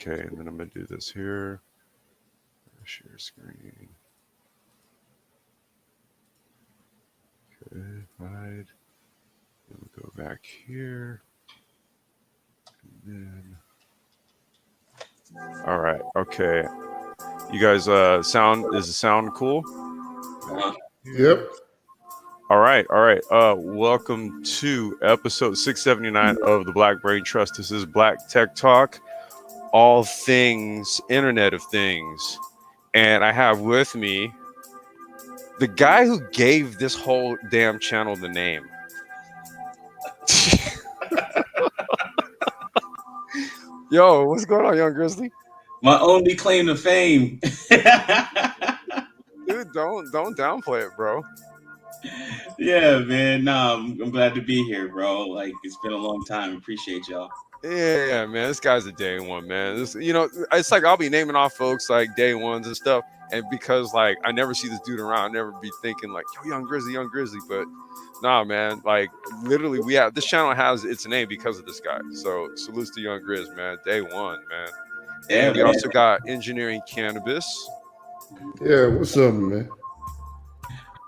Okay, and then I'm gonna do this here. Share screen. Okay, hide. Then we go back here. And then all right. Okay. You guys sound is the sound cool? Back Uh-huh. here. Yep. All right, all right. Welcome to episode 679 of the Black Brain Trust. This is Black Tech Talk, all things Internet of Things. And I have with me the guy who gave this whole damn channel the name. Yo, what's going on, Young Grizzly? My only claim to fame. Dude, don't downplay it, bro. Yeah, man. No, I'm glad to be here, bro. Like, it's been a long time. Appreciate y'all. Yeah, man, this guy's a day one, man. This, it's like I'll be naming off folks like day ones and stuff, and because like I never see this dude around, I never be thinking like, yo, Young Grizzly, but nah, man, like literally, we have this channel has its name because of this guy. So salutes to Young Grizz, man, day one, man. Yeah, And we man. also got engineering cannabis. Yeah, what's up, man?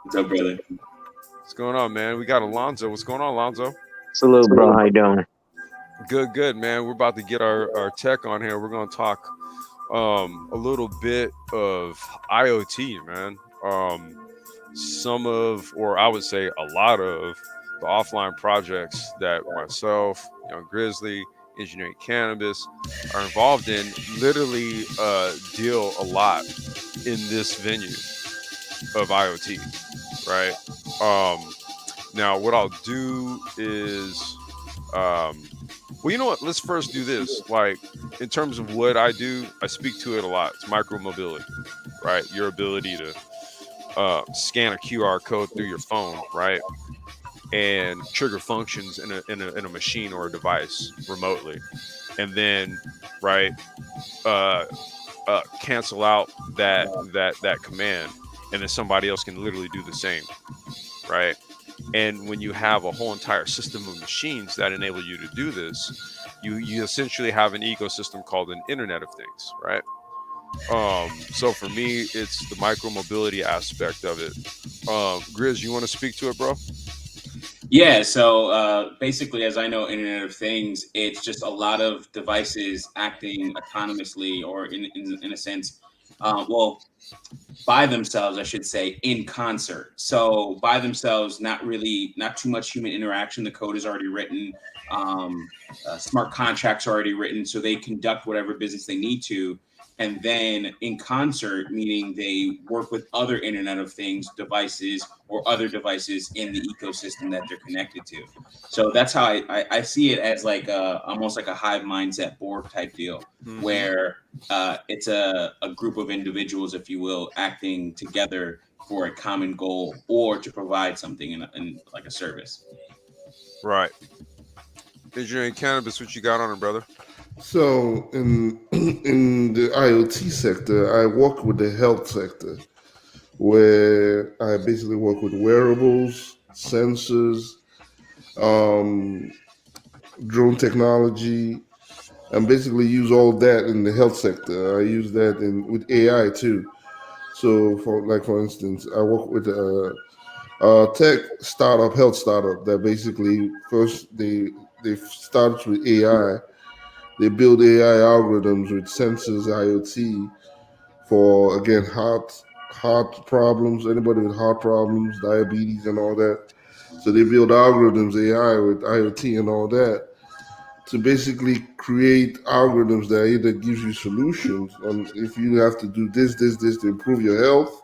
What's up, brother? What's going on, man? We got Alonzo. What's going on, Alonzo? Salute, bro. How you doing? Good, man. We're about to get our tech on here. We're gonna talk a little bit of IoT, man. Some of, or I would say a lot of the offline projects that myself, Young Grizzly, Engineering Cannabis are involved in literally deal a lot in this venue of IoT, right? Now what I'll do is well, you know what? Let's first do this. Like, in terms of what I do, I speak to it a lot. It's micro mobility, right? Your ability to scan a QR code through your phone, right, and trigger functions in a machine or a device remotely, and then right cancel out that command, and then somebody else can literally do the same, right? And when you have a whole entire system of machines that enable you to do this, you essentially have an ecosystem called an Internet of Things, right? So for me, it's the micro mobility aspect of it. Grizz, you want to speak to it, bro? Yeah, so basically, as I know, Internet of Things, it's just a lot of devices acting autonomously or in a sense, well, by themselves, I should say, in concert. So by themselves, not too much human interaction. The code is already written. Smart contracts are already written, so they conduct whatever business they need to. And then in concert, meaning they work with other Internet of Things devices or other devices in the ecosystem that they're connected to. So that's how I see it as like almost like a hive mindset Borg type deal, where it's a group of individuals, if you will, acting together for a common goal or to provide something in like a service. Right. Engineering Cannabis, what you got on it, brother? So in the IoT sector, I work with the health sector, where I basically work with wearables, sensors, um, drone technology, and basically use all that in the health sector. I use that in with AI too. So for instance, I work with a tech startup, health startup that basically first they start with AI. They build AI algorithms with sensors, IoT for again heart problems. Anybody with heart problems, diabetes, and all that. So they build algorithms, AI with IoT and all that, to basically create algorithms that either gives you solutions on if you have to do this to improve your health,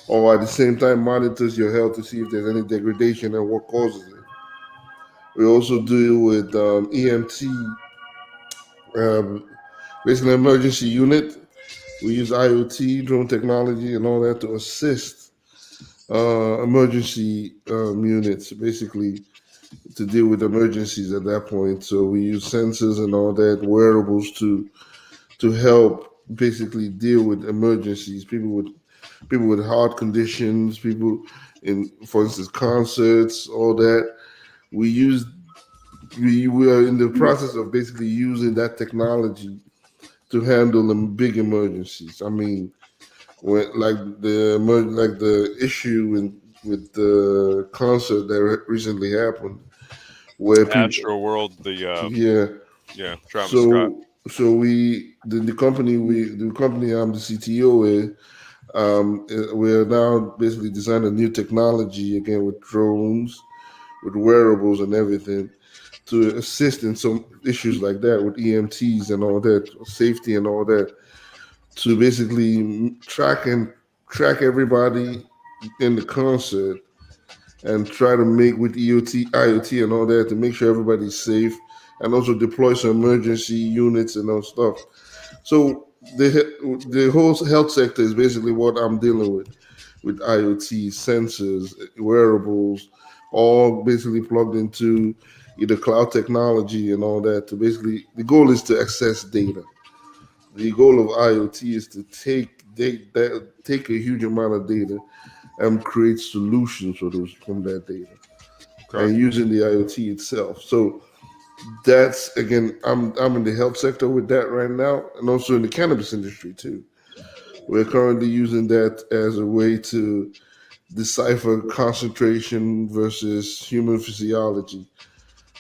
or at the same time monitors your health to see if there's any degradation and what causes it. We also deal with EMT, um, basically an emergency unit. We use IoT, drone technology, and all that to assist emergency units, basically to deal with emergencies at that point. So we use sensors and all that, wearables to help basically deal with emergencies. People with heart conditions, people in, for instance, concerts, all that. We use we are in the process of basically using that technology to handle the big emergencies. I mean, when like the issue with the concert that recently happened, where people, Astro World, yeah. yeah, Travis Scott. So the company I'm the CTO with, we're now basically designing a new technology again with drones, with wearables and everything to assist in some issues like that with EMTs and all that, safety and all that, to basically track everybody in the concert and try to make with IoT and all that to make sure everybody's safe and also deploy some emergency units and all stuff. So the whole health sector is basically what I'm dealing with IoT sensors, wearables, all basically plugged into either cloud technology and all that. To basically, the goal is to access data. The goal of IoT is to take a huge amount of data and create solutions for those from that data Okay. and using the IoT itself. So that's again, I'm in the health sector with that right now, and also in the cannabis industry too. We're currently using that as a way to decipher concentration versus human physiology,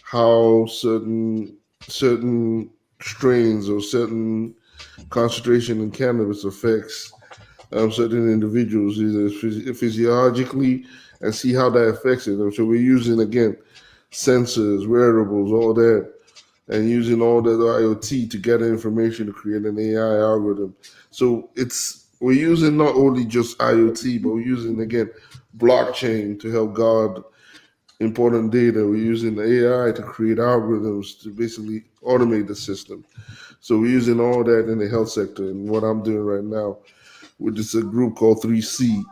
how certain strains or certain concentration in cannabis affects certain individuals either physiologically, and see how that affects them. So we're using again sensors, wearables, all that, and using all that IoT to gather information to create an AI algorithm. So we're using not only just IoT, but we're using again blockchain to help guard important data. We're using AI to create algorithms to basically automate the system. So we're using all that in the health sector. And what I'm doing right now with this a group called 3C.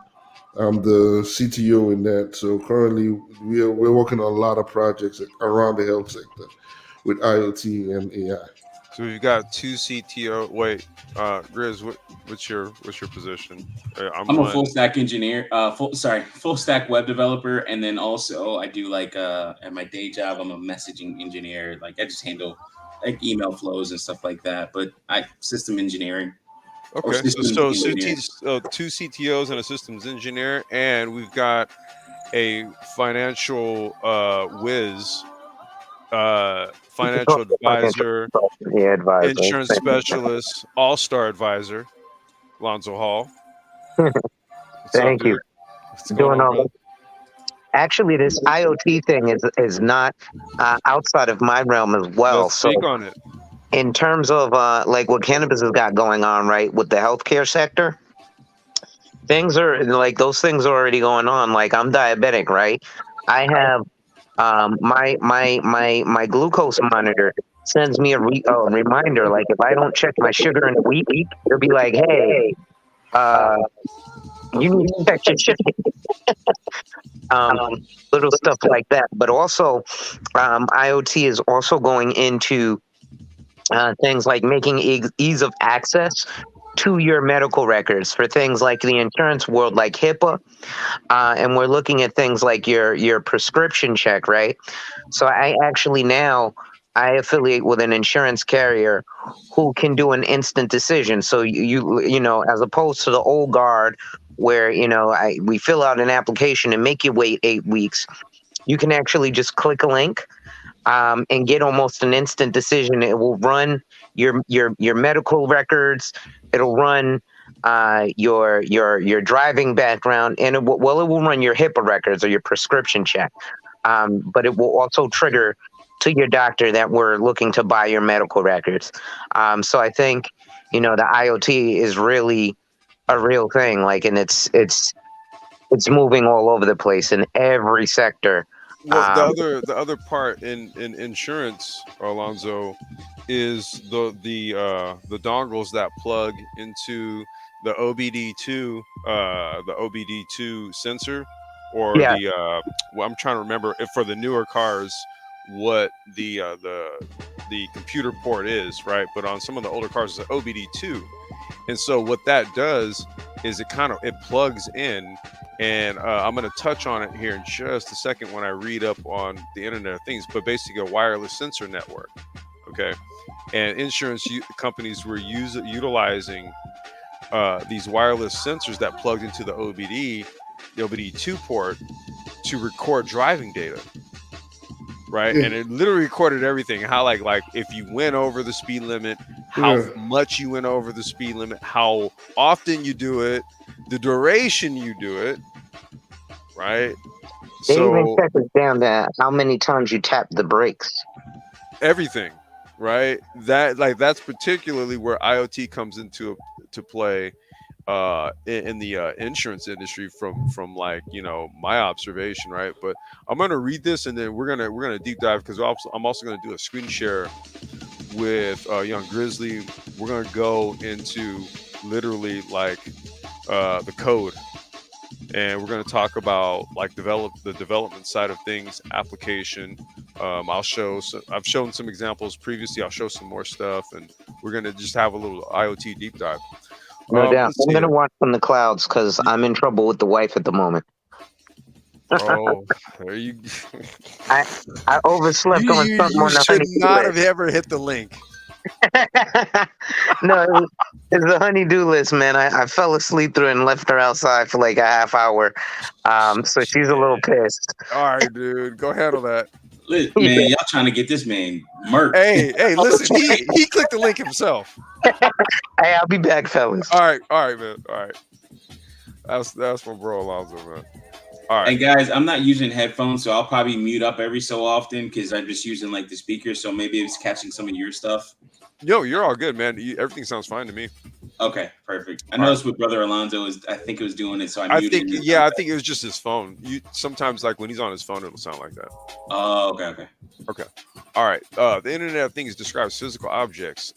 I'm the CTO in that. So currently we're working on a lot of projects around the health sector with IoT and AI. So we've got two CTO. Wait, Grizz, what's your position? I'm I'm a one. full stack engineer, full stack web developer, and then also I do like at my day job I'm a messaging engineer. Like I just handle like email flows and stuff like that. But I system engineering or Okay, systems engineer. two CTOs and a systems engineer, and we've got a financial whiz, financial Financial advisor, consultant, yeah, advisor. insurance specialist, all-star advisor, Lonzo Hall. What's up, Thank you. dude? What's going Doing on, all brother? that. Actually, this IoT thing is not outside of my realm as well. Let's So, speak on it. in terms of like what cannabis has got going on, right, with the healthcare sector, things are like those things are already going on. Like I'm diabetic, right? I have my glucose monitor sends me a reminder. Like if I don't check my sugar in a week, it'll be like, hey, uh, you need to check your sugar. Um, little stuff like that. But also, IoT is also going into things like making ease of access to your medical records for things like the insurance world, like HIPAA, and we're looking at things like your prescription check, right? So I actually now I affiliate with an insurance carrier who can do an instant decision. So you know, as opposed to the old guard where we fill out an application and make you wait 8 weeks, you can actually just click a link and get almost an instant decision. It will run your medical records. It'll run your driving background, and it will run your HIPAA records or your prescription check. But it will also trigger to your doctor that we're looking to buy your medical records. So I think the IoT is really a real thing. Like, and it's moving all over the place in every sector. Well, Um, the other part in insurance, Alonzo, is the dongles that plug into the OBD2 sensor, or yeah, well, I'm trying to remember if for the newer cars what the computer port is, right? But on some of the older cars, it's the OBD2, and so what that does is it plugs in, and I'm going to touch on it here in just a second when I read up on the Internet of Things, but basically a wireless sensor network. Okay, and companies were utilizing these wireless sensors that plugged into the OBD2 port to record driving data, right? Yeah, And it literally recorded everything. How like if you went over the speed limit, how yeah. much you went over the speed limit, how often you do it, the duration you do it, right? They even So check it down to how many times you tap the brakes. everything, right? That's particularly where IoT comes into to play in the insurance industry from like my observation, right? But I'm gonna read this and then we're gonna deep dive because I'm also gonna do a screen share with young Grizzly. We're gonna go into literally like the code, and we're gonna talk about like the development side of things, application. I've shown some examples previously. I'll show some more stuff, and we're gonna just have a little IoT deep dive. No doubt. Let's I'm see gonna here. watch from the clouds because I'm in trouble with the wife at the moment. Oh, there you. I I overslept on something You on the should honey-do not have list. ever hit the link. No, it's a honey-do list, man. I fell asleep through it and left her outside for like a half hour. So she's a little Shit. pissed. All right, dude, go handle that. Man, y'all trying to get this man murked. Hey, listen, he clicked the link himself. Hey, I'll be back, fellas. All right, man. All right, that's from bro Alonzo, man. All right. And guys, I'm not using headphones, so I'll probably mute up every so often because I'm just using like the speaker. So maybe it's catching some of your stuff. Yo, you're all good, man. Everything sounds fine to me. Okay, perfect. I All right. noticed with Brother Alonzo I think it was doing it, so I I muted think, him. yeah, I think it was just his phone. Sometimes, like when he's on his phone, it'll sound like that. Oh, okay. Okay. All right. The Internet of Things describes physical objects,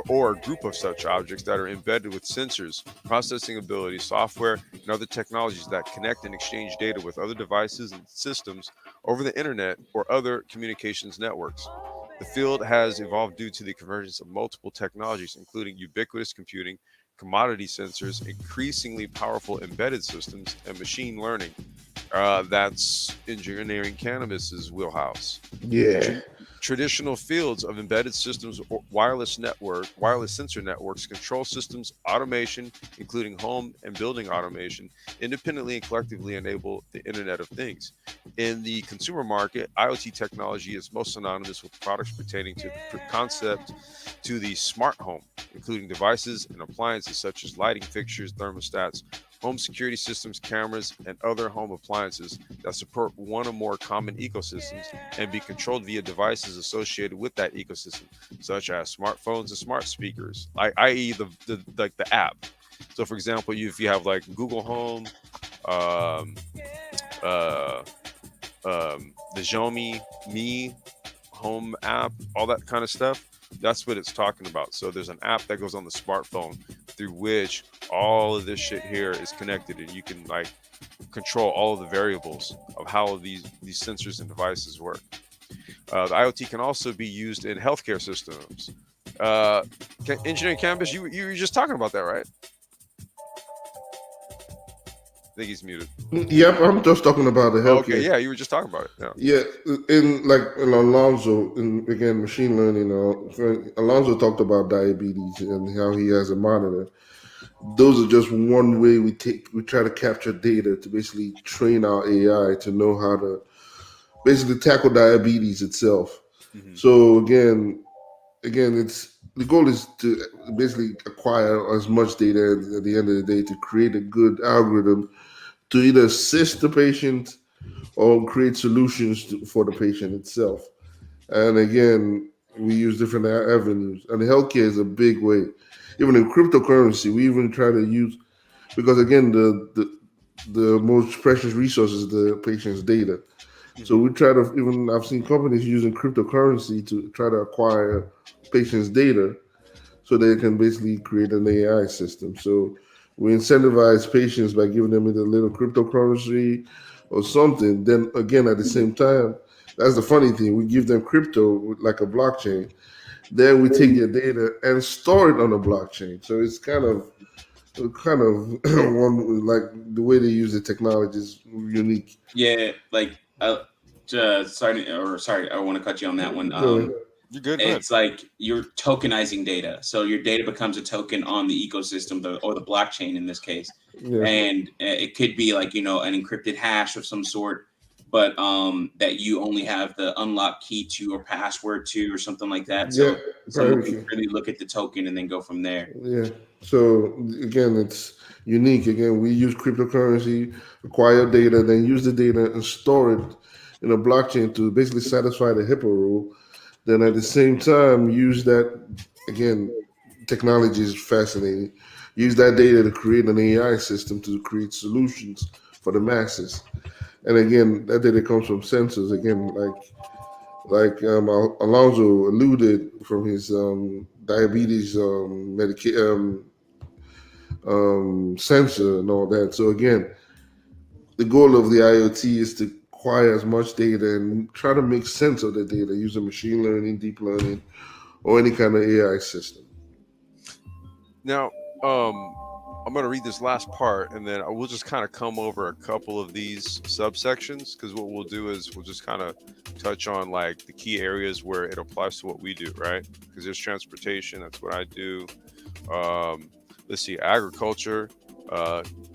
or a group of such objects that are embedded with sensors, processing abilities, software, and other technologies that connect and exchange data with other devices and systems over the internet or other communications networks. The field has evolved due to the convergence of multiple technologies, including ubiquitous computing, commodity sensors, increasingly powerful embedded systems, and machine learning. That's engineering cannabis's wheelhouse. Yeah. Tra- Traditional fields of embedded systems, wireless sensor networks, control systems, automation, including home and building automation, independently and collectively enable the Internet of Things. In the consumer market, IoT technology is most synonymous with products pertaining to the concept to the smart home, including devices and appliances such as lighting fixtures, thermostats, home security systems, cameras, and other home appliances that support one or more common ecosystems and be controlled via devices associated with that ecosystem, such as smartphones and smart speakers, i.e., the app. So, for example, if you have like Google Home, um, uh, the Xiaomi Mi Home app, all that kind of stuff. That's what it's talking about. So there's an app that goes on the smartphone through which all of this shit here is connected, and you can like control all of the variables of how these sensors and devices work. The IoT can also be used in healthcare systems. Engineering Campus, you were just talking about that, right? I think he's muted. Yep, I'm just talking about the Okay, healthcare. yeah, you were just talking about it. Yeah. Yeah, in Alonzo, in again machine learning. Alonzo talked about diabetes and how he has a monitor. Those are just one way we try to capture data to basically train our AI to know how to basically tackle diabetes itself. Hmm. So again, it's the goal is to basically acquire as much data at the end of the day to create a good algorithm to either assist the patient or create solutions for the patient itself. And again, we use different avenues, and healthcare is a big way. Even in cryptocurrency, we even try to use because again, the most precious resource is the patient's data. So Hmm. we try to even I've seen companies using cryptocurrency to try to acquire patients' data so they can basically create an AI system. So we incentivize patients by giving them either a little cryptocurrency or something. Then again, at the same time, that's the funny thing. We give them crypto like a blockchain. Then we take their data and store it on a blockchain. So it's kind of one like the way they use the technology is unique. Yeah, like sorry, I want to cut you on that one. Go ahead. You're good. Go ahead. It's like you're tokenizing data. So your data becomes a token on the ecosystem, or the blockchain in this case. Yeah. And it could be like, an encrypted hash of some sort, but that you only have the unlock key to or password to or something like that. Yeah. So someone Private can key. really look at the token and then go from there. Yeah. So again, it's unique. Again, we use cryptocurrency, acquire data, then use the data and store it in a blockchain to basically satisfy the HIPAA rule. Then at the same time, use that again. Technology is fascinating. Use that data to create an AI system to create solutions for the masses. And again, that data comes from sensors. Again, Alonso alluded from his diabetes sensor and all that. So again, the goal of the IoT is to acquire as much data and try to make sense of the data using machine learning, deep learning, or any kind of AI system. Now, I'm going to read this last part, and then we'll just kind of come over a couple of these subsections, because what we'll do is we'll just kind of touch on like the key areas where it applies to what we do, right? Because there's transportation, that's what I do. Let's see, agriculture.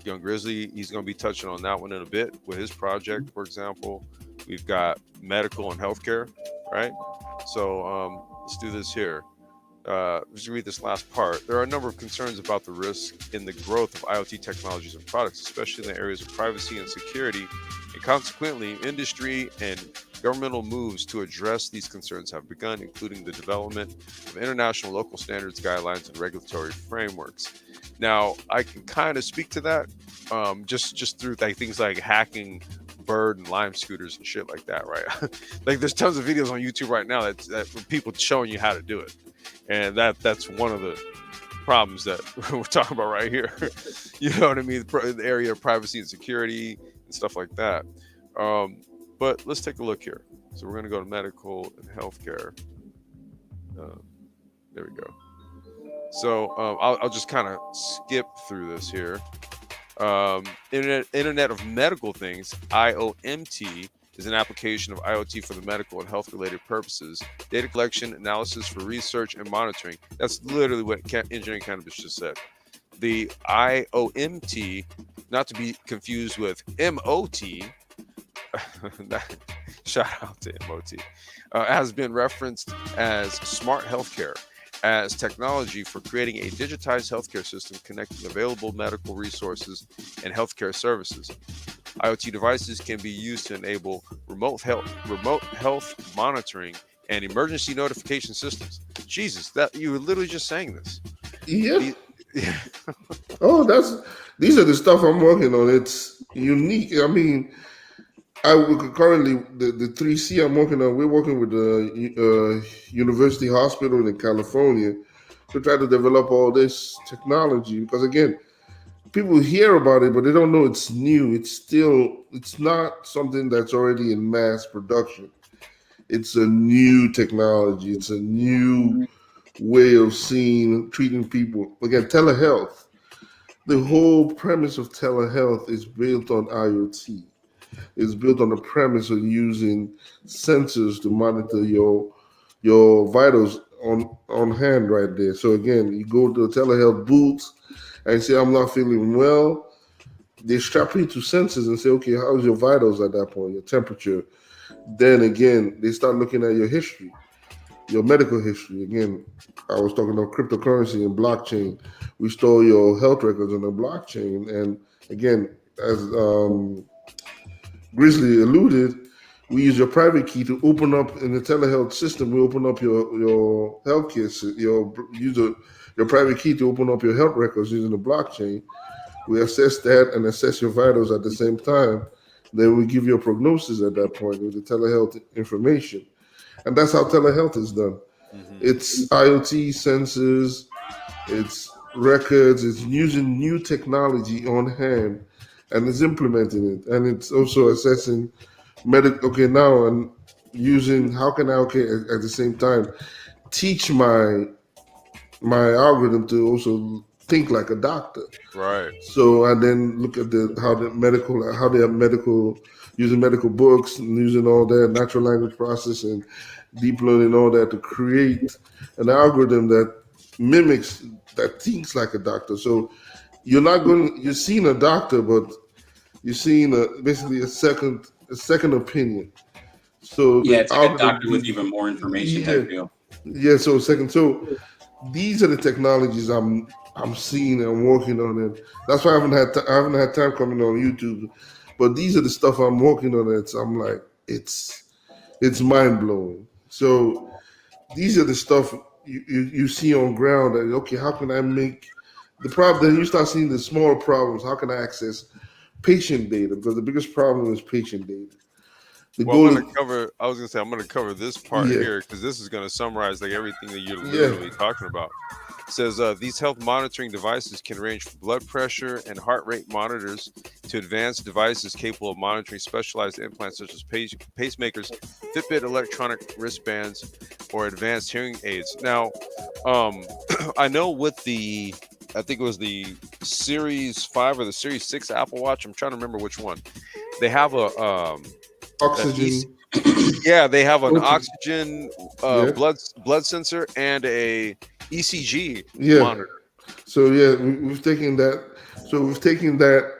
Young Grizzly, he's going to be touching on that one in a bit with his project, for example. We've got medical and healthcare, right? So let's do this here. Just read this last part. There are a number of concerns about the risk in the growth of IoT technologies and products, especially in the areas of privacy and security. And consequently, industry and governmental moves to address these concerns have begun, including the development of international local standards, guidelines, and regulatory frameworks. Now, I can kind of speak to that just through like things like hacking bird and lime scooters and shit like that, right? Like there's tons of videos on YouTube right now that people showing you how to do it. And that's one of the problems that we're talking about right here. You know what I mean? The area of privacy and security and stuff like that. But let's take a look here. So we're going to go to medical and healthcare. There we go. So I'll just kind of skip through this here. Internet of Medical Things, IOMT, is an application of IoT for the medical and health related purposes. Data collection, analysis for research and monitoring. That's literally what Engineering Cannabis just said. The IOMT, not to be confused with MOT, shout out to MOT, has been referenced as smart healthcare, as technology for creating a digitized healthcare system connecting available medical resources and healthcare services. IoT devices can be used to enable remote health monitoring and emergency notification systems. Jesus, that you were literally just saying this. Yeah. Oh, these are the stuff I'm working on. It's unique. I mean, currently the 3C I'm working on. We're working with the University Hospital in California to try to develop all this technology, because again, people hear about it, but they don't know it's new. It's not something that's already in mass production. It's a new technology. It's a new way of treating people. Again, telehealth. The whole premise of telehealth is built on IoT. It's built on the premise of using sensors to monitor your vitals on hand right there. So again, you go to a telehealth booth and say, I'm not feeling well. They strap you to sensors and say, okay, how's your vitals at that point, your temperature? Then again, they start looking at your history, your medical history. Again, I was talking about cryptocurrency and blockchain. We store your health records on the blockchain. And again, as Grizzly alluded, we use your private key to open up in the telehealth system. We open up your healthcare, your private key to open up your health records using the blockchain. We assess that and assess your vitals at the same time. Then we give you a prognosis at that point with the telehealth information. And that's how telehealth is done. Mm-hmm. It's IoT sensors, it's records, it's using new technology on hand, and it's implementing it. And it's also assessing now and using how can I at the same time teach my algorithm to also think like a doctor. Right. So and then look at how they have medical using medical books and using all that natural language processing, deep learning, all that to create an algorithm that mimics, that thinks like a doctor. So you're seeing a doctor, but you're seeing basically a second opinion. So Yeah, the it's like a algorithm doctor with gives, even more information yeah, type deal. yeah. So second, so these are the technologies I'm seeing and working on, and that's why I haven't had time coming on YouTube. But these are the stuff I'm working on. I'm like, it's mind blowing. So these are the stuff you see on ground. That, okay, how can I make the problem? Then you start seeing the small problems. How can I access patient data? Because the biggest problem is patient data. The Well, I'm goal gonna is, cover. I was gonna say I'm gonna cover this part yeah, here because this is gonna summarize like everything that you're yeah. literally talking about. It says these health monitoring devices can range from blood pressure and heart rate monitors to advanced devices capable of monitoring specialized implants such as pacemakers, Fitbit electronic wristbands, or advanced hearing aids. Now, I know with the I think it was the Series 5 or the Series 6 Apple Watch. I'm trying to remember which one. They have a Oxygen. yeah, they have an Okay. oxygen Yeah, blood sensor and a ECG yeah. monitor. So yeah, we've taken that. So we've taken that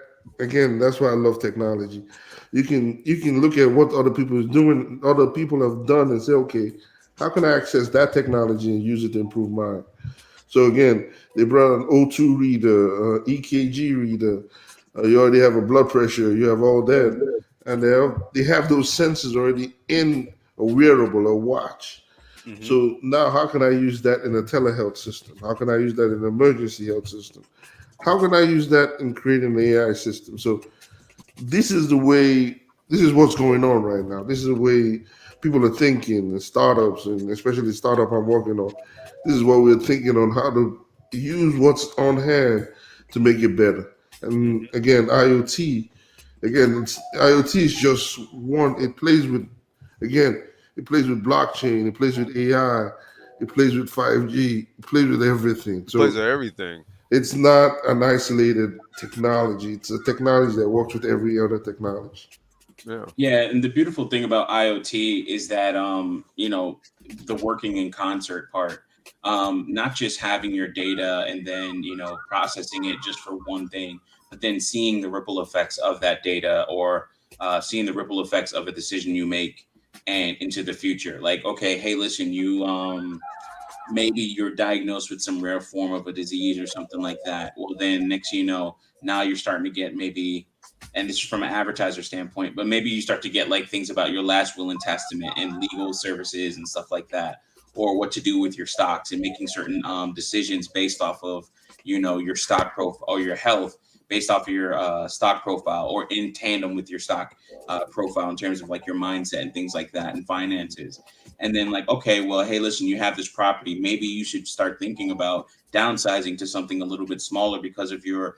again. That's why I love technology. You can look at what other people is doing, other people have done, and say, okay, how can I access that technology and use it to improve mine? So again, they brought an O2 reader, EKG reader. You already have a blood pressure. You have all that, and they have those sensors already in a wearable, a watch. Hmm. So now, how can I use that in a telehealth system? How can I use that in an emergency health system? How can I use that in creating an AI system? So this is the way. This is what's going on right now. This is the way people are thinking, the startups, and especially the startup I'm working on. This is what we're thinking on how to use what's on hand to make it better. And Hmm. again, IoT. Again, IoT is just one. It plays with, again, it plays with blockchain. It plays with AI. It plays with 5G. It plays with everything. It plays So with everything. it's not an isolated technology. It's a technology that works with every other technology. Yeah. Yeah, and the beautiful thing about IoT is that the working in concert part, not just having your data and then processing it just for one thing, but then seeing the ripple effects of that data, or seeing the ripple effects of a decision you make and into the future. Like, okay, hey, listen, you maybe you're diagnosed with some rare form of a disease or something like that. Well, then next now you're starting to get maybe, and this is from an advertiser standpoint, but maybe you start to get like things about your last will and testament and legal services and stuff like that, or what to do with your stocks and making certain decisions based off of your stock profile or your health based off of your stock profile, or in tandem with your stock profile in terms of like your mindset and things like that and finances. And then like, okay, well, hey, listen, you have this property, maybe you should start thinking about downsizing to something a little bit smaller because of your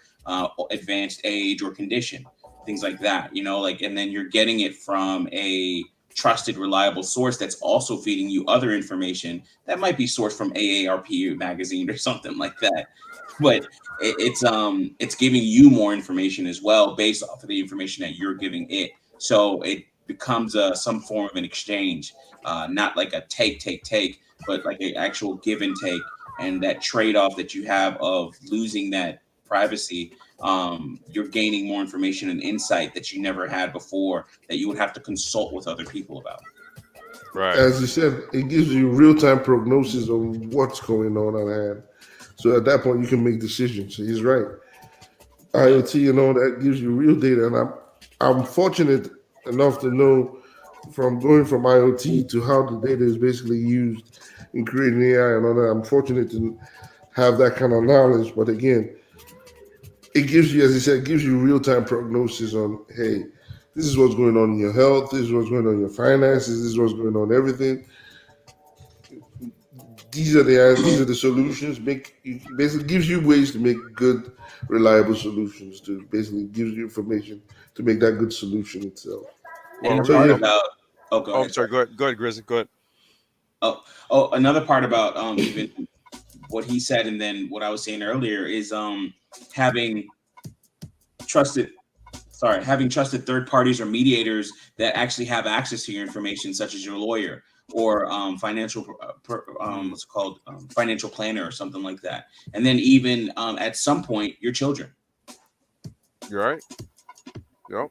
advanced age or condition, things like that, like, and then you're getting it from a trusted, reliable source that's also feeding you other information that might be sourced from AARP magazine or something like that. But it's giving you more information as well based off of the information that you're giving it. So it becomes some form of an exchange, not like a take, but like an actual give and take. And that trade off that you have of losing that privacy, you're gaining more information and insight that you never had before, that you would have to consult with other people about. Right. As you said, it gives you real time prognosis of what's going on at hand. So at that point, you can make decisions. So he's right. Yep. IoT and all that gives you real data, and I'm fortunate enough to know from going from IoT to how the data is basically used in creating AI and all that. I'm fortunate to have that kind of knowledge. But again, it gives you, as I said, it gives you real time prognosis on, hey, this is what's going on in your health, this is what's going on in your finances, this is what's going on in everything. These are the solutions. Basically gives you ways to make good, reliable solutions. To basically gives you information to make that good solution itself. And Well, the So part yeah, about, oh, go oh, I'm ahead, sorry. sorry. Go ahead. Go ahead, Grizzly. Go ahead. Another part about even what he said, and then what I was saying earlier is having trusted having trusted third parties or mediators that actually have access to your information, such as your lawyer or financial what's it called, financial planner or something like that, and then even at some point your children. You're right. Yep.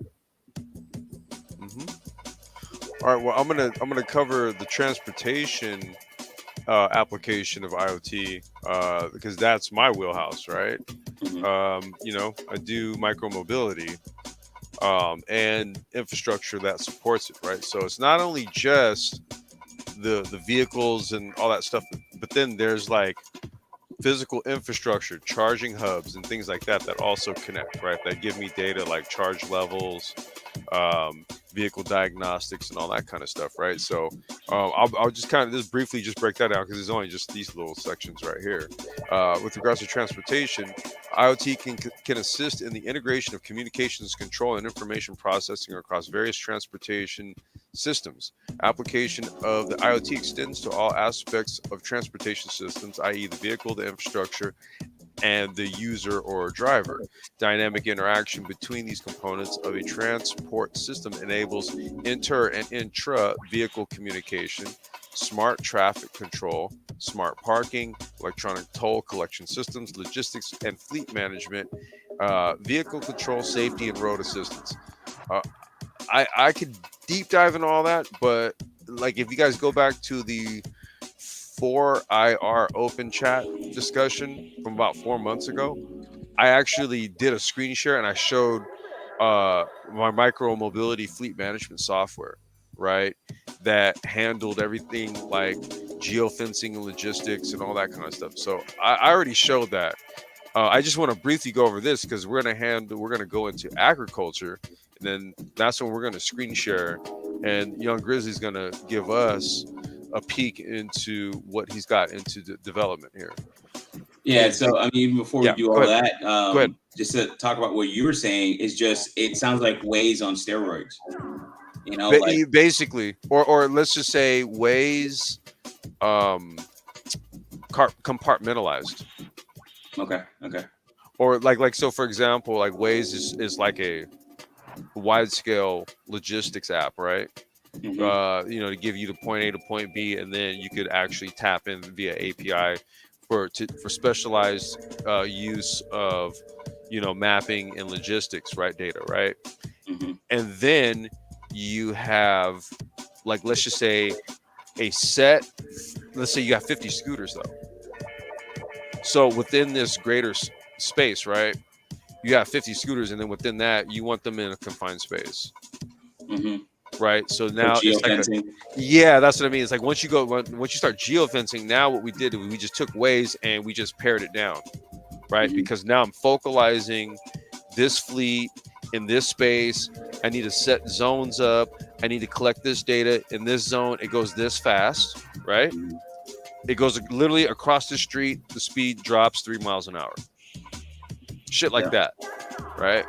All right. Well, I'm gonna cover the transportation application of IoT because that's my wheelhouse, right? I do micro mobility and infrastructure that supports it, right? So it's not only just the vehicles and all that stuff, but then there's like physical infrastructure, charging hubs, and things like that that also connect, right? That give me data like charge levels, vehicle diagnostics, and all that kind of stuff, right? So I'll just kind of just briefly just break that down because it's only just these little sections right here. With regards to transportation, IoT can assist in the integration of communications control and information processing across various transportation systems. Application of the IoT extends to all aspects of transportation systems, i.e., the vehicle, the infrastructure, and the user or driver. Dynamic interaction between these components of a transport system enables inter and intra vehicle communication, smart traffic control, smart parking, electronic toll collection systems, logistics and fleet management, vehicle control, safety, and road assistance. Uh, I could deep dive into all that, but like if you guys go back to the 4IR open chat discussion from about 4 months ago, I actually did a screen share and I showed my micro mobility fleet management software, right? That handled everything like geofencing and logistics and all that kind of stuff. So I already showed that. I just want to briefly go over this because we're gonna go into agriculture, and then that's when we're gonna screen share, and Young Grizzly's gonna give us a peek into what he's got into the development here. Yeah, so I mean, even before we Yeah, do go all ahead. that, Go ahead. just to talk about what you were saying, is just it sounds like Waze on steroids. Like Basically, or let's just say ways compartmentalized. okay. Or like so for example, like Waze is like a wide scale logistics app, right? Mm-hmm. To give you the point A to point B, and then you could actually tap in via API for specialized use of mapping and logistics, right? Data, right? Mm-hmm. And then you have, like, let's just say a set. Let's say you have 50 scooters though. So within this greater space, right? You have 50 scooters, and then within that, you want them in a confined space, Mm-hmm. right? So For now it's like geofencing. yeah, that's what I mean. It's like once you start geofencing, now what we did is we just took Waze and we just pared it down, right? Mm-hmm. Because now I'm focalizing this fleet in this space. I need to set zones up. I need to collect this data in this zone. It goes this fast, right? Mm-hmm. It goes literally across the street. The speed drops 3 miles an hour. Shit like that, right?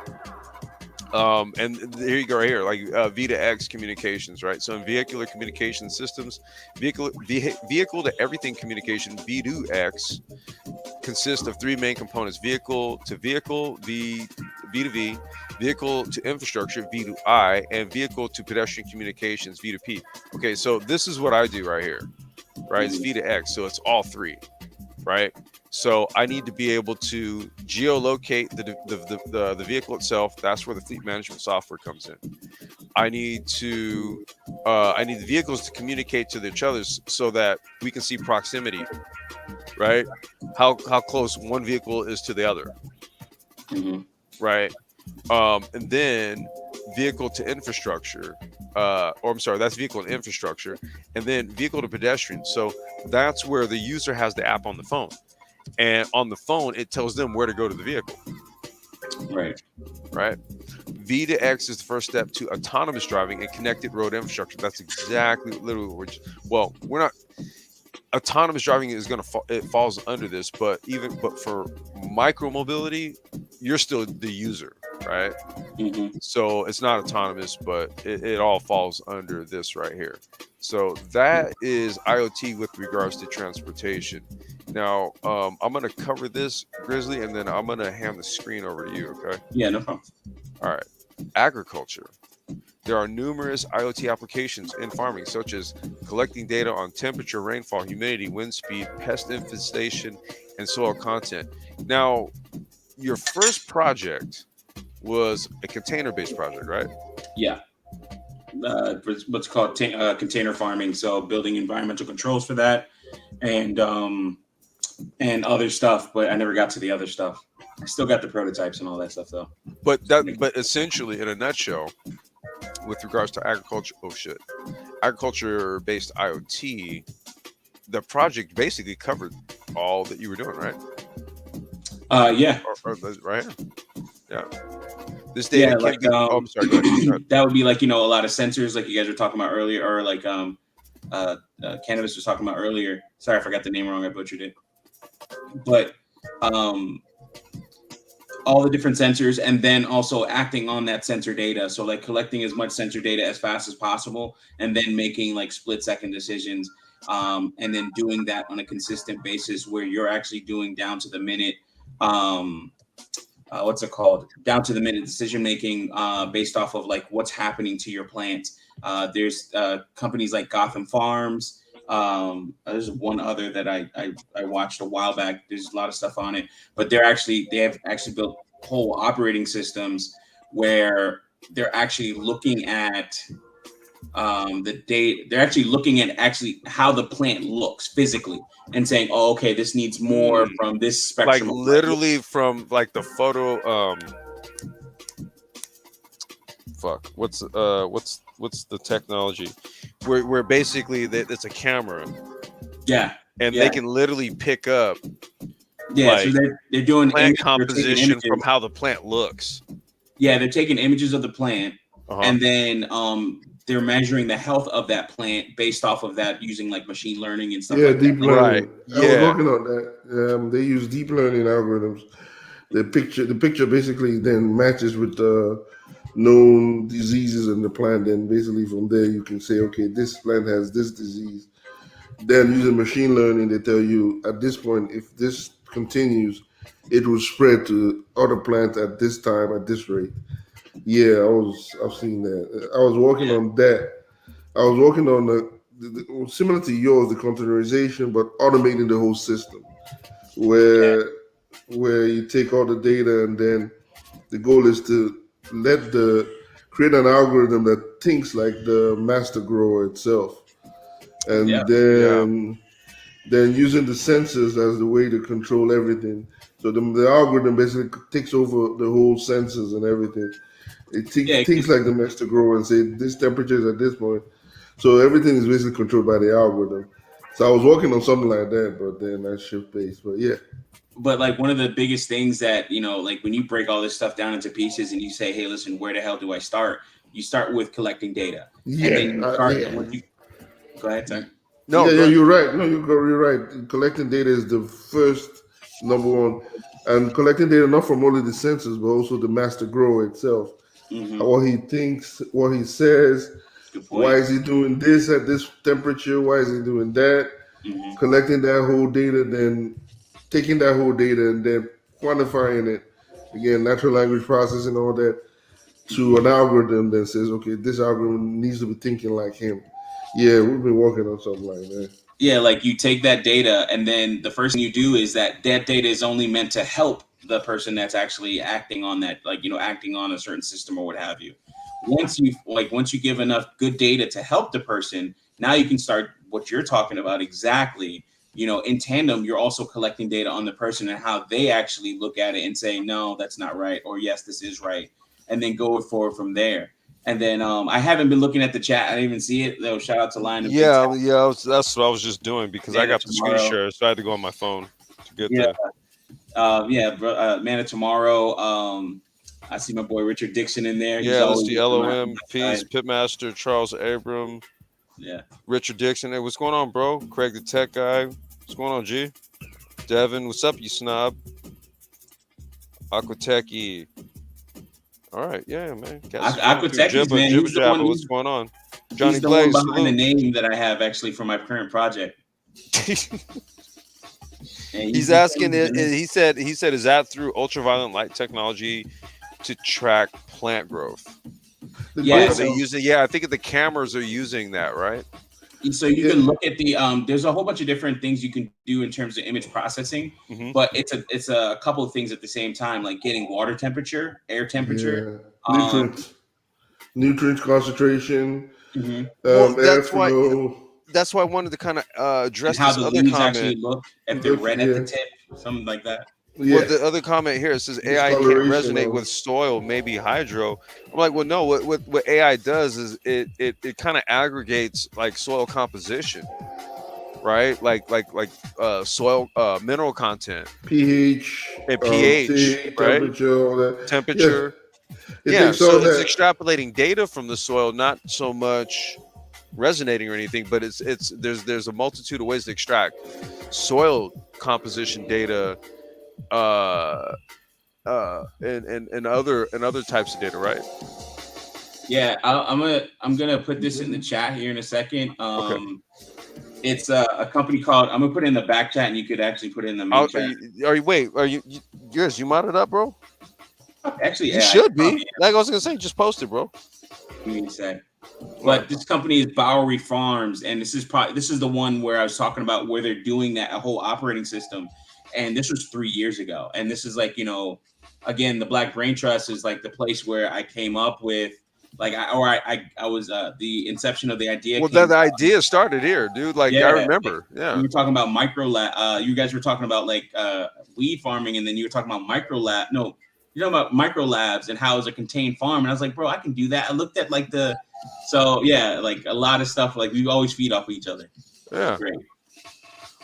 And here you go right here, like V2X communications, right? So in vehicular communication systems, vehicle to everything communication, V2X, consists of three main components: vehicle to vehicle, V2V, vehicle to infrastructure, V2I, and vehicle to pedestrian communications, V2P. Okay, so this is what I do right here, right? It's V2X, so it's all three, right? So I need to be able to geolocate the vehicle itself. That's where the fleet management software comes in. I need the vehicles to communicate to each other so that we can see proximity, right? How close one vehicle is to the other, Mm-hmm. right? And then vehicle to infrastructure, or I'm sorry, that's vehicle and infrastructure, and then vehicle to pedestrian. So that's where the user has the app on the phone. And on the phone, it tells them where to go to the vehicle. Right. V to X is the first step to autonomous driving and connected road infrastructure. That's exactly literally what we're not. Autonomous driving is going to it falls under this, but for micro mobility, you're still the user, right? Mm-hmm. So it's not autonomous, but it all falls under this right here. So that is IoT with regards to transportation. Now, I'm going to cover this, Grizzly, and then I'm going to hand the screen over to you, okay? Yeah, no problem. All right. Agriculture. There are numerous IoT applications in farming, such as collecting data on temperature, rainfall, humidity, wind speed, pest infestation, and soil content. Now, your first project was a container-based project, right? Yeah. What's called container farming. So building environmental controls for that, and other stuff. But I never got to the other stuff. I still got the prototypes and all that stuff though. But essentially, in a nutshell, with regards to agriculture, oh shit, agriculture-based IoT, the project basically covered all that you were doing, right? Yeah. Right? Yeah. This Yeah, data can like be. Oh, I'm sorry. Go ahead. that would be like, a lot of sensors like you guys were talking about earlier, or like cannabis was talking about earlier. Sorry, I forgot the name wrong. I butchered it. But all the different sensors, and then also acting on that sensor data. So like collecting as much sensor data as fast as possible, and then making like split-second decisions, and then doing that on a consistent basis where you're actually doing down to the minute. What's it called? Down to the minute decision making based off of like what's happening to your plant. There's companies like Gotham Farms. There's one other that I watched a while back. There's a lot of stuff on it, but they have actually built whole operating systems where they're actually looking at the data. They're actually looking at actually how the plant looks physically and saying, "Oh, okay, this needs more from this Like spectrum." literally from like the photo. Fuck. What's the technology? Where basically it's a camera. Yeah. And yeah. they can literally pick up. Yeah, like, so they're doing plant composition from how the plant looks. Yeah, they're taking images of the plant, Uh-huh. and then they're measuring the health of that plant based off of that using like machine learning and stuff. Yeah, like deep that. learning. Right. I was Yeah. working on that. They use deep learning algorithms. The picture basically then matches with the known diseases in the plant. Then basically from there you can say, okay, this plant has this disease. Then using machine learning, they tell you at this point, if this continues, it will spread to other plants at this time at this rate. Yeah, I've seen that. I was working on that. I was working on similar to yours, the containerization, but automating the whole system, where you take all the data and then the goal is to create an algorithm that thinks like the master grower itself, and then using the sensors as the way to control everything. So the algorithm basically takes over the whole sensors and everything. It thinks like the master grower and say this temperature is at this point. So everything is basically controlled by the algorithm. So I was working on something like that, but then I shift base. But yeah. But like one of the biggest things that, like when you break all this stuff down into pieces and you say, hey, listen, where the hell do I start? You start with collecting data. Yeah. And then you start go ahead, sir. No, yeah, you're right. No, you're right. Collecting data is the first number one. And collecting data not from only the sensors, but also the master grower itself. Mm-hmm. What he thinks, what he says, why is he doing this at this temperature? Why is he doing that? Mm-hmm. Collecting that whole data, then taking that whole data and then quantifying it. Again, natural language processing, all that, to an algorithm that says, okay, this algorithm needs to be thinking like him. Yeah, we've been working on something like that. Yeah, like you take that data and then the first thing you do is that data is only meant to help the person that's actually acting on that, like, acting on a certain system or what have you. Once you give enough good data to help the person, now you can start what you're talking about exactly. In tandem, you're also collecting data on the person and how they actually look at it and say, no, that's not right, or yes, this is right, and then go forward from there. And then I haven't been looking at the chat. I didn't even see it. Though, shout out to Line. Yeah, that's what I was just doing because I got the screen share, so I had to go on my phone to get there. Man of Tomorrow. I see my boy Richard Dixon in there. Yeah, let's see LOM, Peace, Pitmaster, Charles Abram. Yeah. Richard Dixon. Hey, what's going on, bro? Craig the Tech Guy. What's going on, G? Devin, what's up, you snob? Aquatechy. All right, yeah, man. Aquatechy, man. He's the one. What's going on? Johnny he's the Blaze, one behind the name that I have actually for my current project. He's asking it. He said, is that through ultraviolet light technology to track plant growth? The Like, Yeah, are they goal. so using? Yeah, I think the cameras are using that, right? you Yeah, can look at the there's a whole bunch of different things you can do in terms of image processing, Hmm. but it's a couple of things at the same time, like getting water temperature, air temperature. yeah. Um, Nutrient concentration, mhm. Well, airflow. that's why I wanted to kind of And address how this the other leaves actually comment. look, if they're Look, red at the yeah, tip, something like that. Well, yeah. the other comment here, it says AI can't Discoloration resonate of with soil, maybe hydro. I'm like, well, no. What AI does is it kind of aggregates like soil composition, right? Soil mineral content pH, and pH, right? temperature, all that. Yes, Temperature. it Yeah, takes so all it's that. extrapolating data from the soil, not so much resonating or anything, but it's there's a multitude of ways to extract soil composition data, uh and other types of data, right? Yeah, I'm gonna put this in the chat here in a second. Okay. It's a company called. I'm gonna put it in the back chat, and you could actually put it in the main chat. Are you wait? Yes, you modded up, bro? Actually, You yeah, I should could be. probably Like I was gonna say, just post it, bro. give me a sec. All right. But this company is Bowery Farms, and this is the one where I was talking about where they're doing that a whole operating system, and this was 3 years ago. And this is like again, the Black Brain Trust is like the place where I came up with like I was the inception of the idea Well, came the from. idea started here, dude. Like I Yeah, remember. we Yeah. were talking about micro lab. You guys were talking about like weed farming, and then you were talking about micro lab. No, you're talking about micro labs and how it's a contained farm. And I was like, bro, I can do that. I looked at like so yeah, like a lot of stuff. Like we always feed off of each other. It's Yeah. great.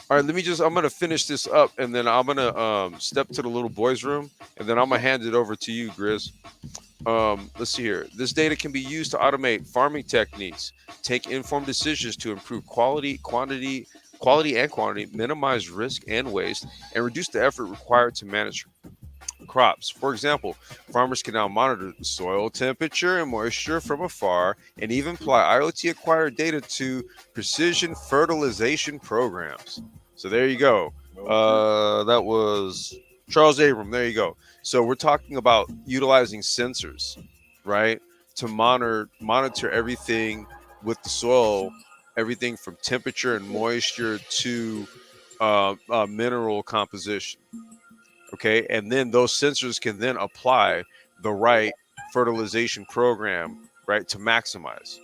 All right. I'm gonna finish this up, and then I'm gonna step to the little boys' room, and then I'm gonna hand it over to you, Grizz. Let's see here. This data can be used to automate farming techniques, take informed decisions to improve quality and quantity, minimize risk and waste, and reduce the effort required to manage crops. For example, farmers can now monitor soil temperature and moisture from afar and even apply IoT acquired data to precision fertilization programs. So there you go. That was Charles Abram. There you go. So we're talking about utilizing sensors, right, to monitor everything with the soil, everything from temperature and moisture to mineral composition. Okay, and then those sensors can then apply the right fertilization program, right, to maximize.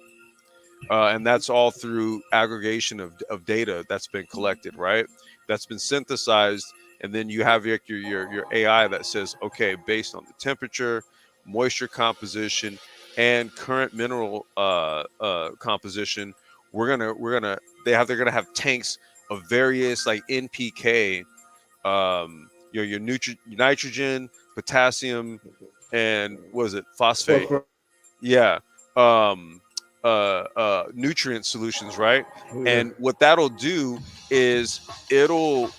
And that's all through aggregation of data that's been collected, right? That's been synthesized, and then you have your AI that says, okay, based on the temperature, moisture composition, and current mineral composition, they're gonna have tanks of various like NPK, nitrogen, potassium, and was it phosphate? Phosphor- Yeah. um Nutrient solutions, right? yeah. And what that'll do is it'll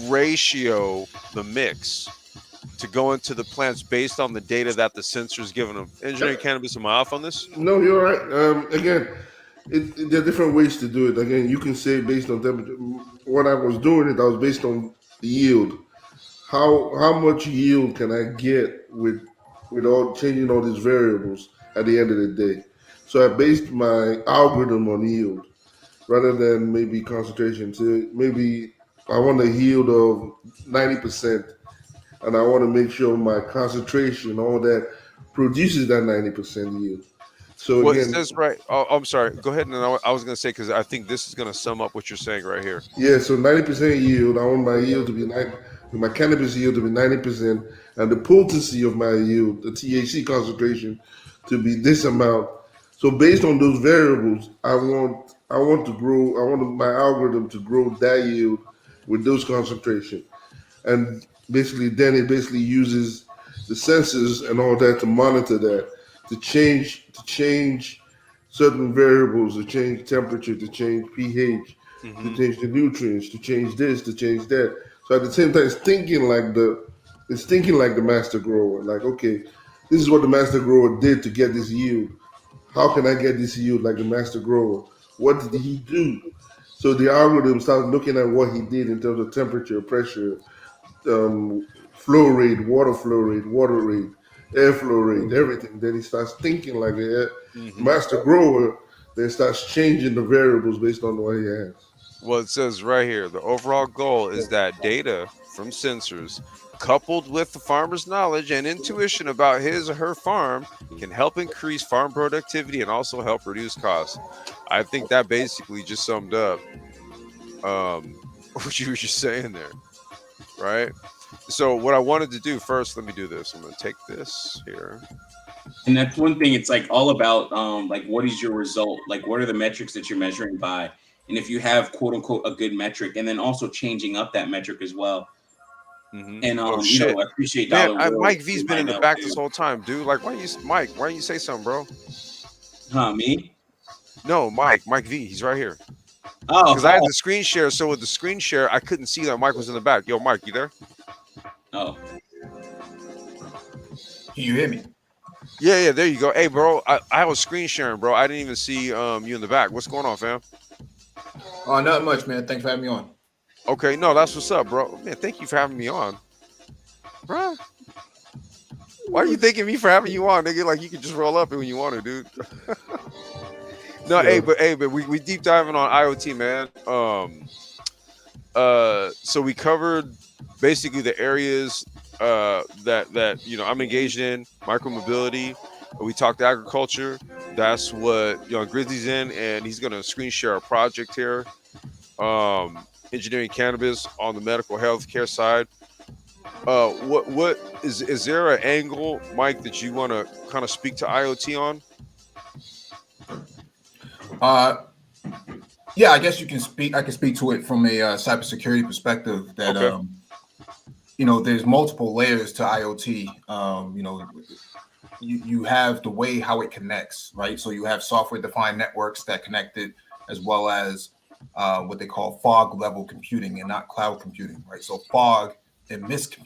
ratio the mix to go into the plants based on the data that the sensor's given them. Engineering cannabis, am I off on this? No, you're right. Again, there are different ways to do it. Again, you can say based on temperature. When I was doing it, I was based on yield. How much yield can I get with all changing all these variables at the end of the day? So I based my algorithm on yield rather than maybe concentration. So maybe I want a yield of 90%, and I want to make sure my concentration, all that, produces that 90% yield. So Well, it again, says right. Oh, I'm sorry. Go ahead. And I was going to say, because I think this is going to sum up what you're saying right here. yeah, so 90% yield. I want my yield to be my cannabis yield to be 90%, and the potency of my yield, the THC concentration, to be this amount. So based on those variables, I want to grow. I want my algorithm to grow that yield with those concentration, and basically then it basically uses the sensors and all that to monitor that, to change certain variables, to change temperature, to change pH, to Hmm. change the nutrients, to change this, to change that. So at the same time, it's thinking like the master grower. Like, okay, this is what the master grower did to get this yield. How can I get this yield like the master grower? What did he do? So the algorithm starts looking at what he did in terms of temperature, pressure, flow rate, water rate, airflow rate, everything. Then he starts thinking like a Hmm. master grower, then starts changing the variables based on what he has. Well, it says right here the overall goal is that data from sensors, coupled with the farmer's knowledge and intuition about his or her farm, can help increase farm productivity and also help reduce costs. I think that basically just summed up what you were just saying there, right? So, what I wanted to do first, let me do this. I'm going to take this here. And that's one thing. It's like all about like what is your result? Like what are the metrics that you're measuring by? And if you have quote unquote a good metric, and then also changing up that metric as well. And Oh, you shit. know, I appreciate Man, Dollar Will Mike V's been in reminding the out back this too. whole time, dude. Like, Mike, why don't you say something, bro? Huh, me? No, Mike V, he's right here. Oh, Because I had the screen share, so with the screen share, I couldn't see that Mike was in the back. Yo, Mike, you there? oh. Can you hear me? Yeah, there you go. Hey, bro, I was screen sharing, bro. I didn't even see you in the back. What's going on, fam? Oh, not much, man. Thanks for having me on. Okay, no, that's what's up, bro. Man, thank you for having me on, bro. Why are you thanking me for having you on, nigga? Like you could just roll up when you want to, dude. No, Yeah. but we deep diving on IoT, man. So we covered basically the areas that I'm engaged in, micromobility. We talked agriculture. That's what Grizzly's in, and he's gonna screen share a project here. Engineering cannabis on the medical healthcare side. What is there an angle, Mike, that you want to kind of speak to IoT on? Uh, yeah, I guess you can speak. I can speak to it from a cybersecurity perspective. That Okay. there's multiple layers to IoT. You have the way how it connects, right? So you have software-defined networks that connect it, as well as what they call fog level computing and not cloud computing, right? So fog and mist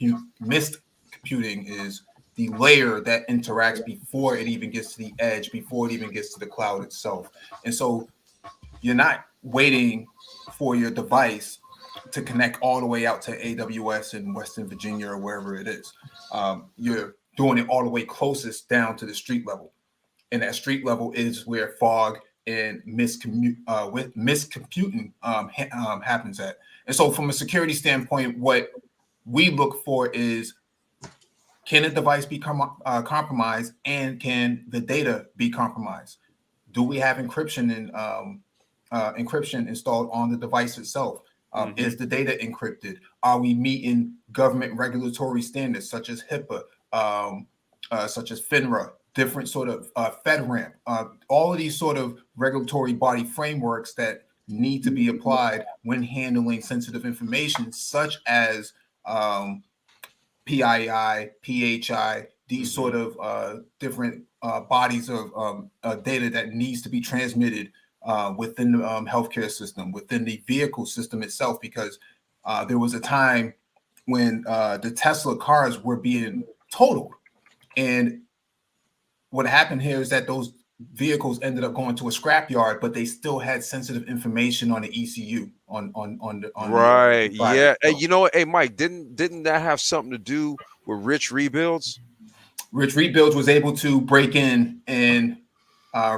computing is the layer that interacts before it even gets to the edge, before it even gets to the cloud itself. And so you're not waiting for your device to connect all the way out to AWS in Western Virginia or wherever it is. You're doing it all the way closest down to the street level. And that street level is where fog and miscomputing happens at. And so from a security standpoint, what we look for is, can a device be compromised, and can the data be compromised? Do we have encryption installed on the device itself? Is the data encrypted? Are we meeting government regulatory standards such as HIPAA, such as FINRA, different sort of FedRAMP, all of these sort of regulatory body frameworks that need to be applied when handling sensitive information, such as PII, PHI, these sort of different bodies of data that needs to be transmitted within the healthcare system, within the vehicle system itself, because there was a time when the Tesla cars were being totaled. And what happened here is that those vehicles ended up going to a scrapyard, but they still had sensitive information on the ECU on the Right. driver Yeah. Hey, itself. you know what? Hey, Mike, didn't that have something to do with rich rebuilds? Rich Rebuilds was able to break in and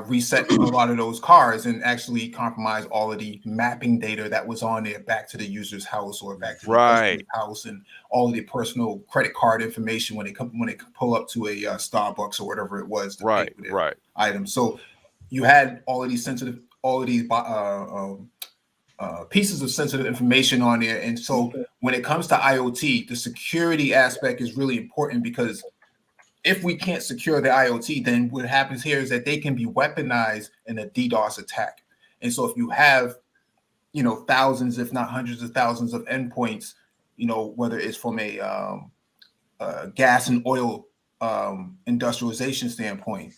reset a lot of those cars and actually compromise all of the mapping data that was on there back to the user's house or back to the customer's Right. house, and all of the personal credit card information when they pull up to a Starbucks or whatever it was to pay Right. for their Right. items. So you had all of these pieces of sensitive information on there. And so when it comes to IoT, the security aspect is really important, because if we can't secure the IoT, then what happens here is that they can be weaponized in a DDoS attack. And so if you have, thousands, if not hundreds of thousands of endpoints, whether it's from a gas and oil industrialization standpoint,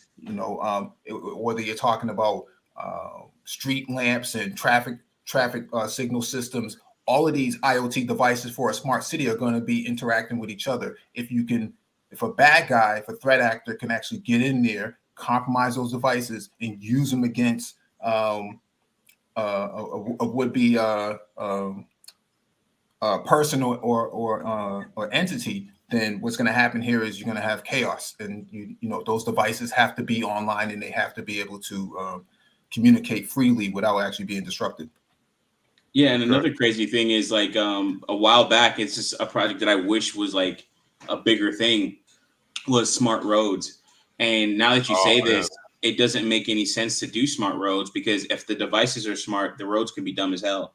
whether you're talking about street lamps and traffic signal systems, all of these IoT devices for a smart city are going to be interacting with each other. If a bad guy, if a threat actor can actually get in there, compromise those devices, and use them against a would-be person or entity, then what's going to happen here is you're going to have chaos, and those devices have to be online and they have to be able to communicate freely without actually being disrupted. Yeah, and another crazy thing is like a while back, it's just a project that I wish was like a bigger thing, was smart roads. And now that you say this, it doesn't make any sense to do smart roads, because if the devices are smart, the roads can be dumb as hell.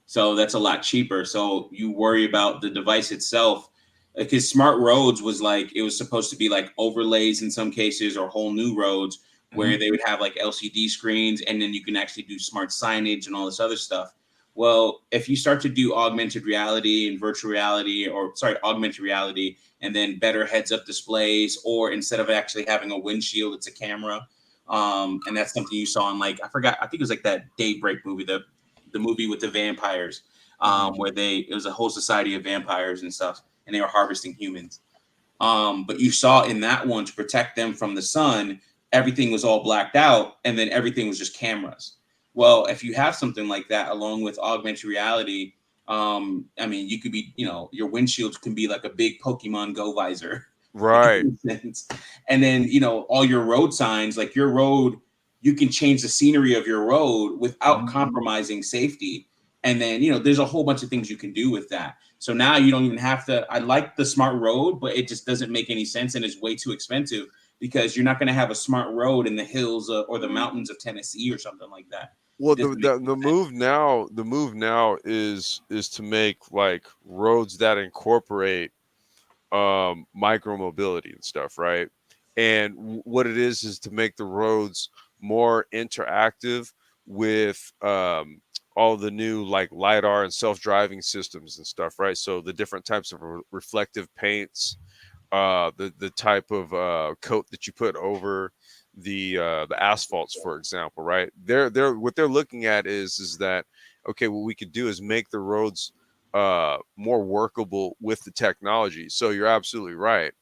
So that's a lot cheaper. So you worry about the device itself, because smart roads was like, it was supposed to be like overlays in some cases, or whole new roads where they would have like LCD screens, and then you can actually do smart signage and all this other stuff. Well, if you start to do augmented reality and virtual reality, or sorry, augmented reality, and then better heads up displays, or instead of actually having a windshield, it's a camera. And that's something you saw in, like, I forgot, I think it was like that Daybreak movie, the movie with the vampires, where it was a whole society of vampires and stuff, and they were harvesting humans. But you saw in that one, to protect them from the sun, everything was all blacked out, and then everything was just cameras. Well, if you have something like that along with augmented reality, I mean, you could be, your windshield can be like a big Pokemon Go visor. Right. And then, all your road signs, like your road, you can change the scenery of your road without compromising safety. And then, there's a whole bunch of things you can do with that. So now you don't even have to, I like the smart road, but it just doesn't make any sense, and it's way too expensive, because you're not going to have a smart road in the hills or the mountains of Tennessee or something like that. Well, the move now is to make like roads that incorporate micro mobility and stuff, right? And what it is to make the roads more interactive with all the new like LiDAR and self-driving systems and stuff, right? So the different types of reflective paints, the type of coat that you put over the asphalts, for example, right? They're what they're looking at is that, okay, what we could do is make the roads more workable with the technology. So you're absolutely right.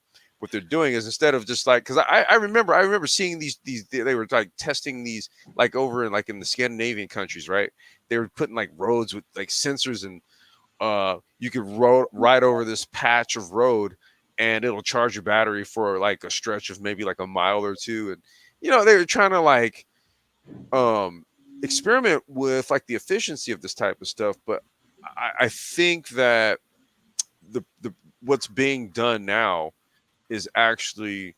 What they're doing is, instead of just like, because I remember seeing these they were like testing these like over in the Scandinavian countries, right? They were putting like roads with like sensors, and you could ride over this patch of road, and it'll charge your battery for like a stretch of maybe like a mile or two. And they were trying to like experiment with like the efficiency of this type of stuff. But I think that the what's being done now is actually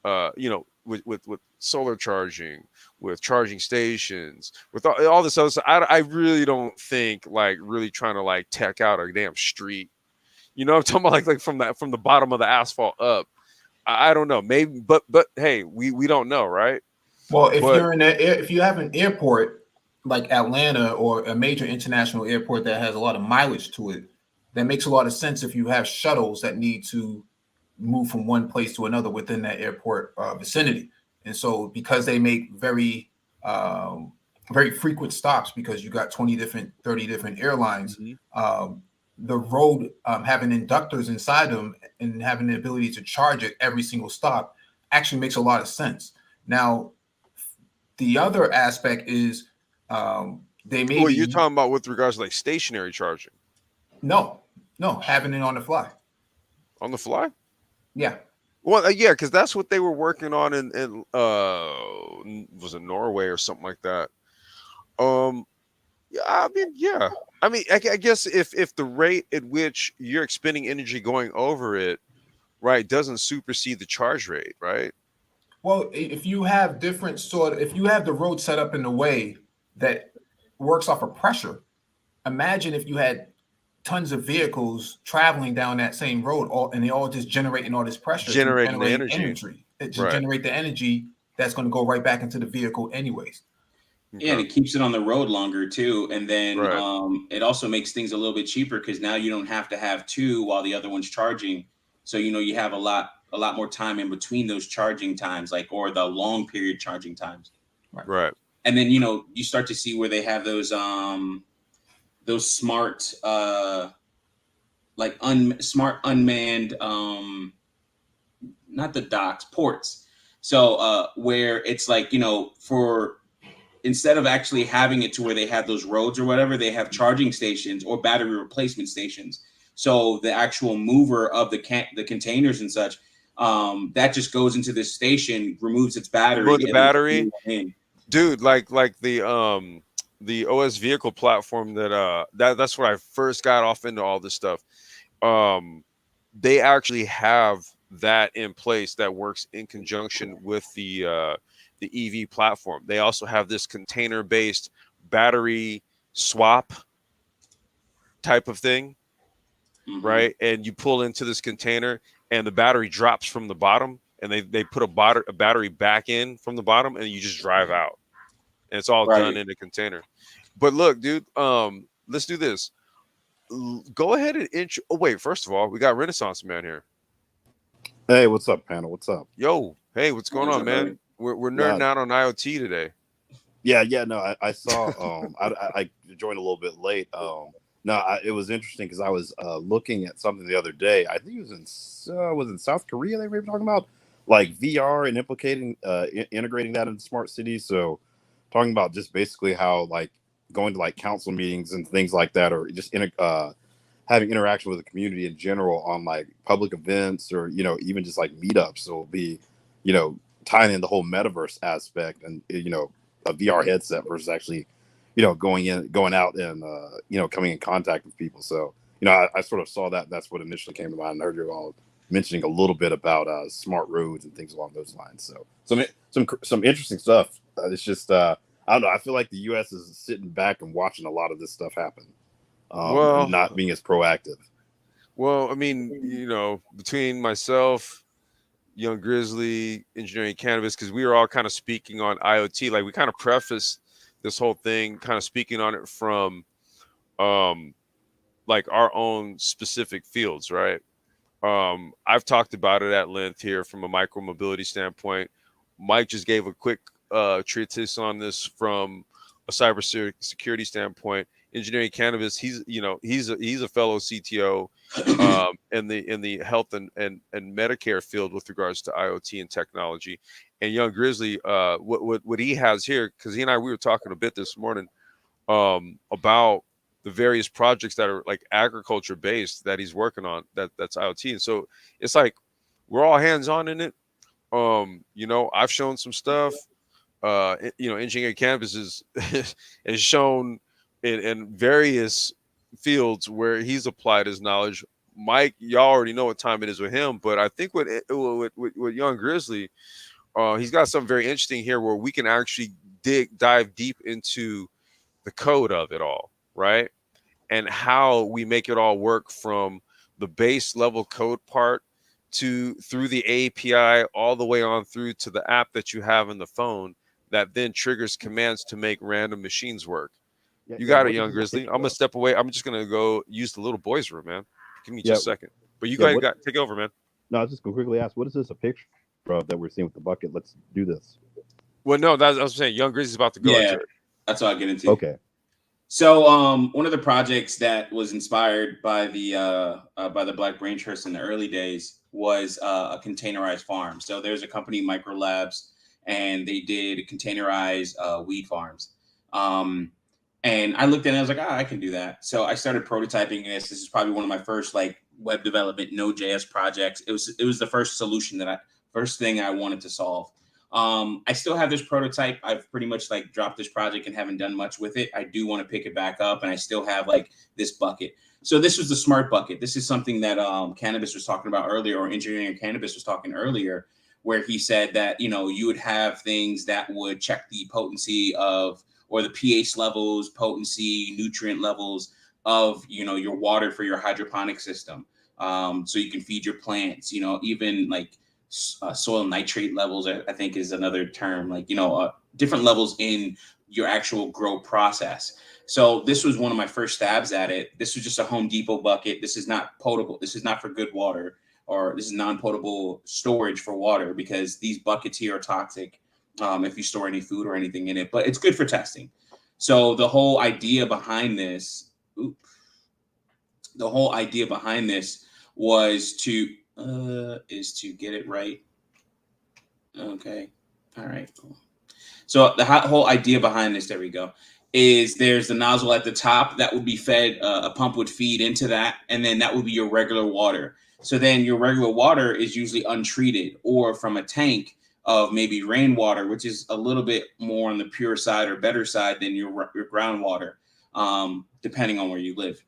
with solar charging, with charging stations, with all this other stuff. I really don't think like really trying to like tech out a damn street. I'm talking about like from the bottom of the asphalt up. I don't know, maybe, but hey, we don't know, right? Well, if you have an airport like Atlanta, or a major international airport that has a lot of mileage to it, that makes a lot of sense if you have shuttles that need to move from one place to another within that airport vicinity. And so, because they make very frequent stops, because you got 30 different airlines, the road having inductors inside them and having the ability to charge at every single stop actually makes a lot of sense. Now, the other aspect is they may you're talking about with regards to like stationary charging. No, having it on the fly. On the fly? Yeah. Well, yeah, because that's what they were working on in was it Norway or something like that. Yeah, I mean, yeah. I mean, I guess if the rate at which you're expending energy going over it, right, doesn't supersede the charge rate, right? Well, if you have if you have the road set up in a way that works off of pressure, imagine if you had tons of vehicles traveling down that same road, and they all just generating all this pressure, generating the energy. It just generate the energy that's going to go right back into the vehicle anyways. Okay. Yeah, and it keeps it on the road longer too, and then it also makes things a little bit cheaper, because now you don't have to have two while the other one's charging. So you have a lot more time in between those charging times, or the long period charging times. Right. And then you start to see where they have those smart smart unmanned not the docks, ports. So where it's like, for instead of actually having it to where they have those roads or whatever, they have charging stations or battery replacement stations. So the actual mover of the containers and such, that just goes into this station, removes its battery, Remove the and then puts a battery, new one in. dude. Like the OS vehicle platform that's where I first got off into all this stuff. Um, they actually have that in place that works in conjunction with the EV platform. They also have this container based battery swap type of thing, Hmm. right? And you pull into this container and the battery drops from the bottom and they put a battery back in from the bottom and you just drive out. And it's all done Right. in a container. But look, dude, let's do this. Go ahead and oh wait, first of all, we got Renaissance Man here. Hey, what's up, panel? What's up? Yo, hey, what's going What's on, up, brother? man? We're nerding Nah, out on IoT today. yeah. No, I saw. I joined a little bit late. No, it was interesting because I was looking at something the other day. I think it was in South Korea. They were talking about like VR and integrating that into smart cities. So, talking about just basically how like going to like council meetings and things like that, or just having interaction with the community in general on like public events or even just like meetups. So it'll be tying in the whole metaverse aspect and a VR headset versus actually going out and coming in contact with people. So I sort of saw that. That's what initially came to mind. I heard you all mentioning a little bit about smart roads and things along those lines. So some interesting stuff. It's just I don't know. I feel like the U.S. is sitting back and watching a lot of this stuff happen. And Well, not being as proactive. well, I mean, between myself, Young Grizzly, Engineering Cannabis, because we were all kind of speaking on IoT. Like we kind of preface this whole thing, kind of speaking on it from um like our own specific fields, right? I've talked about it at length here from a micro mobility standpoint. Mike just gave a quick treatise on this from a cybersecurity standpoint. Engineering Cannabis, he's a fellow CTO in the health and Medicare field with regards to IoT and technology. And Young Grizzly, what he has here, because he and we were talking a bit this morning about the various projects that are like agriculture based that he's working on that's IoT. And so it's like we're all hands on in it. I've shown some stuff. Engineering Campus is shown in various fields where he's applied his knowledge. Mike, y'all already know what time it is with him, but I think with Young Grizzly, he's got something very interesting here where we can actually dive deep into the code of it all, right? And how we make it all work from the base level code part to through the API all the way on through to the app that you have in the phone that then triggers commands to make random machines work. You got it, What is Young this a Grizzly. picture I'm gonna of? step away. I'm just gonna go use the little boys' room, man. Give me Yeah, just a second. But you yeah. guys What? got take over, man. No, I was just gonna quickly ask, what is this a picture of that we're seeing with the bucket? Let's do this. Well, no, that's I was saying. Young Grizzly's about to go Yeah, into it. that's what I get into. Okay. So, one of the projects that was inspired by the Black Brain Trust in the early days was a containerized farm. So, there's a company, Micro Labs, and they did containerized weed farms. Um, and I looked at it and I was like, I can do that. So, I started prototyping this. This is probably one of my first like web development Node.js projects. It was the first solution first thing I wanted to solve. I still have this prototype. I've pretty much like dropped this project and haven't done much with it. I do want to pick it back up, and I still have like this bucket. So this was the smart bucket. This is something that Cannabis was talking about earlier, or Engineering Cannabis was talking earlier, where he said that you would have things that would check the potency of or the pH levels, potency, nutrient levels of your water for your hydroponic system, so you can feed your plants. Even like soil nitrate levels, I think is another term, like different levels in your actual grow process. So this was one of my first stabs at it. This was just a Home Depot bucket. This is not potable. This is not for good water, or this is non-potable storage for water, because these buckets here are toxic if you store any food or anything in it. But it's good for testing. So the whole idea behind this, was to get it right. Okay. All right. Cool. So the whole idea behind this, there we go, is there's the nozzle at the top that would be fed, a pump would feed into that, and then that would be your regular water. So then your regular water is usually untreated or from a tank of maybe rainwater, which is a little bit more on the pure side or better side than your groundwater, depending on where you live.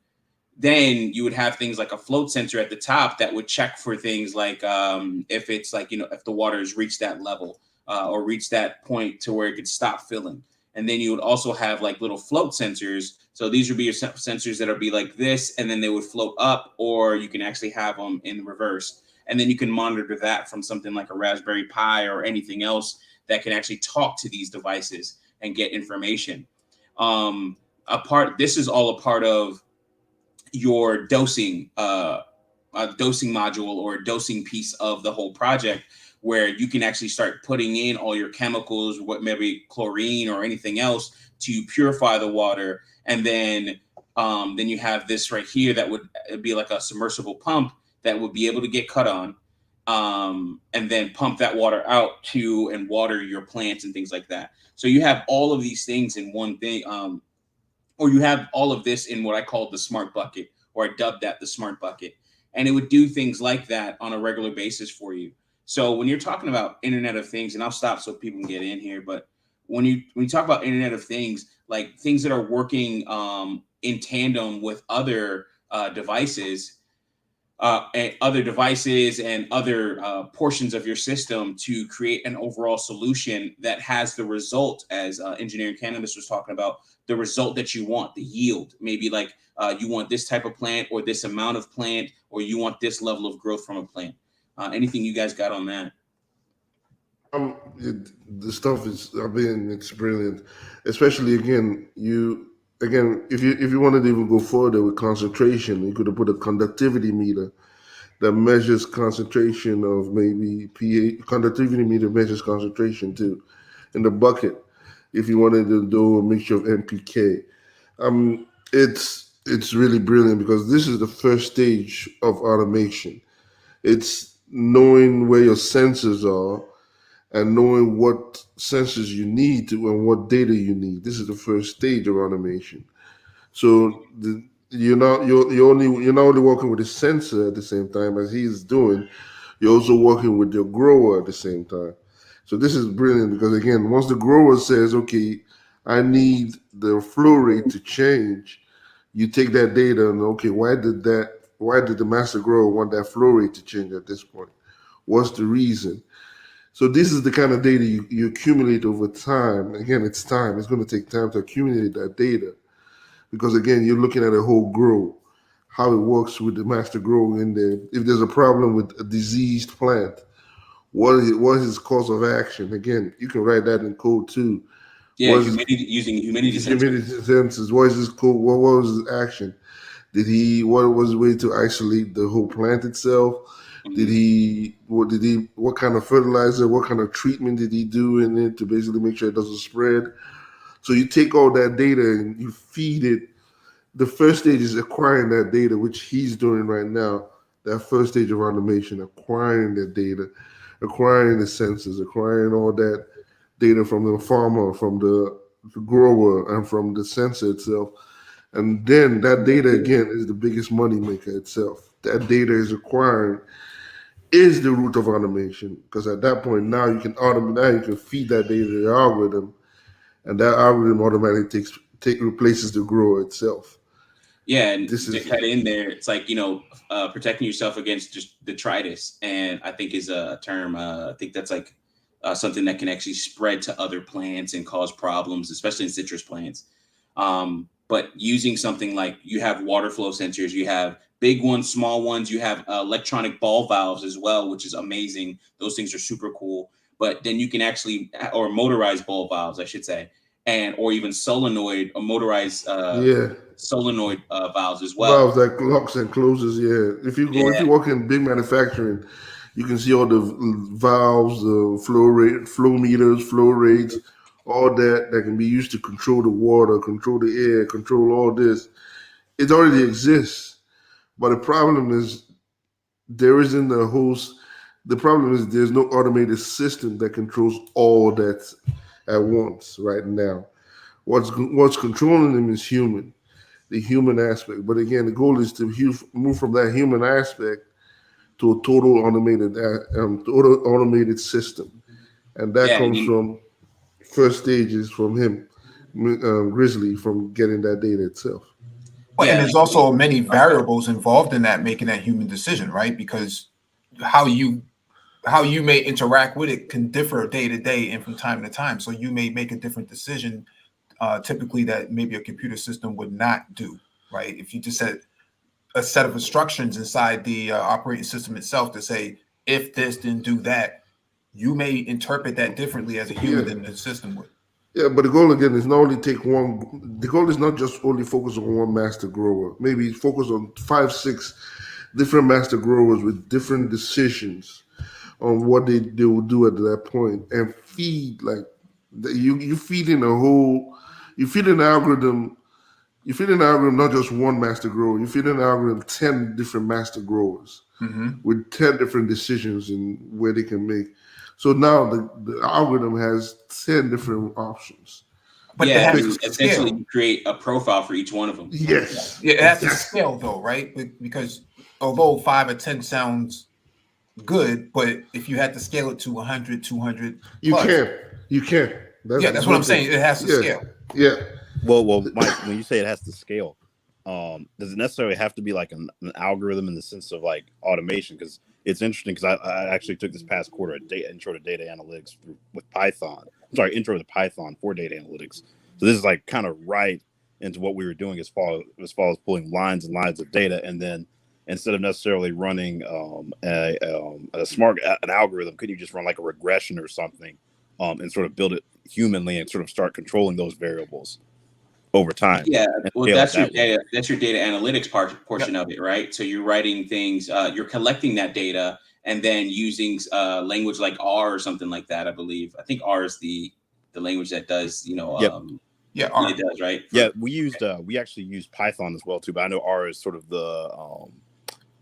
Then you would have things like a float sensor at the top that would check for things like, if it's like, if the water has reached that level, or reached that point to where it could stop filling. And then you would also have like little float sensors. So these would be your sensors that would be like this, and then they would float up, or you can actually have them in reverse. And then you can monitor that from something like a Raspberry Pi or anything else that can actually talk to these devices and get information. This is all a part of your dosing module or dosing piece of the whole project, where you can actually start putting in all your chemicals, what maybe chlorine or anything else, to purify the water. And then you have this right here that would be like a submersible pump that would be able to get cut on, and then pump that water out to and water your plants and things like that. So you have all of these things in one thing, or you have all of this in what I call the smart bucket, or I dubbed that the smart bucket. And it would do things like that on a regular basis for you. So when you're talking about Internet of Things, and I'll stop so people can get in here, but when you talk about Internet of Things, like things that are working in tandem with other devices, and other portions of your system to create an overall solution that has the result, as Engineering Cannabis was talking about, the result that you want, the yield. Maybe like you want this type of plant, or this amount of plant, or you want this level of growth from a plant. Anything you guys got on that? The stuff is, I mean, it's brilliant. Especially if you wanted to even go further with concentration, you could have put a conductivity meter that measures concentration of maybe pH. Conductivity meter measures concentration too in the bucket. If you wanted to do a mixture of NPK, it's really brilliant, because this is the first stage of automation. It's knowing where your sensors are and knowing what sensors you need to and what data you need. This is the first stage of automation. So you're not only working with the sensor at the same time as he's doing, you're also working with your grower at the same time. So this is brilliant, because again, once the grower says, okay, I need the flow rate to change, you take that data and, okay, why did the master grower want that flow rate to change at this point? What's the reason? So this is the kind of data you accumulate over time. Again, it's time. It's going to take time to accumulate that data, because again, you're looking at a whole grow, how it works with the master grower in there. If there's a problem with a diseased plant, what is its cause of action? Again, you can write that in code too. Yeah, using humidity sensors. Sensors. What is his code? What was his action? What was the way to isolate the whole plant itself? What kind of fertilizer, what kind of treatment did he do in it to basically make sure it doesn't spread? So you take all that data and you feed it. The first stage is acquiring that data, which he's doing right now. That first stage of automation, acquiring that data, acquiring the sensors, acquiring all that data from the farmer, from the grower, and from the sensor itself. And then that data again is the biggest money maker itself. That data is acquiring is the root of automation, because at that point now you can automate. Now you can feed that data to the algorithm, and that algorithm automatically replaces the grower itself. Yeah, and to cut in there, it's like, protecting yourself against just detritus, and I think is a term. I think that's like something that can actually spread to other plants and cause problems, especially in citrus plants. But using something like, you have water flow sensors, you have big ones, small ones, you have electronic ball valves as well, which is amazing. Those things are super cool. But then you can actually, or motorized ball valves, I should say, or even solenoid or motorized solenoid valves as well. Valves that locks and closes. Yeah. If you work in big manufacturing, you can see all the valves, the flow meters, flow rates, all that can be used to control the water, control the air, control all this. It already exists. But the problem is there isn't a host. The problem is there's no automated system that controls all that at once right now. What's controlling them is the human aspect. But again, the goal is to move from that human aspect to a total automated system, and that Yeah, comes from first stages from him, Grizzly, from getting that data itself. Well, and yeah, there's also many variables involved in that making that human decision, right? Because how you may interact with it can differ day to day and from time to time. So you may make a different decision, typically that maybe a computer system would not do, right? If you just set a set of instructions inside the operating system itself to say, if this, then do that, you may interpret that differently as a human Yeah. than the system would. Yeah, but the goal again is not only take one. The goal is not just only focus on one master grower. Maybe focus on 5, 6 different master growers with different decisions on what they will do at that point, and feed like you feed in a whole. You feed an algorithm. You feed an algorithm not just one master grower. You feed an algorithm 10 different master growers Mm-hmm. with 10 different decisions in where they can make. So now the algorithm has 10 different options. But it yeah. has And to essentially, scale. you create a profile for each one of them. Yes. Yeah, it has to Yes. scale though, right? Because although 5 or 10 sounds good, but if you had to scale it to 100, 200 You plus, can. You can. that's what I'm saying. It has to Yeah. scale. Yeah. Well, Mike, when you say it has to scale, does it necessarily have to be like an algorithm in the sense of like automation? Because it's interesting because I actually took this past quarter a intro to data analytics with Python. Intro to Python for data analytics. So this is like kind of right into what we were doing as far as pulling lines and lines of data, and then instead of necessarily running an algorithm, could you just run like a regression or something, and sort of build it humanly and sort of start controlling those variables over time? Yeah, well, Scale it that's your that way. data. That's your data analytics portion of it, right? So you're writing things, you're collecting that data, and then using language like R or something like that. I believe. I think R is the language that does, Yep. Yeah, yeah, it does, right? Yeah, we actually used Python as well too, but I know R is sort of the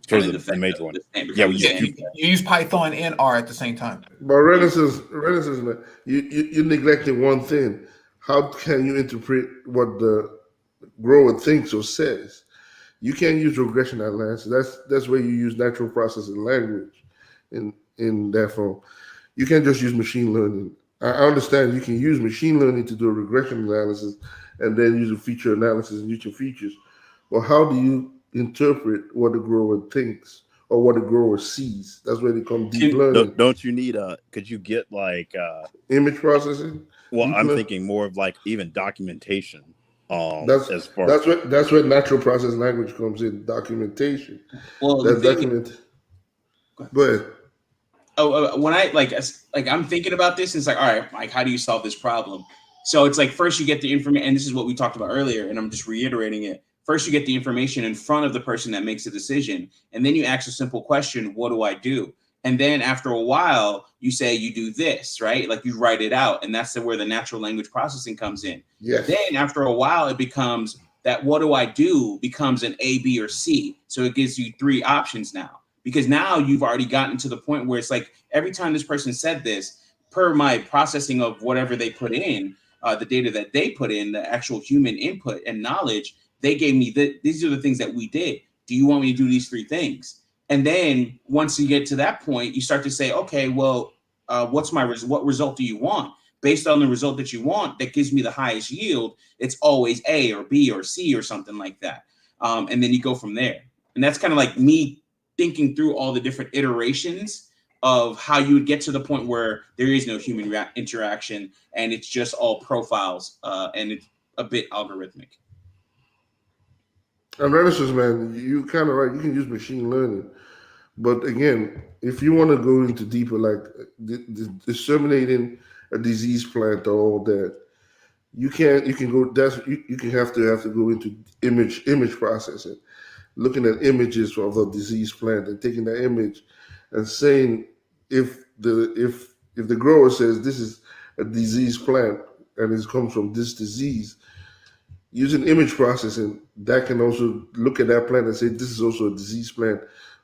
the major one. Yeah, we use you use Python and R at the same time. But Renaissance, man, you neglected one thing. How can you interpret what the grower thinks or says? You can't use regression analysis. That's where you use natural processing language in that form. You can't just use machine learning. I understand you can use machine learning to do a regression analysis and then use a feature analysis and use your features. But how do you interpret what the grower thinks or what the grower sees? That's where they come deep learning. Don't you need could you get like Image processing? well, I'm thinking more of like even documentation. That's as far that's where natural process language comes in. Documentation. Well, That's document. Go ahead. when I I'm thinking about this, it's like, all right, Mike, how do you solve this problem? So it's like first you get the information, and this is what we talked about earlier, and I'm just reiterating it. First, you get the information in front of the person that makes a decision, and then you ask a simple question: what do I do? And then after a while, you say you do this, right? Like you write it out, and that's where the natural language processing comes in. Yes. Then after a while, it becomes that what do I do becomes an A, B, or C. So it gives you 3 options now, because now you've already gotten to the point where it's like every time this person said this, per my processing of whatever they put in, the data that they put in, the actual human input and knowledge, they gave me these are the things that we did. Do you want me to do these 3 things? And then once you get to that point, you start to say, okay, well, what result do you want? Based on the result that you want, that gives me the highest yield, it's always A or B or C or something like that. And then you go from there. And that's kind of like me thinking through all the different iterations of how you would get to the point where there is no human interaction and it's just all profiles, and it's a bit algorithmic. And Renaissance, man, you kind of right. You can use machine learning, but again, if you want to go into deeper, like disseminating a disease plant or all that, you can't. You can go. You can have to go into image processing, looking at images of a disease plant and taking that image and saying if the grower says this is a disease plant and it comes from this disease, using image processing, that can also look at that plant and say this is also a disease plant,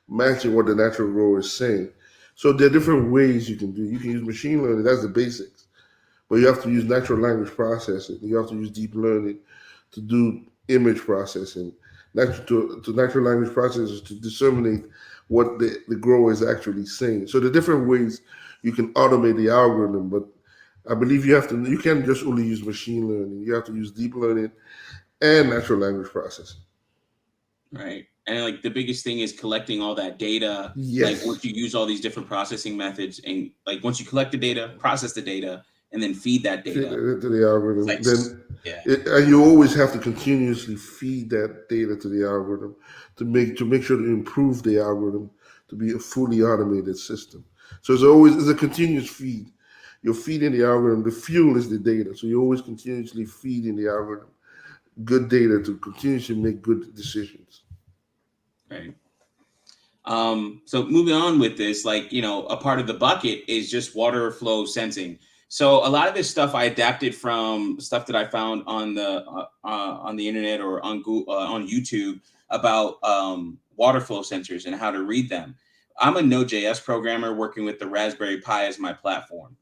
matching what the natural grower is saying. So there are different ways you can do. You can use machine learning. That's the basics. but you have to use natural language processing. You have to use deep learning to do image processing, to natural language processors to disseminate what the grower is actually saying. So the different ways you can automate the algorithm, but I believe you can't just only use machine learning. You have to use deep learning and natural language processing. Right. And like the biggest thing is collecting all that data. Like Yes. once you use all these different processing methods, and like once you collect the data, process the data, and then feed that Feed data. it to the algorithm. Like, Then yeah. and you always have to continuously feed that data to the algorithm to make sure to improve the algorithm to be a fully automated system. So it's a continuous feed. You're feeding the algorithm. The fuel is the data. So you're always continuously feeding the algorithm good data to continuously make good decisions. Right. So moving on with this, like, a part of the bucket is just water flow sensing. So a lot of this stuff I adapted from stuff that I found on the internet or on Google, on YouTube about water flow sensors and how to read them. I'm a Node.js programmer working with the Raspberry Pi as my platform.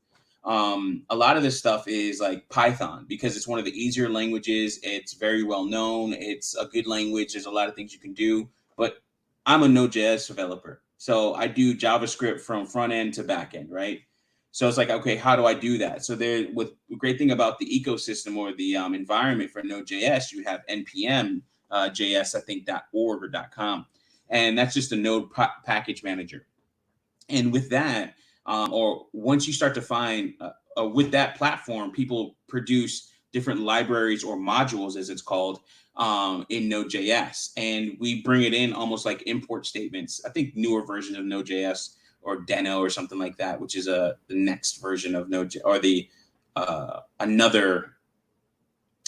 A lot of this stuff is like Python because it's one of the easier languages. It's very well known. It's a good language. There's a lot of things you can do, but I'm a Node.js developer. So I do JavaScript from front end to back end, right? So it's like, okay, how do I do that? So with the great thing about the ecosystem or the environment for Node.js, you have npm js, I think .org or .com, and that's just a node package manager. And with that, or once you start to find with that platform, people produce different libraries or modules, as it's called, in Node.js, and we bring it in almost like import statements. I think newer versions of Node.js or Deno or something like that, which is the next version of Node or the another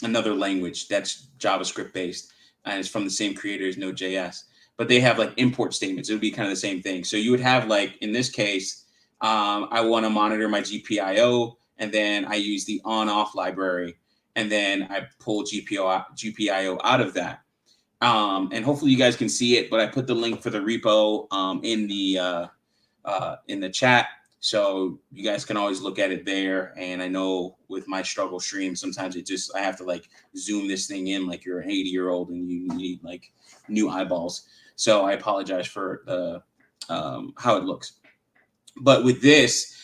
language that's JavaScript based and it's from the same creator as Node.js. But they have like import statements. It would be kind of the same thing. So you would have like in this case, I want to monitor my GPIO, and then I use the on-off library, and then I pull GPIO out of that. And hopefully you guys can see it, but I put the link for the repo in the chat, so you guys can always look at it there. And I know with my struggle stream, sometimes I have to like zoom this thing in like you're an 80-year-old and you need like new eyeballs. So I apologize for the how it looks. But with this,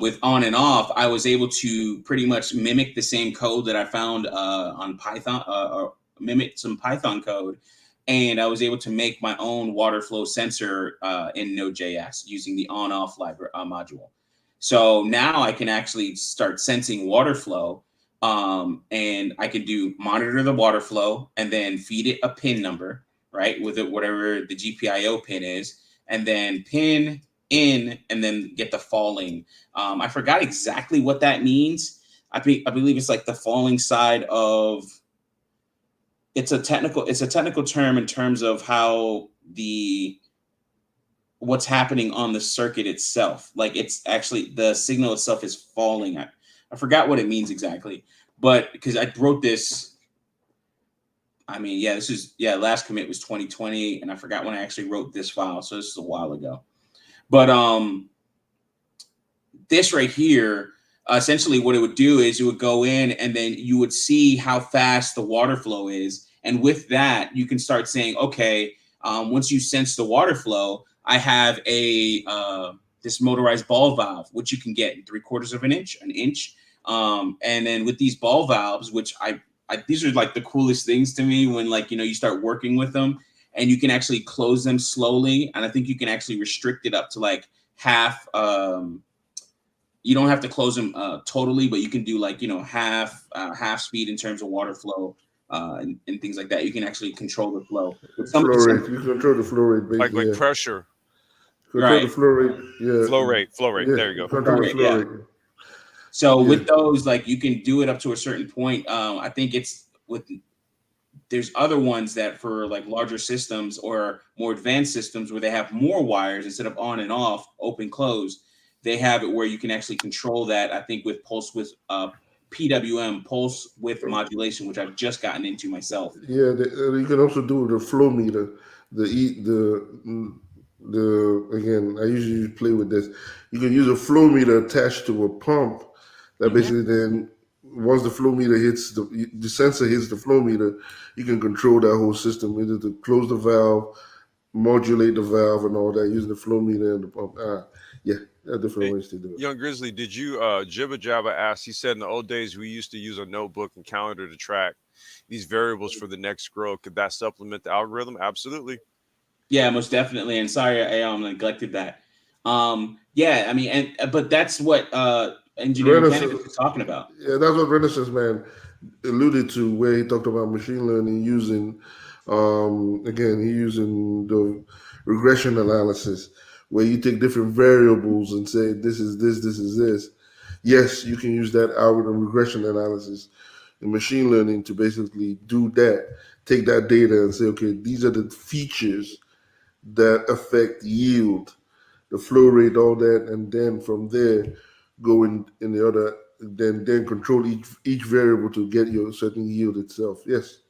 with on and off, I was able to pretty much mimic the same code that I found on Python, or mimic some Python code. And I was able to make my own water flow sensor in Node.js using the on-off library module. So now I can actually start sensing water flow, and I can monitor the water flow and then feed it a pin number, right, with it, whatever the GPIO pin is, and then pin in and then get the falling. I forgot exactly what that means. I believe it's like the falling side of. It's a technical term in terms of how what's happening on the circuit itself. Like it's actually the signal itself is falling. I forgot what it means exactly, but because I wrote this. I mean, last commit was 2020, and I forgot when I actually wrote this file, so this is a while ago. But this right here, essentially what it would do is it would go in and then you would see how fast the water flow is. And with that, you can start saying, okay, once you sense the water flow, I have this motorized ball valve, which you can get in 3/4 of an inch. And then with these ball valves, which these are like the coolest things to me when you start working with them, and you can actually close them slowly. And I think you can actually restrict it up to like half. You don't have to close them totally, but you can do half speed in terms of water flow and things like that. You can actually control the flow. Flow rate. You control the flow rate, basically. Like pressure. Control the flow rate. Yeah. Flow rate. Yeah. There you go. Control the flow rate. So with those, you can do it up to a certain point. I think there's other ones that for larger systems or more advanced systems where they have more wires instead of on and off, open, close. They have it where you can actually control that. I think with PWM, pulse width modulation, which I've just gotten into myself. Yeah, you can also do the flow meter. Again, I usually play with this. You can use a flow meter attached to a pump That basically then once the flow meter hits the sensor hits the flow meter, you can control that whole system either to close the valve, modulate the valve, and all that using the flow meter and the pump. Yeah, there are different Hey, ways to do it. Young Grizzly, did you Jibba Jabba asked? He said in the old days we used to use a notebook and calendar to track these variables for the next grow. Could that supplement the algorithm? Absolutely. Yeah, most definitely. And sorry, I neglected that. Yeah, I mean, but that's what engineering cannabis Renaissance, is talking about. yeah, that's what Renaissance Man alluded to, where he talked about machine learning using, again, he using the regression analysis, where you take different variables and say this is this, this is this. Yes, you can use that algorithm regression analysis in machine learning to basically do that. Take that data and say, okay, these are the features that affect yield, the flow rate, all that, and then from there go in the other, then control each variable to get your certain yield itself. Yes,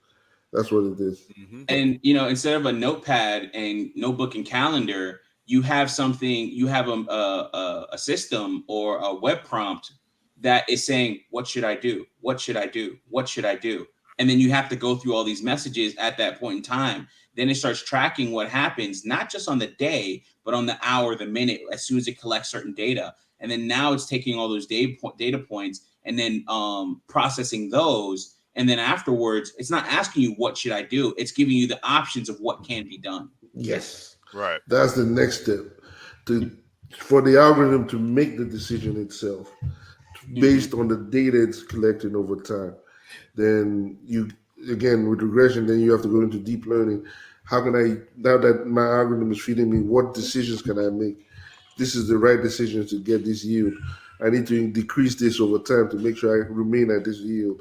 that's what it is. Mm-hmm. And instead of a notepad and notebook and calendar, you have something. You have a system or a web prompt that is saying, "What should I do? What should I do? What should I do?" And then you have to go through all these messages at that point in time. Then it starts tracking what happens, not just on the day, but on the hour, the minute, as soon as it collects certain data. And then now it's taking all those data points and then processing those. And then afterwards, it's not asking you what should I do. It's giving you the options of what can be done. Yes, Right. that's the next step to for the algorithm to make the decision itself based on the data it's collecting over time. Then you again with regression, then you have to go into deep learning. How can I now that my algorithm is feeding me, what decisions can I make? This is the right decision to get this yield. I need to decrease this over time to make sure I remain at this yield.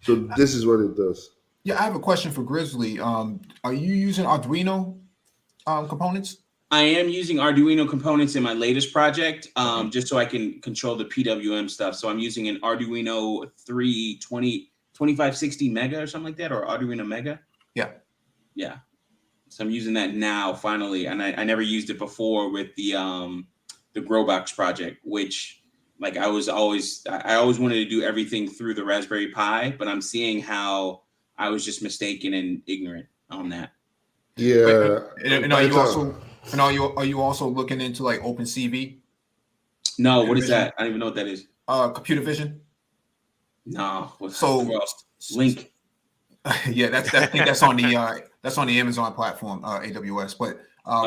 So this is what it does. Yeah, I have a question for Grizzly. Are you using Arduino components? I am using Arduino components in my latest project, just so I can control the PWM stuff. So I'm using an Arduino 2560 Mega or something like that, or Arduino Mega. Yeah. Yeah. So I'm using that now finally, and I never used it before with the Growbox project, which like I always wanted to do everything through the Raspberry Pi, but I'm seeing how I was just mistaken and ignorant on that. Yeah. And are you also are you also looking into like OpenCV? No, what is that? I don't even know what that is. Computer vision. No. So Link. Yeah, I think that's on the Amazon platform, AWS. But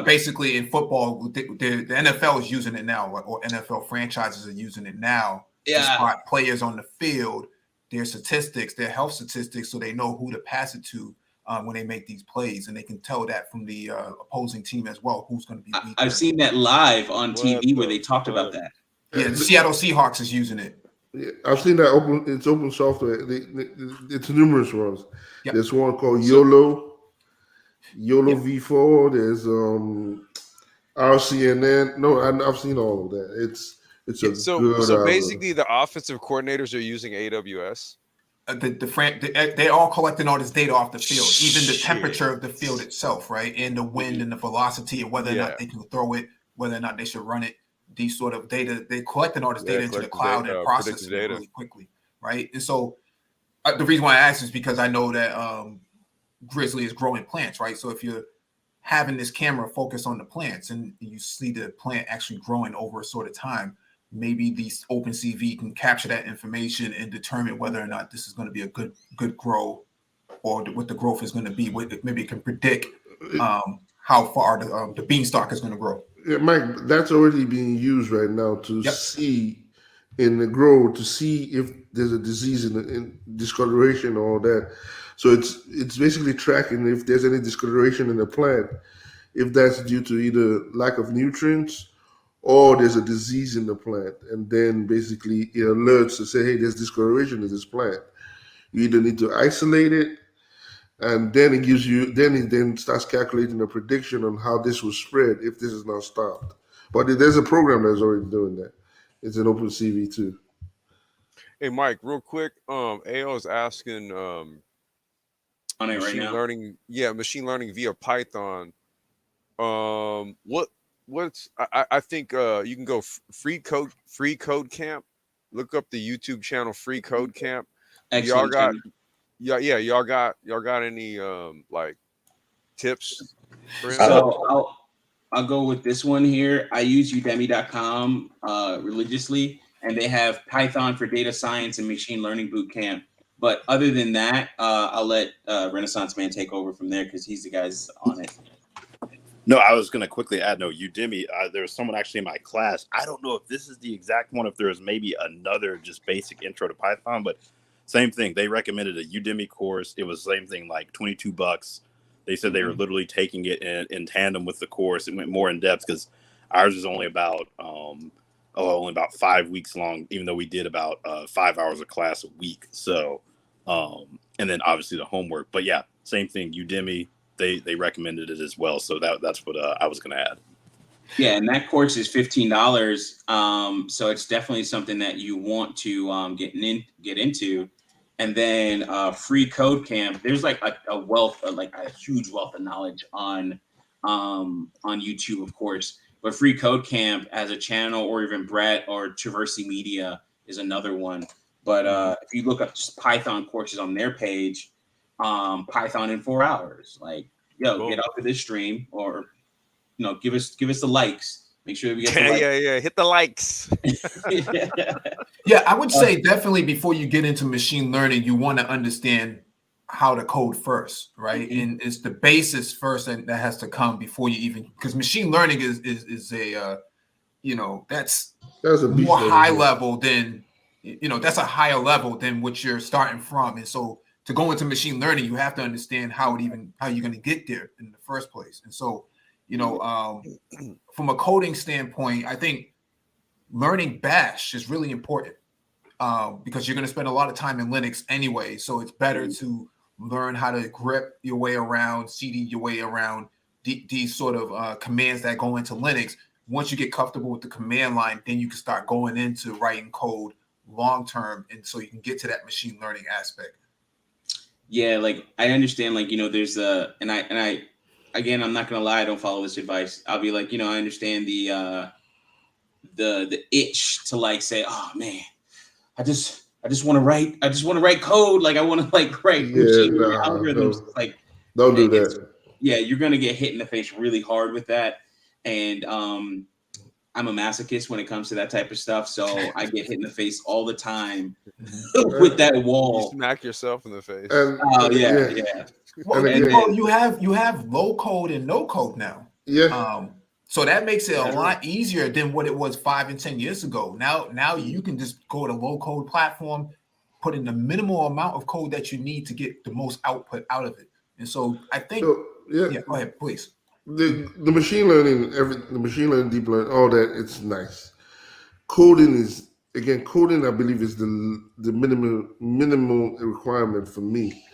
basically, in football, the NFL is using it now, or NFL franchises are using it now to spot players on the field, their statistics, their health statistics, so they know who to pass it to when they make these plays, and they can tell that from the opposing team as well who's going to be weak. I've seen that live on TV where they talked about that. Yeah, the Seattle Seahawks is using it. Yeah, I've seen that it's open software. It's numerous ones. Yep. There's one called YOLO yep. V4. There's RCNN. No, I've seen all of that. It's a good. So basically, the offensive coordinators are using AWS. They're all collecting all this data off the field, even the temperature of the field itself, right, and the wind and the velocity, and whether or not they can throw it, whether or not they should run it. These sort of data, they're collecting all this data into the cloud and processing it really quickly, right? And so the reason why I asked is because I know that Grizzly is growing plants, right? So if you're having this camera focus on the plants and you see the plant actually growing over a sort of time, maybe these OpenCV can capture that information and determine whether or not this is going to be a good grow or what the growth is going to be. Maybe it can predict how far the beanstalk is going to grow. Yeah, Mike, that's already being used right now to see in the grow to see if there's a disease in discoloration or all that. So it's basically tracking if there's any discoloration in the plant, if that's due to either lack of nutrients or there's a disease in the plant, and then basically it alerts to say, hey, there's discoloration in this plant. You either need to isolate it, and then it gives you, then it then starts calculating a prediction on how this will spread if this is not stopped. But there's a program that's already doing that. It's an OpenCV too. Hey, Mike, real quick, AO is asking on it right machine now. learning, machine learning via Python. What's I think you can go free code camp Look up the YouTube channel Free Code Camp. Y'all Excellent got channel. y'all got any like tips for him? So I'll go with this one here. I use udemy.com religiously, and they have Python for data science and machine learning boot camp. But other than that, I'll let Renaissance Man take over from there because he's the guy's on it. No, I was going to quickly add, no, Udemy, there was someone actually in my class. I don't know if this is the exact one, if there's maybe another just basic intro to Python, but same thing. They recommended a Udemy course. It was the same thing, like $22. They said they were literally taking it in tandem with the course. It went more in depth because ours is only about 5 weeks long, even though we did about 5 hours of class a week. So, and then obviously the homework. But yeah, same thing. Udemy, they recommended it as well. So that's what I was going to add. Yeah, and that course is $15. So it's definitely something that you want to get into. And then Free Code Camp. There's like a wealth, like a huge wealth of knowledge on YouTube, of course. But Free Code Camp as a channel, or even Brett or Traversy Media is another one. But if you look up just Python courses on their page, Python in 4 hours, like, yo, get up to this stream, or give us the likes. Make sure we get the likes. Yeah. Hit the likes. Yeah, I would say definitely before you get into machine learning, you want to understand how to code first, right? And it's the basis first that has to come before you even, because machine learning is a that's a more high level than that's a higher level than what you're starting from. And so to go into machine learning, you have to understand how you're going to get there in the first place. And so from a coding standpoint, I think learning Bash is really important because you're going to spend a lot of time in Linux anyway. So it's better to learn how to grep your way around, CD your way around these sort of commands that go into Linux. Once you get comfortable with the command line, then you can start going into writing code long term, and so you can get to that machine learning aspect. Yeah, like I understand, like there's and I again, I'm not gonna lie, I don't follow this advice. I'll be like, I understand the itch to like say, oh man, I just want to write code, like I want to like write machine learning algorithms. Like, don't do that. Yeah, you're gonna get hit in the face really hard with that, and I'm a masochist when it comes to that type of stuff, so I get hit in the face all the time with that wall. You smack yourself in the face. Yeah. Well, you have low code and no code now. Yeah. So that makes it a lot easier than what it was 5 and 10 years ago. Now you can just go to low code platform, put in the minimal amount of code that you need to get the most output out of it. And so I think, go ahead, please. The machine learning, deep learning, all that, it's nice. Coding, I believe, is the minimal requirement for me.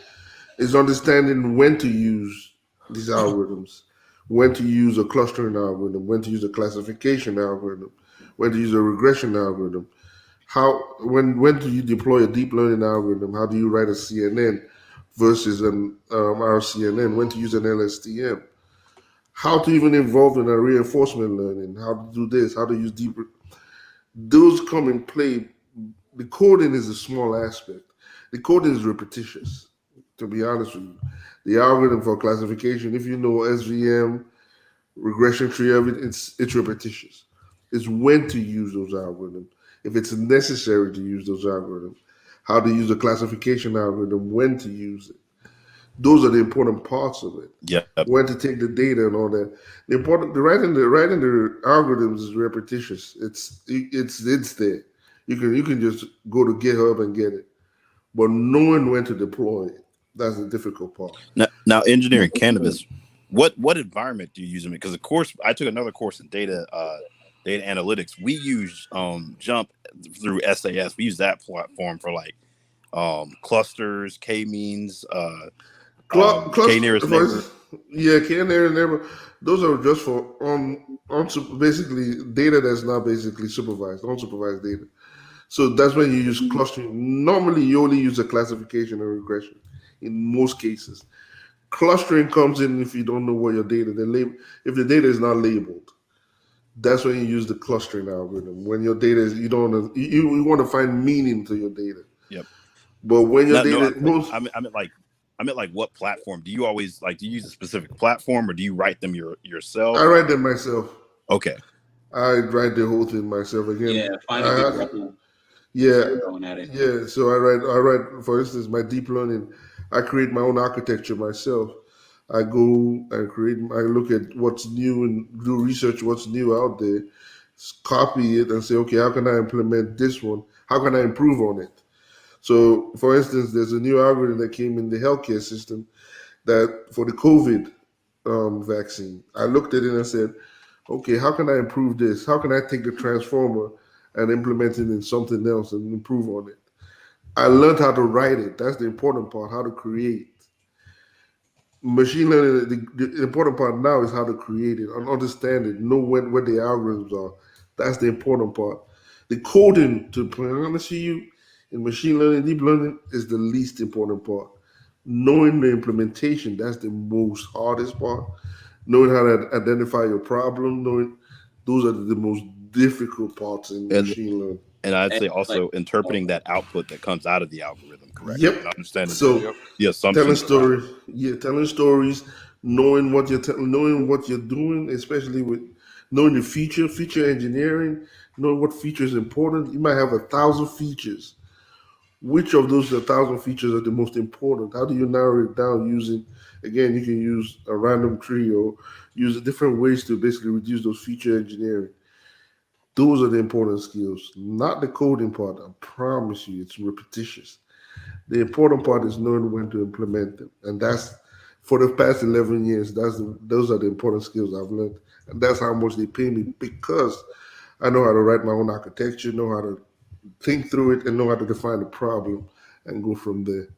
Is understanding when to use these algorithms, when to use a clustering algorithm, when to use a classification algorithm, when to use a regression algorithm. When do you deploy a deep learning algorithm? How do you write a CNN versus an RCNN? When to use an LSTM? How to even involve in a reinforcement learning? How to do this? How to use deeper? Those come in play. The coding is a small aspect. The coding is repetitious. To be honest with you, the algorithm for classification, if you know SVM, regression tree, it's repetitious. It's when to use those algorithms. If it's necessary to use those algorithms, how to use a classification algorithm, when to use it. Those are the important parts of it. Yeah. When to take the data and all that. The writing the algorithms is repetitious. It's there. You can just go to GitHub and get it. But knowing when to deploy it, that's the difficult part. Now engineering cannabis, what environment do you use them in? Because of course, I took another course in data analytics. We use Jump through SAS. We use that platform for like clusters, k-means, k-nearest neighbor. Yeah, k-nearest neighbor. Those are just for basically data that's not basically supervised, unsupervised data. So that's when you use clustering. Normally, you only use a classification or regression in most cases. Clustering comes in if you don't know what your data, if the data is not labeled. That's when you use the clustering algorithm. When your data is, you don't want to, you want to find meaning to your data. Yep. But when your No, data, I meant like what platform? Do you always do you use a specific platform, or do you write them yourself? I write them myself. Okay. I write the whole thing myself. Again, Yeah, find a good REPL yeah, before going at it. yeah. So I write. For instance, my deep learning. I create my own architecture myself. I go and create. I look at what's new and do research. What's new out there, copy it, and say, okay, how can I implement this one? How can I improve on it? So, for instance, there's a new algorithm that came in the healthcare system that for the COVID vaccine. I looked at it and said, okay, how can I improve this? How can I take the transformer and implement it in something else and improve on it? I learned how to write it. That's the important part, how to create. Machine learning, the important part now is how to create it and understand it, know what the algorithms are. That's the important part. The coding, to be honest with you, in machine learning, deep learning is the least important part. Knowing the implementation, that's the most hardest part. Knowing how to identify your problem, knowing those are the most difficult parts in And machine learning. and I'd And say like, also interpreting that output that comes out of the algorithm correctly Yep. and understanding So the telling assumptions around it. stories, yeah, telling stories, knowing what knowing what you're doing, especially with knowing the feature engineering, knowing what feature is important. You might have 1,000 features. Which of those 1,000 features are the most important? How do you narrow it down using? Again, you can use a random tree or use different ways to basically reduce those feature engineering. Those are the important skills, not the coding part. I promise you, it's repetitious. The important part is knowing when to implement them, and that's for the past 11 years. Those are the important skills I've learned, and that's how much they pay me because I know how to write my own architecture, know how to think through it, and know how to define the problem and go from there.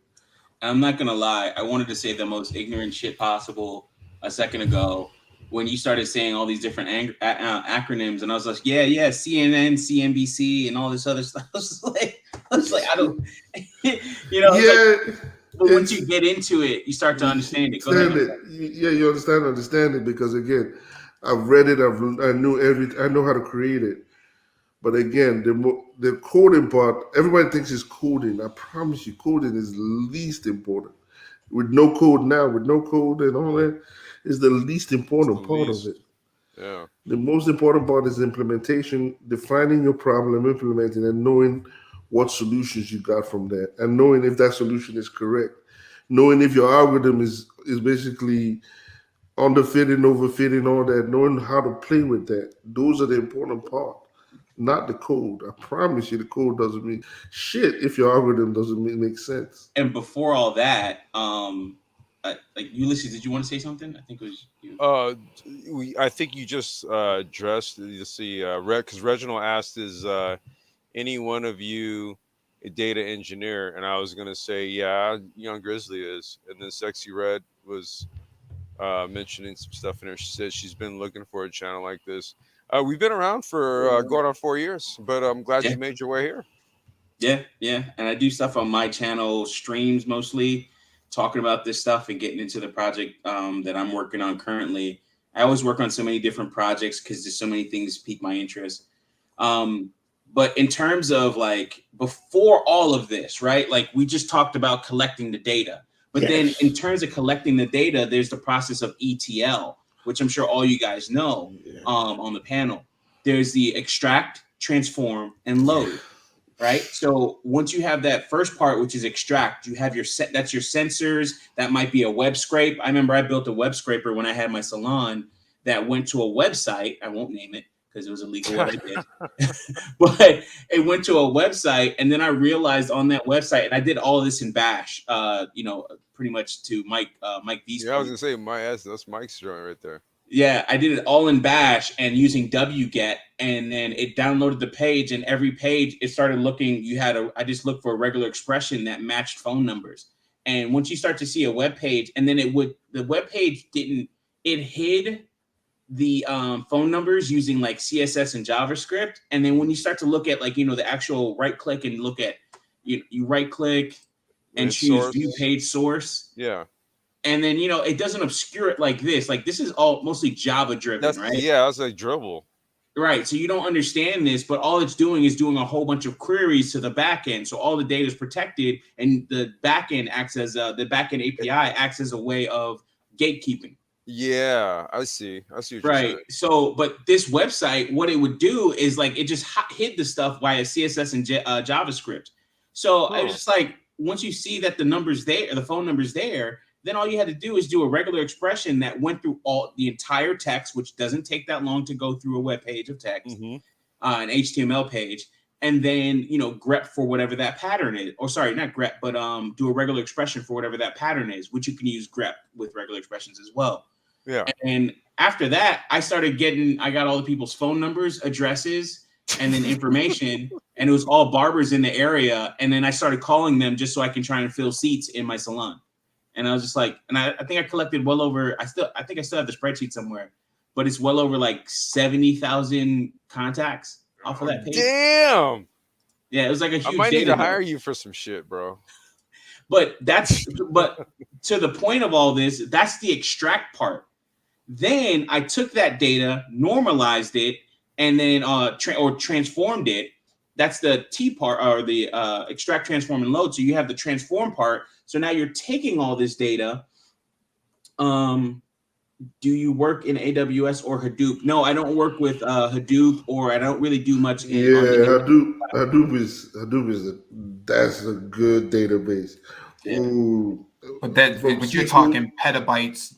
I'm not gonna lie, I wanted to say the most ignorant shit possible a second ago when you started saying all these different acronyms, and I was like, yeah, CNN, CNBC, and all this other stuff. I was like, I don't, it's like, Yeah, but once it's you get into it, you start to understand it. Go ahead. understand it. Yeah, you understand it because again, I've read it. I know how to create it. But again, the coding part, everybody thinks it's coding. I promise you, coding is least important. With no code now, with no code and all that, is the least It's the important part of least. it. Yeah. The most important part is implementation, defining your problem, implementing, and knowing what solutions you got from that, and knowing if that solution is correct. Knowing if your algorithm is basically underfitting, overfitting, all that. Knowing how to play with that. Those are the important part, not the code. I promise you, the code doesn't mean shit if your algorithm doesn't make sense. And before all that, like Ulysses, did you want to say something? I think it was you. I think you just addressed. You see, because Reginald asked, "Is any one of you a data engineer?" And I was gonna say, "Yeah, Young Grizzly is." And then Sexy Red was mentioning some stuff in her. She said she's been looking for a channel like this. We've been around for going on 4 years, but I'm glad Yeah. you made your way here. Yeah. And I do stuff on my channel, streams mostly, talking about this stuff and getting into the project that I'm working on currently. I always work on so many different projects because there's so many things pique my interest. Um, but in terms of like before all of this, right? Like we just talked about collecting the data. But then in Yes. terms of collecting the data, there's the process of ETL, which I'm sure all you guys know Yeah. on the panel. There's the extract, transform, and load, right? So once you have that first part, which is extract, you have your set. That's your sensors. That might be a web scrape. I remember I built a web scraper when I had my salon that went to a website. I won't name it because it was illegal what I did, but it went to a website, and then I realized on that website, and I did all of this in Bash. Pretty much to Mike V's Yeah, I was point. gonna say my ass. That's Mike's joint right there. Yeah, I did it all in Bash and using wget, and then it downloaded the page, and every page it started looking. I just looked for a regular expression that matched phone numbers, and once you start to see a web page, and then the web page didn't, it hid the phone numbers using like CSS and JavaScript, and then when you start to look at like the actual right click and look at you right click and Its choose view source. page source, Yeah, and then it doesn't obscure it like this. Like this is all mostly Java driven, that's right? yeah. That's like dribble. Right. So you don't understand this, but all it's doing is doing a whole bunch of queries to the backend. So all the data is protected, and the backend acts as the backend API acts as a way of gatekeeping. Yeah, I see what you're Right. saying. So, but this website, what it would do is like it just hid the stuff via CSS and JavaScript. So it was just like once you see that the number's there, the phone number's there, then all you had to do is do a regular expression that went through all the entire text, which doesn't take that long to go through a web page of text, an HTML page, and then grep for whatever that pattern is. Or sorry, not grep, but do a regular expression for whatever that pattern is, which you can use grep with regular expressions as well. Yeah. And after that, I got all the people's phone numbers, addresses, and then information. And it was all barbers in the area. And then I started calling them just so I can try and fill seats in my salon. And I was just like, and I think I collected well over, I think I still have the spreadsheet somewhere, but it's well over like 70,000 contacts off of that page. Damn. Yeah, it was like a huge I might need to data hire dump. you for some shit, bro. But to the point of all this, that's the extract part. Then I took that data, normalized it, and then transformed it. That's the T part, or the extract, transform, and load. So you have the transform part. So now you're taking all this data. Do you work in AWS or Hadoop? No, I don't work with Hadoop, or I don't really do much. Hadoop is that's a good database. Yeah. Ooh, but you're talking petabytes,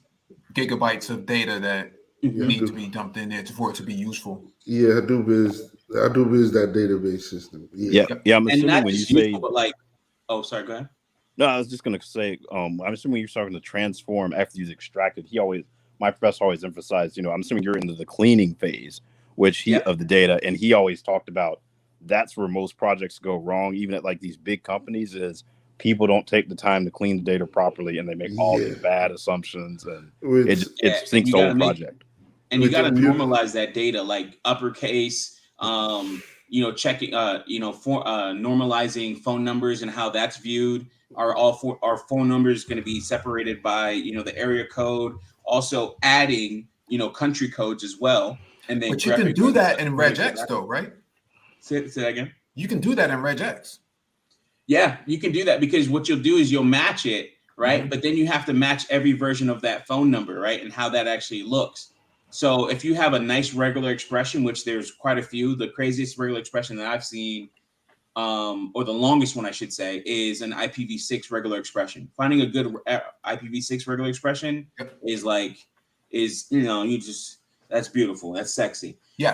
gigabytes of data that need to be dumped in there for it to be useful. Yeah, Hadoop is that database system. Yeah. I'm assuming when you say, but like, oh, sorry, go ahead. No, I was just gonna say, I'm assuming you're starting to transform after you've extracted. My professor always emphasized, I'm assuming you're into the cleaning phase, of the data, and he always talked about that's where most projects go wrong, even at like these big companies, is people don't take the time to clean the data properly, and they make all these bad assumptions, and it sinks the whole project. And you got to normalize that data, like uppercase, checking, normalizing phone numbers and how that's viewed. Our phone numbers going to be separated by the area code? Also adding country codes as well, and then. But you can do that in regex, though, right? Say that again. You can do that in regex. Yeah, you can do that, because what you'll do is you'll match it, right? Mm-hmm. But then you have to match every version of that phone number, right? And how that actually looks. So if you have a nice regular expression, which there's quite a few, the craziest regular expression that I've seen, or the longest one I should say, is an IPv6 regular expression. Finding a good IPv6 regular expression is that's beautiful. That's sexy. Yeah.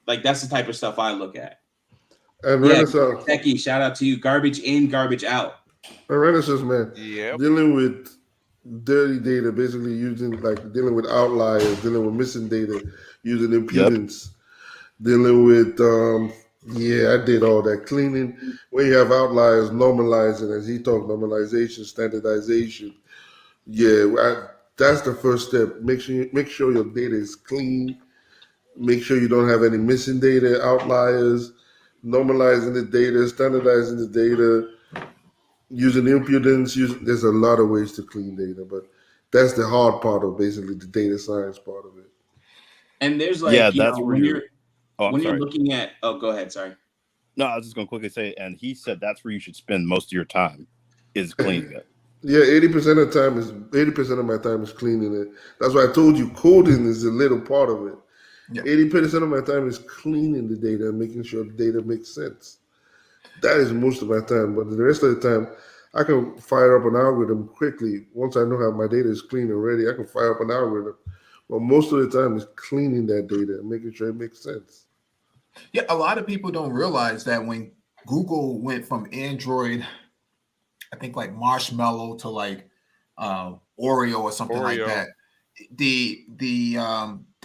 Like that's the type of stuff I look at. And Renaissance. Techie, shout out to you. Garbage in, garbage out. And Renaissance, man. Yeah. Dealing with dirty data, basically dealing with outliers, dealing with missing data, using impedance, dealing with I did all that cleaning. When you have outliers, normalizing, as he talked, normalization, standardization. That's the first step. Make sure your data is clean. Make sure you don't have any missing data, outliers, normalizing the data, standardizing the data, using impedance. There's a lot of ways to clean data, but that's the hard part of basically the data science part of it. And there's when you're looking at, go ahead, sorry. No, I was just going to quickly say, and he said that's where you should spend most of your time, is cleaning it. Yeah, 80% of my time is cleaning it. That's why I told you coding is a little part of it. Yeah. 80% of my time is cleaning the data and making sure the data makes sense. That is most of my time. But the rest of the time, I can fire up an algorithm quickly. Once I know how my data is clean and ready, I can fire up an algorithm. But most of the time is cleaning that data and making sure it makes sense. Yeah, a lot of people don't realize that when Google went from Android, I think like Marshmallow to like Oreo or something like that, the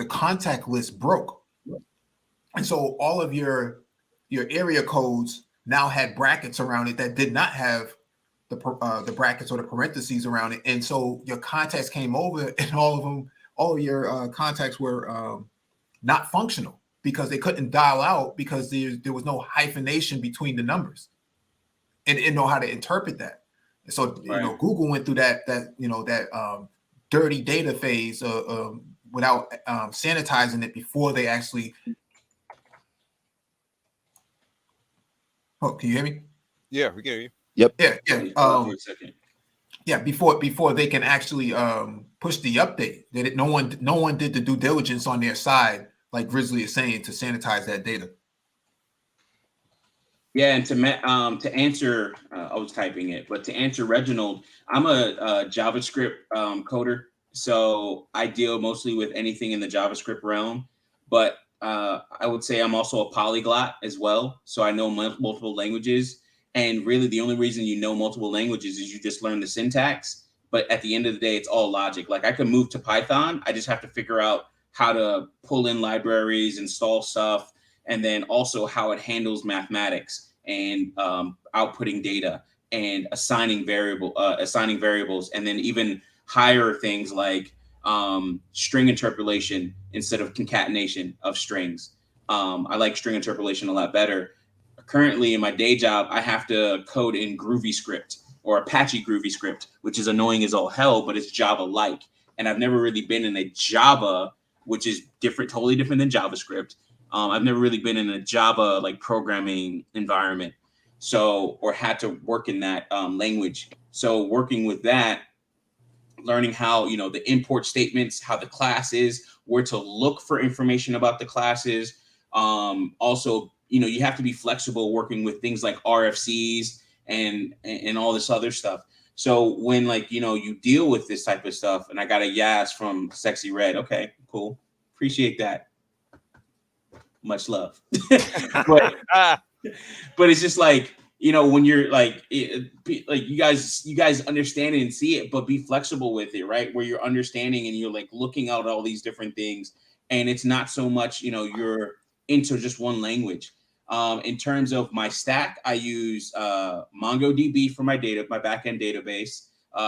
contact list broke, and so all of your area codes now had brackets around it that did not have the brackets or the parentheses around it, and so your contacts came over, and all of your contacts were not functional because they couldn't dial out because there was no hyphenation between the numbers, and didn't know how to interpret that. And so Google went through that dirty data phase without sanitizing it before they actually Oh, can you hear me? Yeah, we can hear you. Yep. Yeah. For a second. Yeah, before they can actually push the update, no one did the due diligence on their side, like Grizzly is saying, to sanitize that data. Yeah, and to answer, I was typing it, but to answer Reginald, I'm a JavaScript coder, so I deal mostly with anything in the JavaScript realm. But I would say I'm also a polyglot as well, so I know multiple languages. And really, the only reason you know multiple languages is you just learn the syntax. But at the end of the day, it's all logic. Like I can move to Python, I just have to figure out how to pull in libraries, install stuff, and then also how it handles mathematics and outputting data and assigning variables, and then even higher things like string interpolation instead of concatenation of strings. I like string interpolation a lot better. Currently in my day job, I have to code in Groovy script or Apache Groovy script, which is annoying as all hell, but it's Java-like. And I've never really been in a Java, which is totally different than JavaScript. I've never really been in a Java like programming environment, or had to work in that language. So working with that, learning how the import statements, how the class is, where to look for information about the classes. Also, you have to be flexible working with things like RFCs and all this other stuff. So when you deal with this type of stuff, and I got a yes from Sexy Red. Okay, cool. Appreciate that. Much love. but it's just like, when you're like you guys understand it and see it, but be flexible with it, right? Where you're understanding and you're like looking out all these different things, and it's not so much, you're into just one language. In terms of my stack, I use MongoDB for my backend database,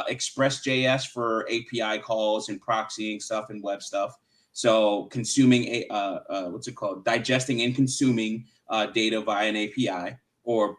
Express.js for API calls and proxying stuff and web stuff. So consuming digesting and consuming data via an API, or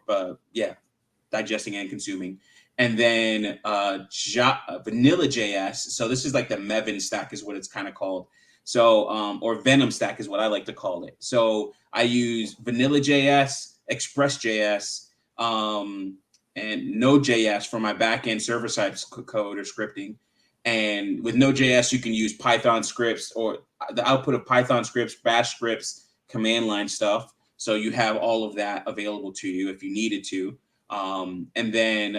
digesting and consuming. And then Vanilla.js. So this is like the Maven stack is what it's kind of called. So, or Venom stack is what I like to call it. So I use Vanilla.js, Express.js, and Node.js for my backend server-side code or scripting. And with Node.js, you can use Python scripts or the output of Python scripts, Bash scripts, command line stuff. So you have all of that available to you if you needed to. And then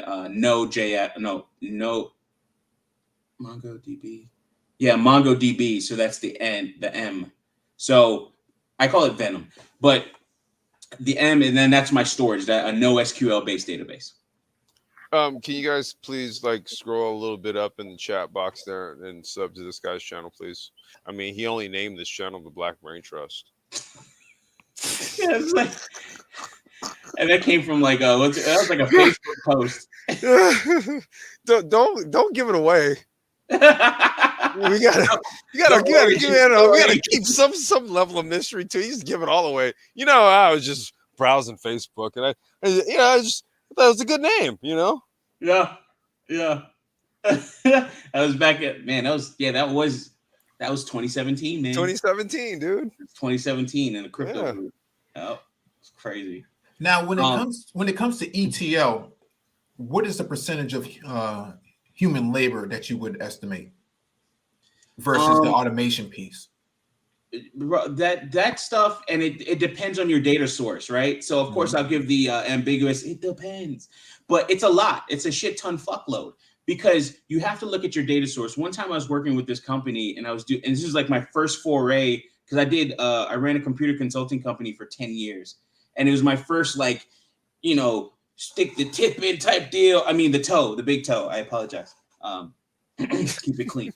MongoDB. Yeah, MongoDB. So that's the M. So I call it Venom, but the M, and then that's my storage, that a NoSQL based database. Can you guys please scroll a little bit up in the chat box there and sub to this guy's channel, please? I mean, he only named this channel the Black Brain Trust. Yeah, it's like, and that came from that was like a Facebook post. don't give it away. We gotta keep some level of mystery too. You just give it all away. I was just browsing Facebook and I just thought it was a good name. Yeah. That was back at that was 2017, man. 2017, dude. It's 2017 in the crypto group. Oh, it's crazy. Now, when it comes to ETL, what is the percentage of human labor that you would estimate versus the automation piece? That stuff, and it depends on your data source, right? So of course I'll give the ambiguous, it depends, but it's a lot. It's a shit ton fuckload, because you have to look at your data source. One time I was working with this company and and this is like my first foray, because I ran a computer consulting company for 10 years. And it was my first stick the tip in type deal. I mean, the big toe. I apologize. Keep it clean.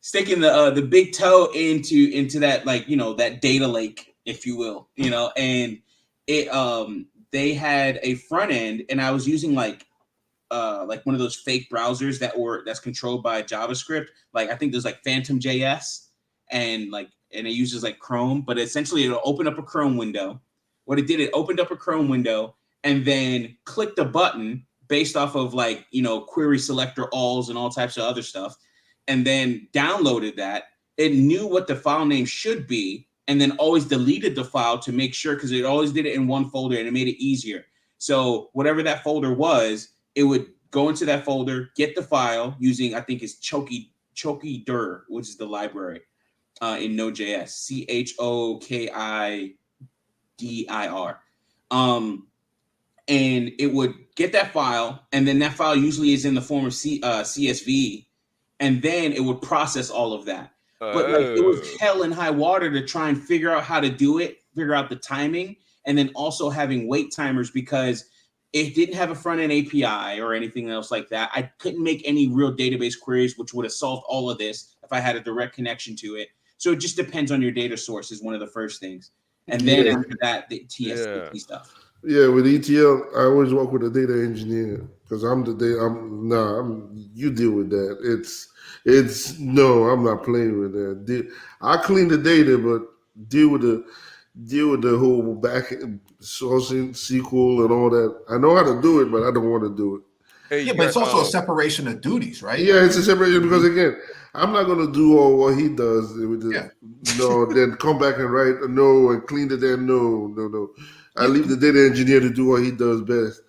Sticking the big toe into that, that data lake, if you will, and it they had a front end, and I was using like one of those fake browsers that's controlled by JavaScript. I think there's Phantom JS, and it uses Chrome, but essentially it'll open up a Chrome window. What it did, it opened up a Chrome window and then clicked a button based off of query selector alls and all types of other stuff, and then downloaded that. It knew what the file name should be, and then always deleted the file to make sure, because it always did it in one folder and it made it easier. So whatever that folder was, it would go into that folder, get the file using, I think it's Chokidir, which is the library in Node.js, Chokidir. And it would get that file, and then that file usually is in the form of CSV, and then it would process all of that. But like it was hell and high water to try and figure out how to do it, figure out the timing, and then also having wait timers, because it didn't have a front end API or anything else like that. I couldn't make any real database queries, which would have solved all of this if I had a direct connection to it. So it just depends on your data source is one of the first things. And then after that, the TSP stuff. Yeah, with ETL, I always work with a data engineer because I'm the data. You deal with that. No, I'm not playing with that. I clean the data, but deal with the whole back sourcing SQL and all that. I know how to do it, but I don't want to do it. Hey, but it's also a separation of duties, right? Yeah, it's a separation because again, I'm not gonna do all what he does. Then come back and write and clean the data. No. I leave the data engineer to do what he does best.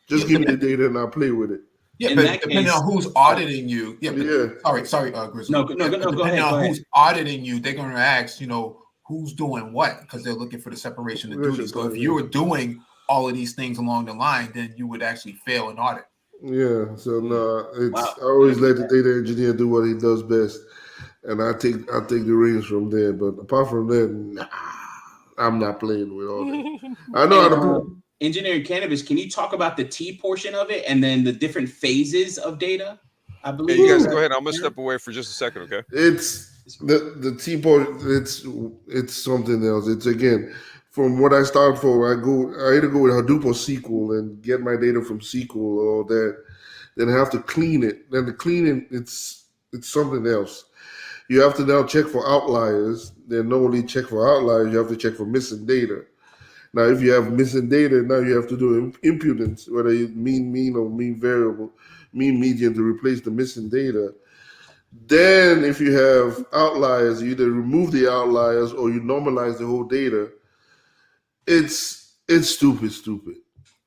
Just give me the data and I'll play with it. Yeah, but depending on who's auditing you. Sorry, Grizzly. No, go ahead. Depending on who's auditing you, they're going to ask, who's doing what, because they're looking for the separation of duties. So if you were doing all of these things along the line, then you would actually fail an audit. Yeah, so I always let the data engineer do what he does best, and I take the reins from there. But apart from that, I'm not playing with all that. I know how to. Engineering cannabis, can you talk about the T portion of it and then the different phases of data? I believe. Hey, you guys go ahead. I'm gonna step away for just a second, okay? It's the T portion. It's something else. It's again from what I start for. I either go with Hadoop or SQL and get my data from SQL or that. Then I have to clean it. Then the cleaning, it's something else. You have to now check for outliers. Then not only check for outliers, you have to check for missing data. Now, if you have missing data, now you have to do impudence, whether you mean or mean variable, mean median to replace the missing data. Then, if you have outliers, you either remove the outliers or you normalize the whole data. It's stupid.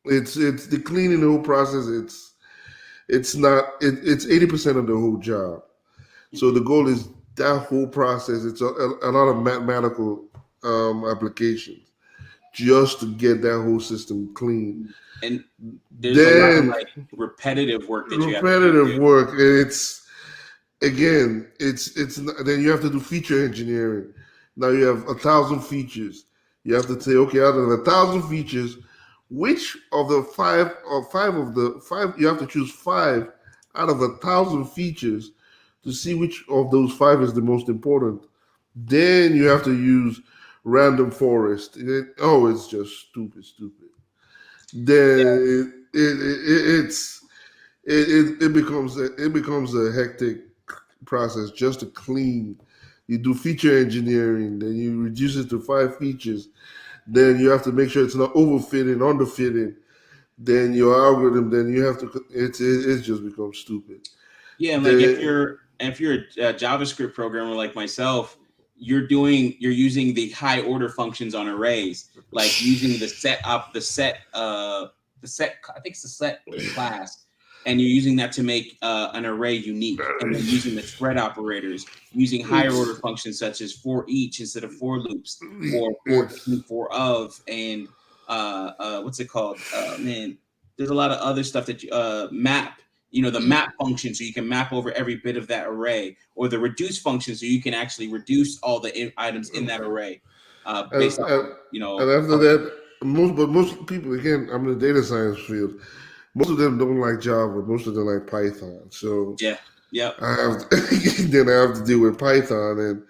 It's the cleaning the whole process. It's 80% of the whole job. So the goal is that whole process. It's a lot of mathematical applications just to get that whole system clean. And there's a lot of repetitive work that you have to do. Repetitive work. It's then you have to do feature engineering. Now you have 1,000 features. You have to say, okay, out of 1,000 features, which of the five you have to choose 5 out of 1,000 features to see which of those 5 is the most important. Then you have to use random forest. It's just stupid. Then it becomes a hectic process just to clean. You do feature engineering, then you reduce it to 5 features. Then you have to make sure it's not overfitting, underfitting. Then your algorithm, then you have to. It just becomes stupid. Yeah, and if you're a JavaScript programmer like myself, you're using the high order functions on arrays, like using the set. I think it's the set class, and you're using that to make an array unique, and then using the thread operators, using higher order functions such as for each instead of for loops, or for of, and what's it called? There's a lot of other stuff that you map. The map function, so you can map over every bit of that array, or the reduce function, so you can actually reduce all the items in that array. Based on, And after that, most people, again, I'm in the data science field. Most of them don't like Java. Most of them like Python. So yeah. I have to deal with Python, and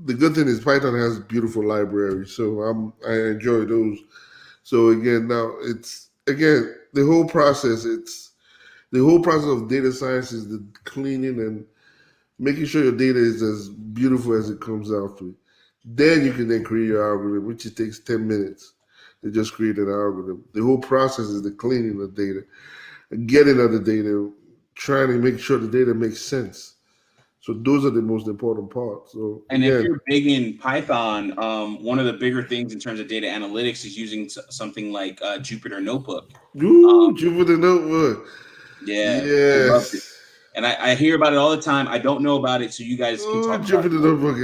the good thing is Python has beautiful libraries. So I enjoy those. So again, now the whole process. The whole process of data science is the cleaning and making sure your data is as beautiful as it comes out to. Then you can then create your algorithm, which it takes 10 minutes to just create an algorithm. The whole process is the cleaning of data, getting of the data, trying to make sure the data makes sense. So those are the most important parts. So And if again, you're big in Python, one of the bigger things in terms of data analytics is using something like Jupyter Notebook. Jupyter Notebook. Yeah, I love it. Yes. And I hear about it all the time. I don't know about it, so you guys can talk about Jupyter it. Notebook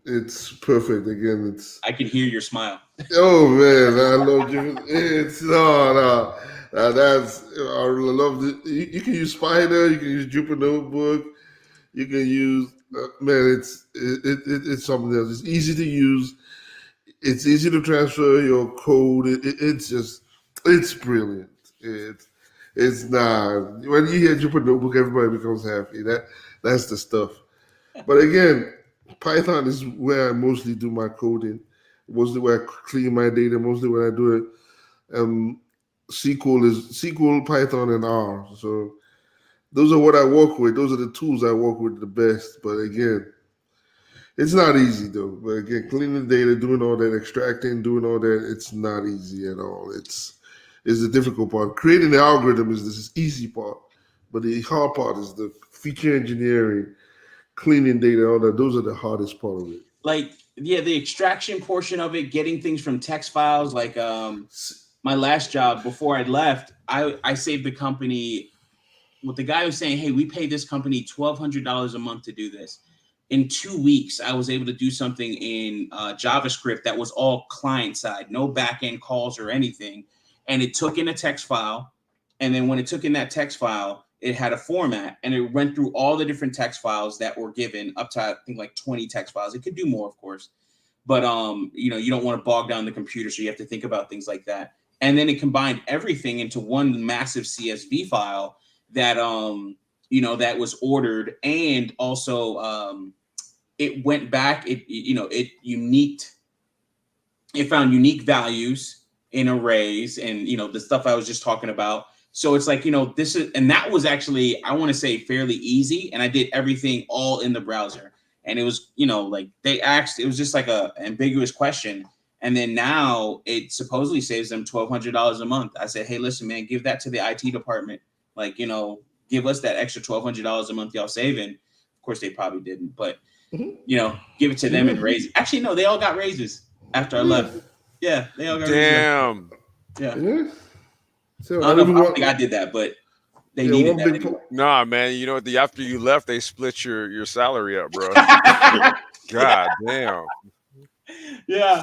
it's perfect. Again, it's I can hear your smile. oh man, I love Jupyter. It's no. That's I really love it. You can use Spider. You can use Jupyter Notebook. You can use man. It's something else. It's easy to use. It's easy to transfer your code. It's brilliant. It's not when you hear Jupyter Notebook, everybody becomes happy. That's the stuff. But again, Python is where I mostly do my coding, mostly where I clean my data, mostly where I do it. SQL is SQL, Python, and R. So those are what I work with. Those are the tools I work with the best. But again, it's not easy though. But again, cleaning the data, doing all that, extracting, doing all that, it's not easy at all. It's the difficult part. Creating the algorithm is this easy part, but the hard part is the feature engineering, cleaning data, all that. Those are the hardest part of it. Like, yeah, the extraction portion of it, getting things from text files. Like my last job before I left, I saved the company with the guy who's saying, hey, we pay this company $1,200 a month to do this. In 2 weeks, I was able to do something in JavaScript that was all client side, no back end calls or anything. And it took in a text file. And then when it took in that text file, it had a format, and it went through all the different text files that were given, up to I think like 20 text files. It could do more, of course, but you don't want to bog down the computer, so you have to think about things like that. And then it combined everything into one massive CSV file that that was ordered, and also it went back. It found unique values in arrays, and the stuff I was just talking about. So it's like, this is, and that was actually, I want to say, fairly easy. And I did everything all in the browser. And it was, like they asked, it was just like a ambiguous question. And then now it supposedly saves them $1,200 a month. I said, hey, listen, man, give that to the IT department. Like, give us that extra $1,200 a month y'all saving. Of course, they probably didn't, but, give it to them and raise it. Actually, no, they all got raises after I left. Yeah, they all got raises. Damn. Yeah. So I don't think I did that, but they needed that anyway. Nah, man. After you left, they split your salary up, bro. God damn. Yeah.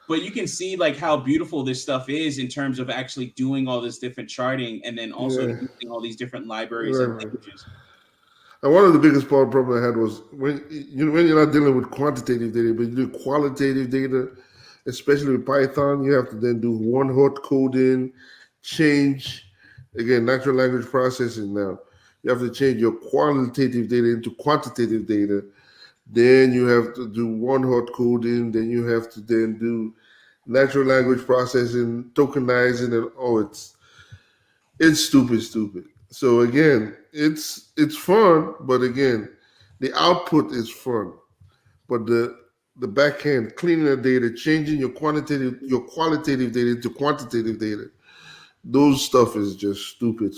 But you can see like how beautiful this stuff is in terms of actually doing all this different charting, and then also using all these different libraries and languages. And one of the biggest problem I had was when you're not dealing with quantitative data, but you do qualitative data, especially with Python, you have to then do one-hot coding, change, again, natural language processing now. You have to change your qualitative data into quantitative data. Then you have to do one-hot coding. Then you have to then do natural language processing, tokenizing, and it's stupid. So again, it's fun, but again, the output is fun. But the back end, cleaning the data, changing your qualitative data into quantitative data, those stuff is just stupid.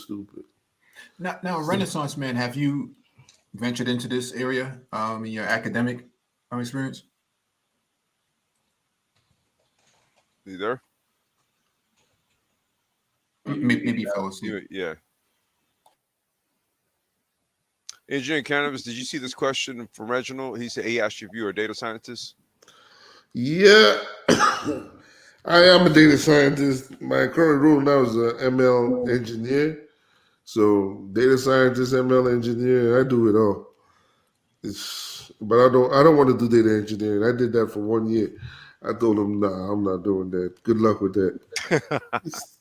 Now, Renaissance man, have you ventured into this area in your academic experience? You there? Maybe you fell asleep. Yeah. Engineering cannabis, did you see this question from Reginald? He said he asked you if you were a data scientist. Yeah, I am a data scientist. My current role now is an ML engineer. So data scientist, ML engineer, I do it all. But I don't want to do data engineering. I did that for 1 year. I told him, nah, I'm not doing that. Good luck with that.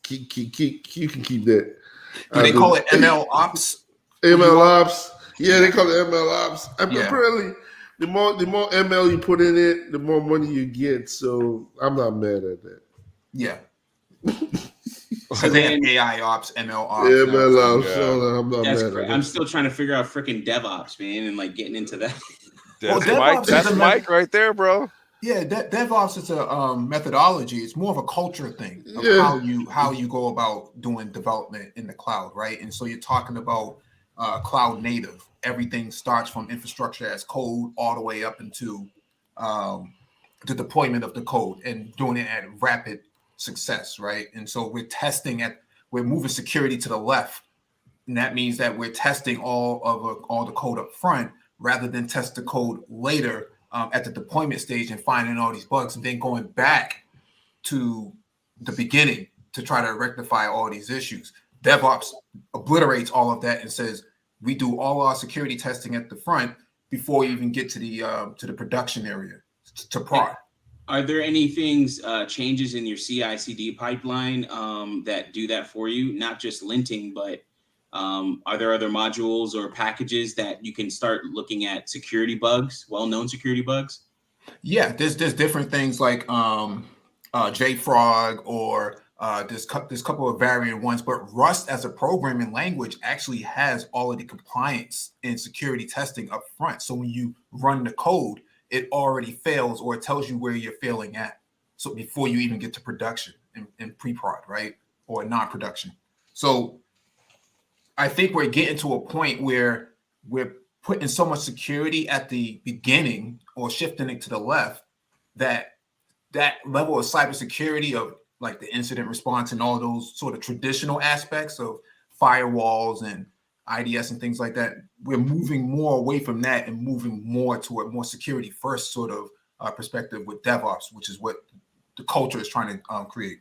You can keep that. Do they call it ML ops? ML ops. Yeah, they call it ML ops. Apparently, the more ML you put in it, the more money you get. So I'm not mad at that. Yeah. So they have AI ops, ML ops. ML ops. So I'm not mad at that. I'm still trying to figure out freaking DevOps, man, and like getting into that. That's Mike right there, bro. Yeah, DevOps is a methodology. It's more of a culture thing of how you go about doing development in the cloud, right? And so you're talking about cloud native. Everything starts from infrastructure as code all the way up into the deployment of the code and doing it at rapid success, right? And so we're moving security to the left, and that means that we're testing all the code up front rather than test the code later at the deployment stage and finding all these bugs and then going back to the beginning to try to rectify all these issues. DevOps obliterates all of that and says we do all our security testing at the front before you even get to the production area to prod. Are there any things, changes in your CI/CD pipeline that do that for you? Not just linting, but are there other modules or packages that you can start looking at security bugs, well-known security bugs? Yeah, there's different things like JFrog or there's a couple of variant ones, but Rust as a programming language actually has all of the compliance and security testing up front. So when you run the code, it already fails or it tells you where you're failing at. So before you even get to production and pre-prod, right? Or non-production. So I think we're getting to a point where we're putting so much security at the beginning or shifting it to the left that level of cybersecurity of like the incident response and all those sort of traditional aspects of firewalls and IDS and things like that, we're moving more away from that and moving more to a more security first sort of perspective with DevOps, which is what the culture is trying to create.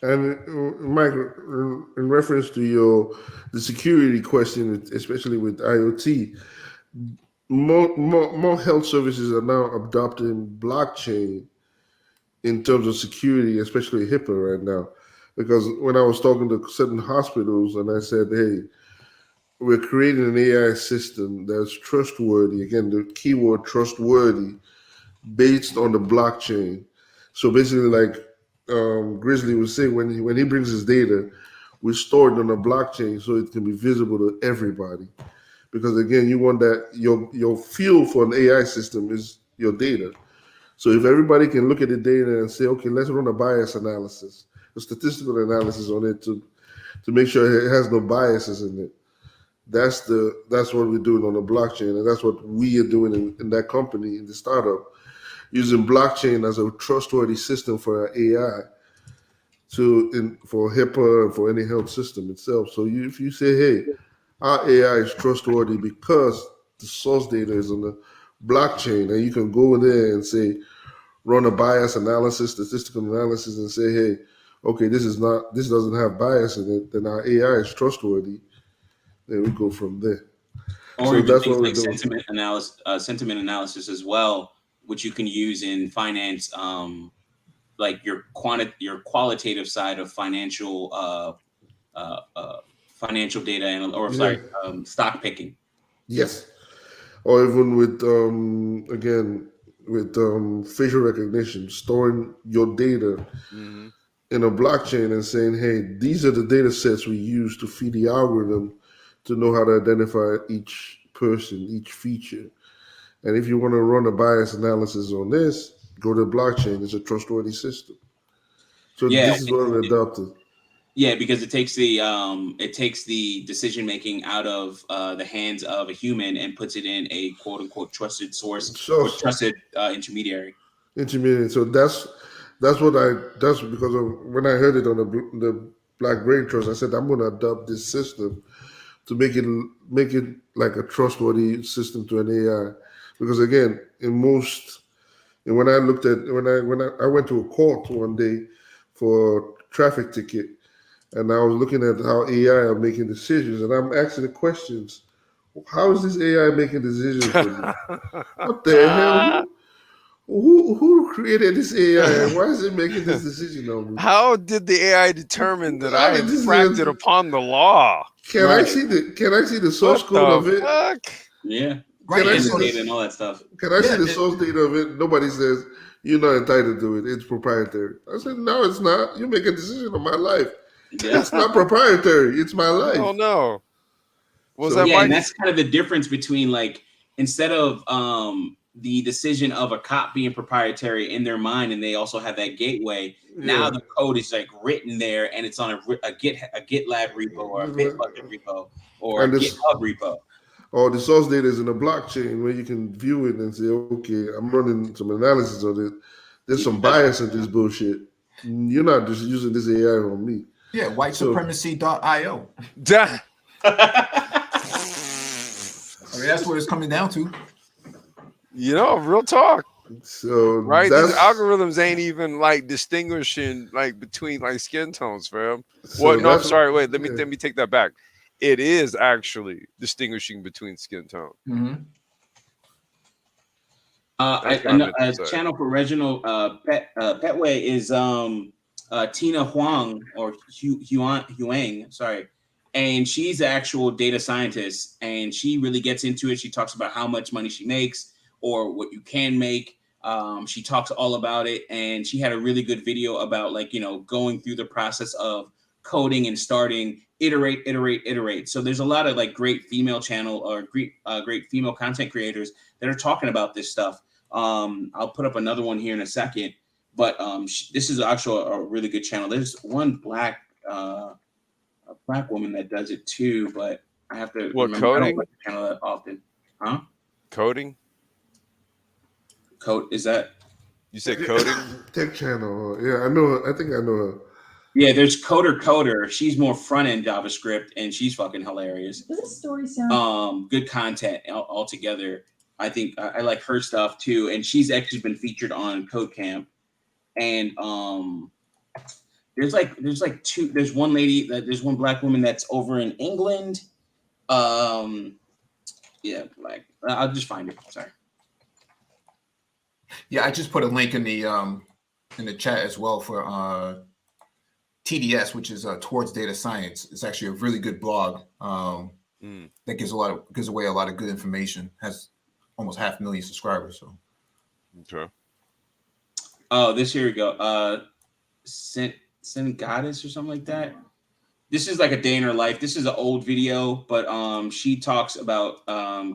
And Mike, in reference to the security question, especially with IoT, more health services are now adopting blockchain in terms of security, especially HIPAA right now. Because when I was talking to certain hospitals and I said, hey, we're creating an AI system that's trustworthy, again, the keyword trustworthy, based on the blockchain. So basically, like Grizzly was saying, when he brings his data, we store it on a blockchain so it can be visible to everybody. Because again, you want that your fuel for an AI system is your data. So if everybody can look at the data and say, okay, let's run a bias analysis, a statistical analysis on it to make sure it has no biases in it. That's what we're doing on the blockchain, and that's what we are doing in that company, in the startup, using blockchain as a trustworthy system for our AI, for HIPAA and for any health system itself. So if you say, hey, our AI is trustworthy because the source data is on the blockchain, and you can go in there and say, run a bias analysis, statistical analysis, and say, hey, okay, this doesn't have bias in it, then our AI is trustworthy. Then we go from there. Or So even that's things what we're like doing. sentiment analysis as well, which you can use in finance, like your qualitative side of financial data and stock picking. Yes. Or even with facial recognition, storing your data in a blockchain and saying, hey, these are the data sets we use to feed the algorithm to know how to identify each person, each feature. And if you want to run a bias analysis on this, go to the blockchain. It's a trustworthy system. So this is what we adopted. Yeah, because it takes the decision making out of the hands of a human and puts it in a quote unquote trusted source or trusted intermediary. So that's because of when I heard it on the Black Brain Trust, I said I'm going to adopt this system to make it like a trustworthy system to an AI. Because again, when I went to a court one day for a traffic ticket, and I was looking at how AI are making decisions, and I'm asking the questions: how is this AI making decisions for me? What the hell? Who created this AI, and why is it making this decision on me? How did the AI determine that I infracted upon the law? Can I see the source code of it? Fuck? Yeah. Can I see data and all that stuff? Can I see the source data of it? Nobody says you're not entitled to it. It's proprietary. I said, no, it's not. You make a decision on my life. Yeah. It's not proprietary. It's my life. Oh no. And that's kind of the difference between, like, instead of the decision of a cop being proprietary in their mind, and they also have that gateway. Now Yeah. the code is like written there, and it's on a GitLab repo or a Bitbucket repo or a And this, GitHub repo. or the source data is in a blockchain where you can view it and say, okay, I'm running some analysis on it. There's some bias in this bullshit. You're not just using this AI on me. Yeah, So, whitesupremacy.io. Damn. I mean, that's what it's coming down to. You know, real talk, so right? These that's algorithms ain't even like distinguishing like between like skin tones, fam. so What? No, I'm that's sorry. Wait, yeah. let me take that back. It is actually distinguishing between skin tone. Mm-hmm. That's what I meant to A say. channel for Reginald Petway is Tina Huang or Huang, sorry. And she's the actual data scientist, and she really gets into it. She talks about how much money she makes or what you can make. She talks all about it, and she had a really good video about like, you know, going through the process of coding and starting, iterate. So there's a lot of like great female channel or great female content creators that are talking about this stuff. I'll put up another one here in a second, but this is actually a really good channel. There's one black woman that does it too, but I have to What, remember. I don't coding? like the channel that often. Huh? Coding? Code is that? You said coding? Tech channel. Yeah, I know. I think I know her. Yeah, there's Coder. She's more front end JavaScript, and she's fucking hilarious. Does this story sound? Good content altogether. I think I like her stuff too, and she's actually been featured on Code Camp. And there's one black woman that's over in England. Yeah, like I'll just find it. Sorry. Yeah, I just put a link in the chat as well for TDS, which is Towards Data Science. It's actually a really good blog that gives away a lot of good information. Has almost 500,000 subscribers. So Okay. Oh, this here we go. Sin Goddess or something like that. This is like a day in her life. This is an old video, but she talks about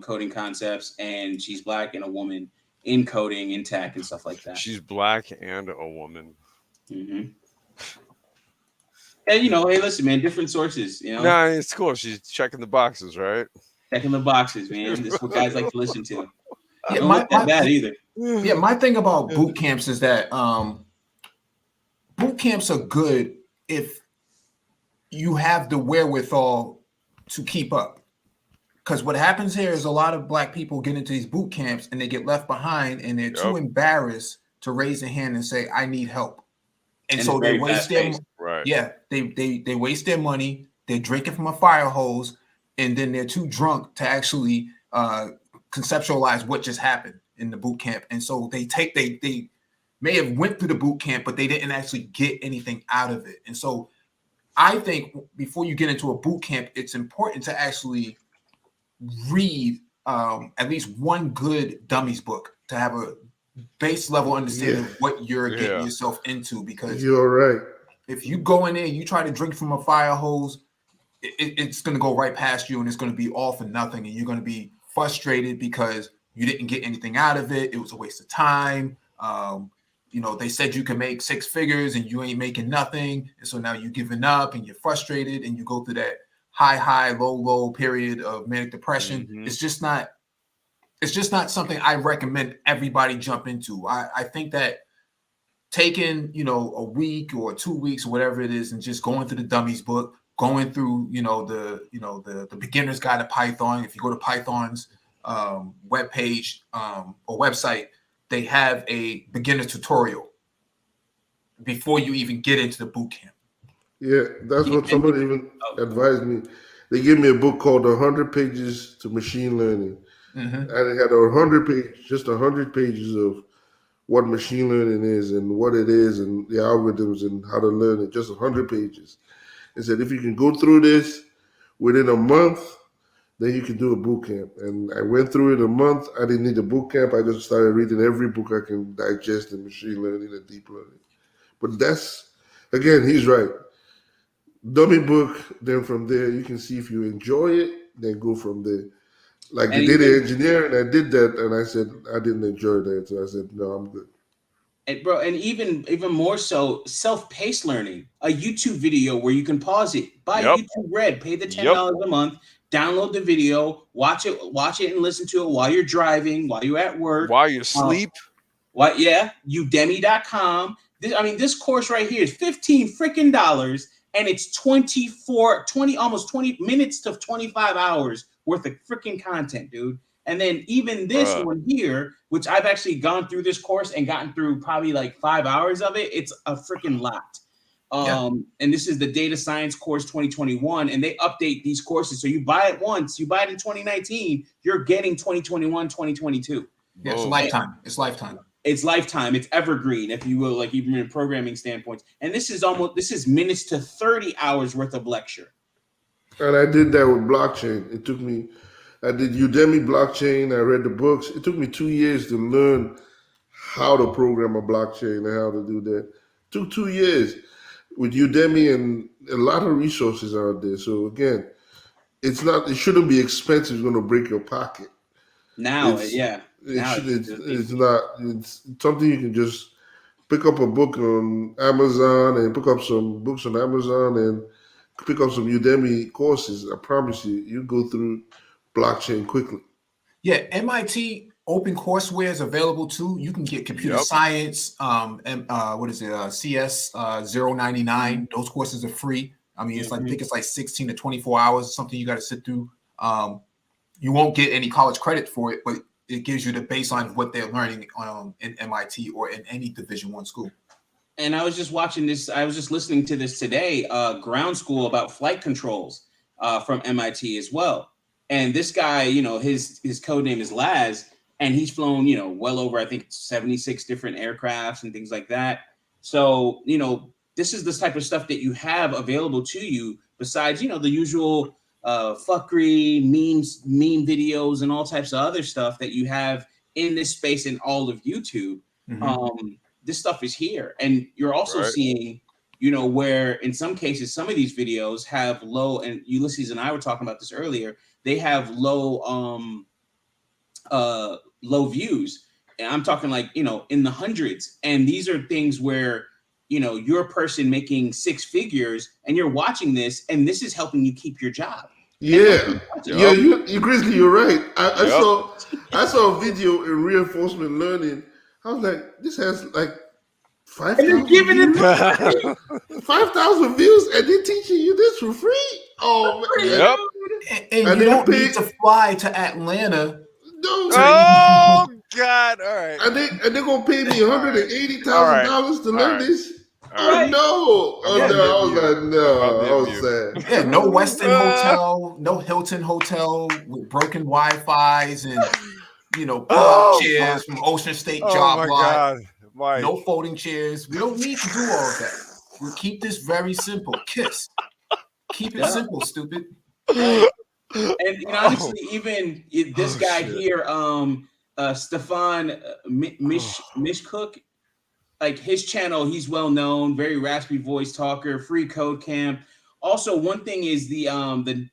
coding concepts, and she's black and a woman in coding, in tech, and stuff like that. She's black and a woman. Mm-hmm. And you know, hey, listen, man, different sources. You know, Nah, it's cool. She's checking the boxes, right? checking the boxes, man. This is what guys like to listen to. yeah, Don't look that bad either. Yeah, my thing about boot camps is that boot camps are good if you have the wherewithal to keep up. Because what happens here is a lot of black people get into these boot camps and they get left behind, and they're too embarrassed to raise a hand and say, "I need help." And so they waste their they waste their money. They're drinking from a fire hose, and then they're too drunk to actually conceptualize what just happened in the boot camp. And so they may have went through the boot camp, but they didn't actually get anything out of it. And so I think before you get into a boot camp, it's important to actually read at least one good dummies book to have a base level understanding of what you're getting yourself into. Because you're right. If you go in there, you try to drink from a fire hose, it's going to go right past you, and it's going to be all for nothing, and you're going to be frustrated because you didn't get anything out of it. It was a waste of time. You know, they said you can make 6 figures and you ain't making nothing. And so now you're giving up and you're frustrated, and you go through that high, low period of manic depression. Mm-hmm. It's just not something I recommend everybody jump into. I think that taking, you know, a week or 2 weeks or whatever it is, and just going through the dummies book, going through, the beginner's guide to Python. If you go to Python's webpage or website, they have a beginner tutorial before you even get into the boot camp. Yeah, that's what somebody even advised me. They gave me a book called 100 Pages to Machine Learning. Mm-hmm. And it had 100 pages of what machine learning is and what it is and the algorithms and how to learn it, just 100 pages. It said, if you can go through this within a month, then you can do a boot camp. And I went through it a month. I didn't need a boot camp. I just started reading every book I can digest in machine learning and deep learning. But that's, again, he's right. Dummy book, then from there, you can see if you enjoy it, then go from there. like the And data engineer, and I did that, and I said I didn't enjoy that, so I said no, I'm good. And even more so, self-paced learning, a YouTube video where you can pause it, buy Yep. YouTube Red, pay the Yep. $10 a month, download the video, watch it and listen to it while you're driving, while you're at work, While you sleep. What? Yeah, Udemy.com. This course right here is $15 freaking dollars, and it's 20 almost 20 minutes to 25 hours worth of freaking content, dude. And then even this one here, which I've actually gone through this course and gotten through probably like 5 hours of it, it's a freaking lot. And this is the data science course 2021, and they update these courses. So you buy it once, you buy it in 2019, you're getting 2021, 2022. Yeah, it's lifetime. It's lifetime. It's lifetime. It's evergreen, if you will, like even in programming standpoints. And this is minutes to 30 hours worth of lecture. And I did that with blockchain. I did Udemy blockchain. I read the books. It took me 2 years to learn how to program a blockchain and how to do that. It took 2 years with Udemy, and a lot of resources out there. So again, it shouldn't be expensive. It's going to break your pocket. Now, It's something you can just pick up a book on Amazon and pick up some books on Amazon and pick up some Udemy courses. I promise you go through blockchain quickly. Yeah, MIT OpenCourseWare is available too. You can get computer science, and CS 099. Those courses are free. I think it's like 16 to 24 hours, something you got to sit through. You won't get any college credit for it, but it gives you the baseline of what they're learning in MIT or in any Division I school. And I was just watching this. I was just listening to this today. Ground school about flight controls from MIT as well. And this guy, his code name is Laz, and he's flown, well over, I think, 76 different aircrafts and things like that. So, this is this type of stuff that you have available to you besides, the usual fuckery, meme videos, and all types of other stuff that you have in this space in all of YouTube. This stuff is here. And you're also seeing, where in some cases, some of these videos have low, and Ulysses and I were talking about this earlier, they have low views. And I'm talking like, in the hundreds. And these are things where, you're a person making six figures and you're watching this, and this is helping you keep your job. Yeah. You Grizzly, you're right. I saw a video in reinforcement learning. I was like, this has like 5,000 views. 5,000 views, and they're teaching you this for free. Oh man. Yep. And you don't need to fly to Atlanta. No. Oh God! All right. And they're gonna pay me $180,000 to learn this. Oh no! I was like, no, I was sad. Yeah, no Westin hotel, no Hilton hotel with broken Wi-Fi's and pull-up chairs from Ocean State job lot. No folding chairs. We don't need to do all of that. We'll keep this very simple. KISS. Keep it simple, stupid. And honestly, even this guy here, Stefan Mishcook, like his channel, he's well known, very raspy voice talker, free code camp. Also, one thing is the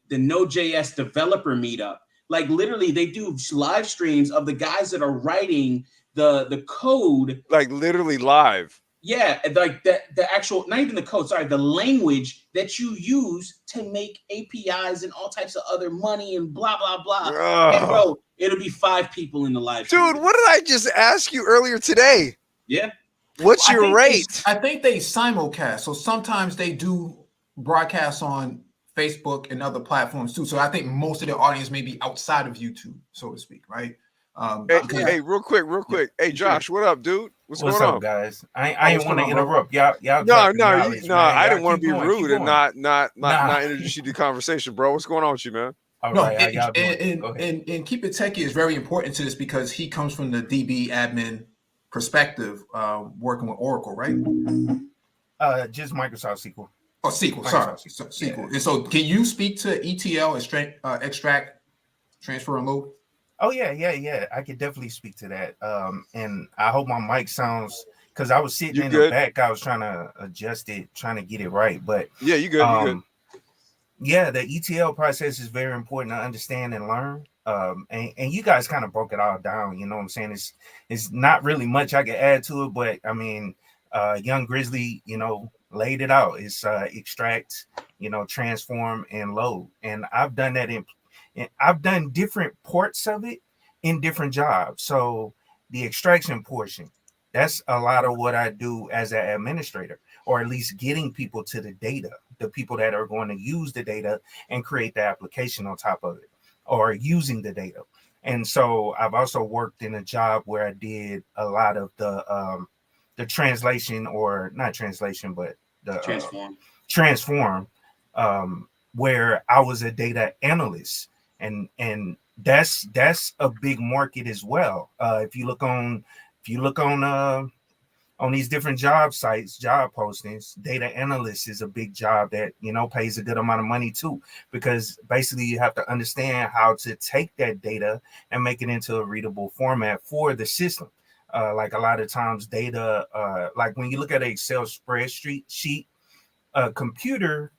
Node.js developer meetup. Like literally, they do live streams of the guys that are writing the code. Like literally live. Yeah, like the actual, not even the code, sorry, the language that you use to make APIs and all types of other money and blah, blah, blah. And bro, it'll be 5 people in the live stream. Dude, what did I just ask you earlier today? Yeah. What's your rate? I think they simulcast. So sometimes they do broadcasts on Facebook and other platforms too. So I think most of their audience may be outside of YouTube, so to speak, right? Hey, real quick. Hey, Josh, what up, dude? What's going on, guys? I didn't want to interrupt y'all. No. I didn't want to be rude and not introduce you to the conversation, bro. What's going on with you, man? All right, and keep it techie is very important to this because he comes from the DB admin perspective, working with Oracle, right? Just Microsoft SQL. Oh, SQL. Sorry, SQL. Yeah. And so, can you speak to ETL, extract, transfer, and load? Oh yeah. I could definitely speak to that. And I hope my mic sounds, because I was sitting in the back. I was trying to adjust it, trying to get it right. But yeah, you good. Yeah, the ETL process is very important to understand and learn. And you guys kind of broke it all down. You know what I'm saying? It's not really much I can add to it, but I mean, Young Grizzly, laid it out. It's extract, transform and load, and I've done that and I've done different parts of it in different jobs. So the extraction portion, that's a lot of what I do as an administrator, or at least getting people to the data, the people that are going to use the data and create the application on top of it, or using the data. And so I've also worked in a job where I did a lot of the translation, or not translation, but the transform, where I was a data analyst, and that's a big market as well. If you look on these different job sites, job postings, data analyst is a big job that pays a good amount of money too, because basically you have to understand how to take that data and make it into a readable format for the system. Like a lot of times data, like when you look at an Excel spreadsheet sheet, a computer,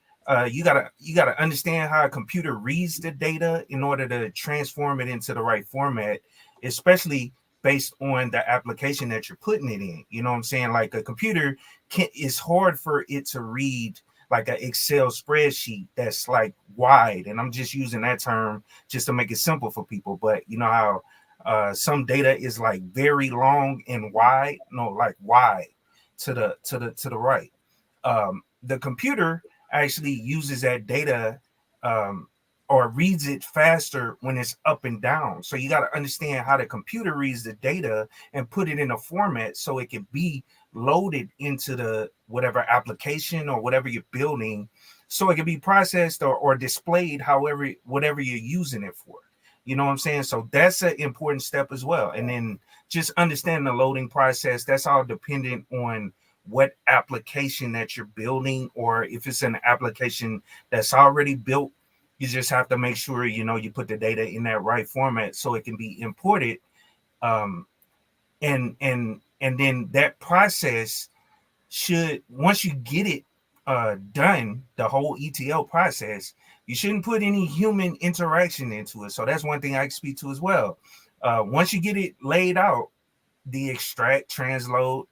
you gotta understand how a computer reads the data in order to transform it into the right format, especially based on the application that you're putting it in. You know what I'm saying? Like a computer it's hard for it to read like an Excel spreadsheet that's like wide. And I'm just using that term just to make it simple for people. But you know how some data is like very long and wide, no, like wide to the right. The computer actually uses that data, or reads it faster when it's up and down. So you got to understand how the computer reads the data and put it in a format so it can be loaded into the whatever application or whatever you're building, so it can be processed or displayed whatever you're using it for. You know what I'm saying? So that's an important step as well. And then just understand the loading process. That's all dependent on what application that you're building, or if it's an application that's already built, you just have to make sure you put the data in that right format so it can be imported. And then that process should, once you get it done, the whole ETL process, you shouldn't put any human interaction into it. So that's one thing I can speak to as well. Once you get it laid out, the extract, transform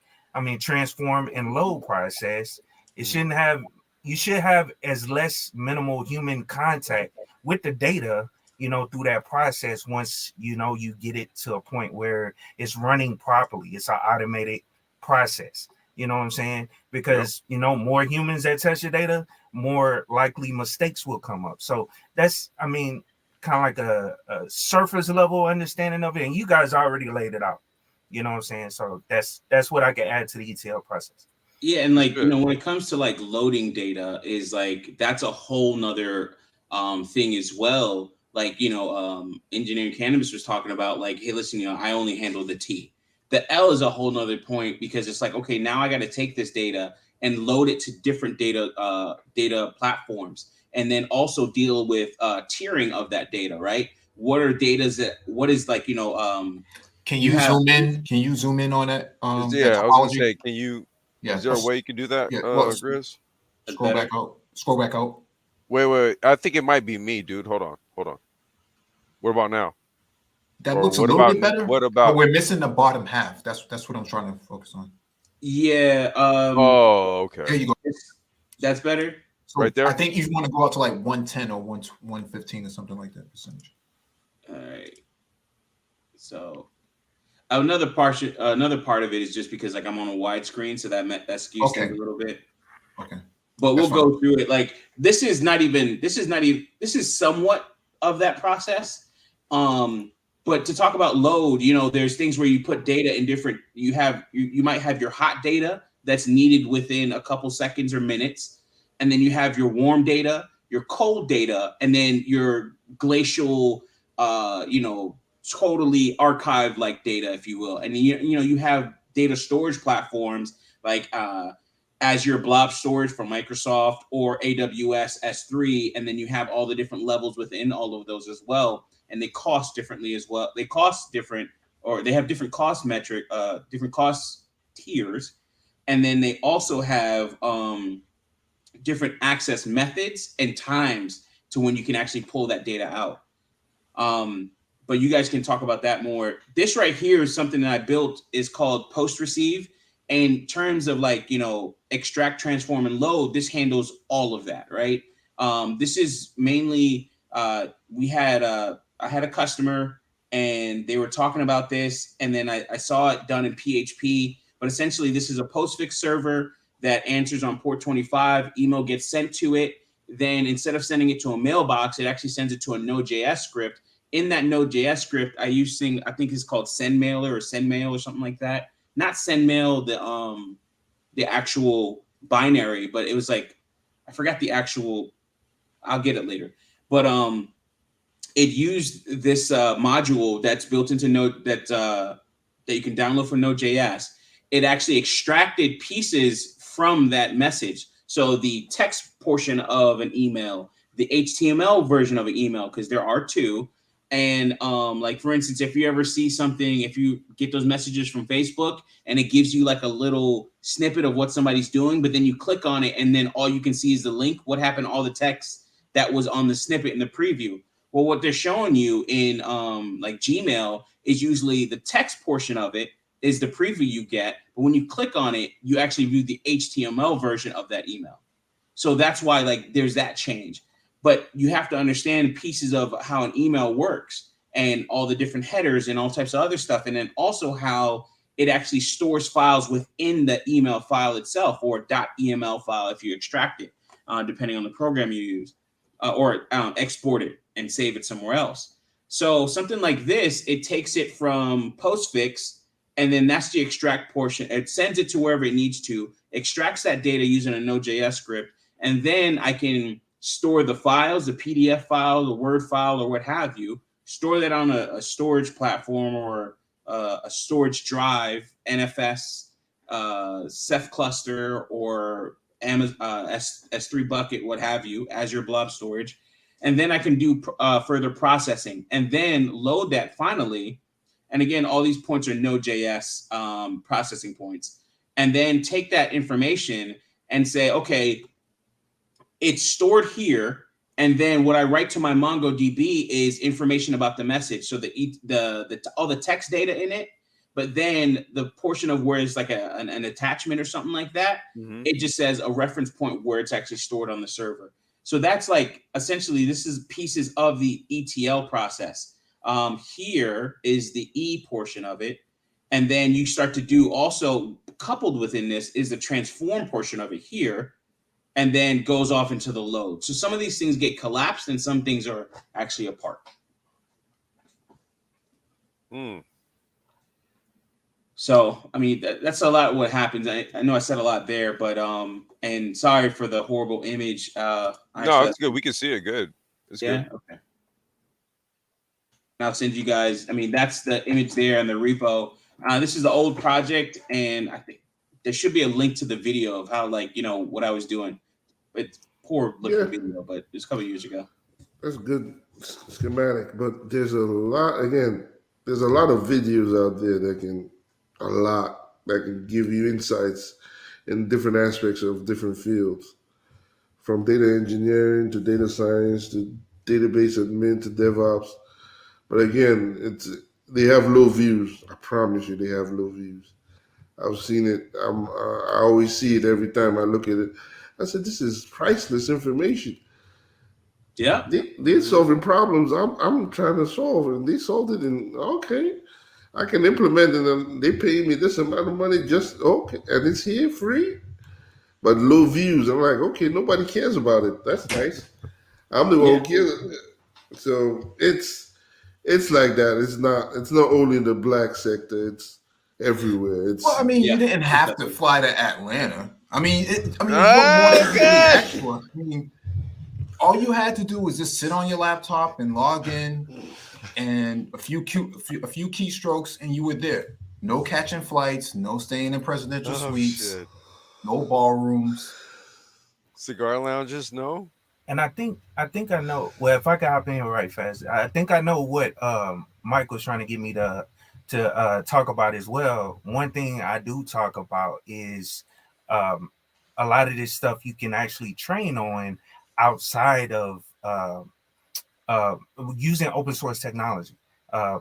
and load process, it shouldn't have you should have as less minimal human contact with the data, through that process. Once you get it to a point where it's running properly, it's an automated process. You know what I'm saying? Because more humans that touch the data, more likely mistakes will come up. So that's, kind of like a surface level understanding of it, and you guys already laid it out. You know what I'm saying? So that's what I can add to the ETL process. Yeah, and like when it comes to like loading data, is like that's a whole nother thing as well. Like engineering cannabis was talking about, like, hey, listen, I only handle the T. The L is a whole nother point, because it's like, okay, now I got to take this data and load it to different data platforms, and then also deal with tiering of that data, right? What is like Can you zoom in? Can you zoom in on that? Yeah, I was gonna say, can you? Yeah, is there a way you can do that, Grizz? Scroll back out. Scroll back out. Wait. I think it might be me, dude. Hold on. What about now? That looks a little bit better. But we're missing the bottom half. That's what I'm trying to focus on. Yeah. Oh, okay. There you go. That's better. So right there. I think you want to go out to like 110 or 115 or something like that percentage. All right. So another part of it is just because like I'm on a wide screen, so that skews things a little bit. Okay. But we'll go through it. Like this is somewhat of that process. But to talk about load, there's things where you put data in different. You might have your hot data that's needed within a couple seconds or minutes, and then you have your warm data, your cold data, and then your glacial, totally archived like data, if you will. And you have data storage platforms like Azure Blob Storage from Microsoft, or AWS S3, and then you have all the different levels within all of those as well, and they cost differently as well. They cost different, or they have different cost different cost tiers, and then they also have different access methods and times to when you can actually pull that data out. but you guys can talk about that more. This right here is something that I built, is called post receive. In terms of like, extract, transform, and load, this handles all of that, right? This is mainly, I had a customer and they were talking about this, and then I saw it done in PHP, but essentially this is a postfix server that answers on port 25, email gets sent to it. Then instead of sending it to a mailbox, it actually sends it to a Node.js script. In that Node.js script, I think it's called SendMailer or SendMail or something like that. Not SendMail, the actual binary, but it was like, I forgot the actual, I'll get it later. But it used this module that's built into Node that you can download from Node.js. It actually extracted pieces from that message. So the text portion of an email, the HTML version of an email, because there are two. And like, for instance, if you ever see something, if you get those messages from Facebook and it gives you like a little snippet of what somebody's doing, but then you click on it and then all you can see is the link, what happened to all the text that was on the snippet in the preview. Well, what they're showing you in like Gmail is usually the text portion of it is the preview you get, but when you click on it, you actually view the HTML version of that email. So that's why like there's that change. But you have to understand pieces of how an email works and all the different headers and all types of other stuff. And then also how it actually stores files within the email file itself, or .eml file if you extract it, depending on the program you use, or export it and save it somewhere else. So something like this, it takes it from postfix, and then that's the extract portion. It sends it to wherever it needs to, extracts that data using a Node.js script, and then I can store the files, the PDF file, the Word file, or what have you, store that on a storage platform or a storage drive, NFS, Ceph cluster, or Amazon, S3 bucket, what have you, Azure Blob Storage. And then I can do further processing and then load that finally. And again, all these points are Node.js processing points. And then take that information and say, okay, it's stored here. And then what I write to my MongoDB is information about the message. So the all the text data in it, but then the portion of where it's like an attachment or something like that, it just says a reference point where it's actually stored on the server. So that's like, essentially, this is pieces of the ETL process. Here is the E portion of it. And then you start to do also, coupled within this is the transform portion of it here, and then goes off into the load. So some of these things get collapsed and some things are actually apart. So, I mean, that's a lot of what happens. I know I said a lot there, but and sorry for the horrible image. No, it's good. We can see it good. It's yeah, good. okay. I'll send you guys. I mean, that's the image there in the repo. This is the old project, and I think there should be a link to the video of how, like, what I was doing. It's poor looking video, but it's a couple years ago. That's good schematic, but there's a lot of videos out there that can give you insights in different aspects of different fields, from data engineering to data science to database admin to DevOps. But again, they have low views. I promise you, they have low views. I've seen it. I always see it every time I look at it. I said, this is priceless information. Yeah, they're solving problems I'm trying to solve, and they solved it. And okay, I can implement it. And they pay me this amount of money, just okay, and it's here free. But low views. I'm like, okay, nobody cares about it. That's nice. I'm the one who cares. So it's like that. It's not only in the black sector. It's everywhere. Well, I mean, you didn't have to fly to Atlanta. I mean, what more did you ask for? I mean, all you had to do was just sit on your laptop and log in, and a few keystrokes, and you were there. No catching flights, no staying in presidential suites, no ballrooms, cigar lounges, no. And I think I know. Well, if I can hop in right fast, I think I know what Mike was trying to get me to talk about as well. One thing I do talk about is a lot of this stuff you can actually train on outside of using open source technology.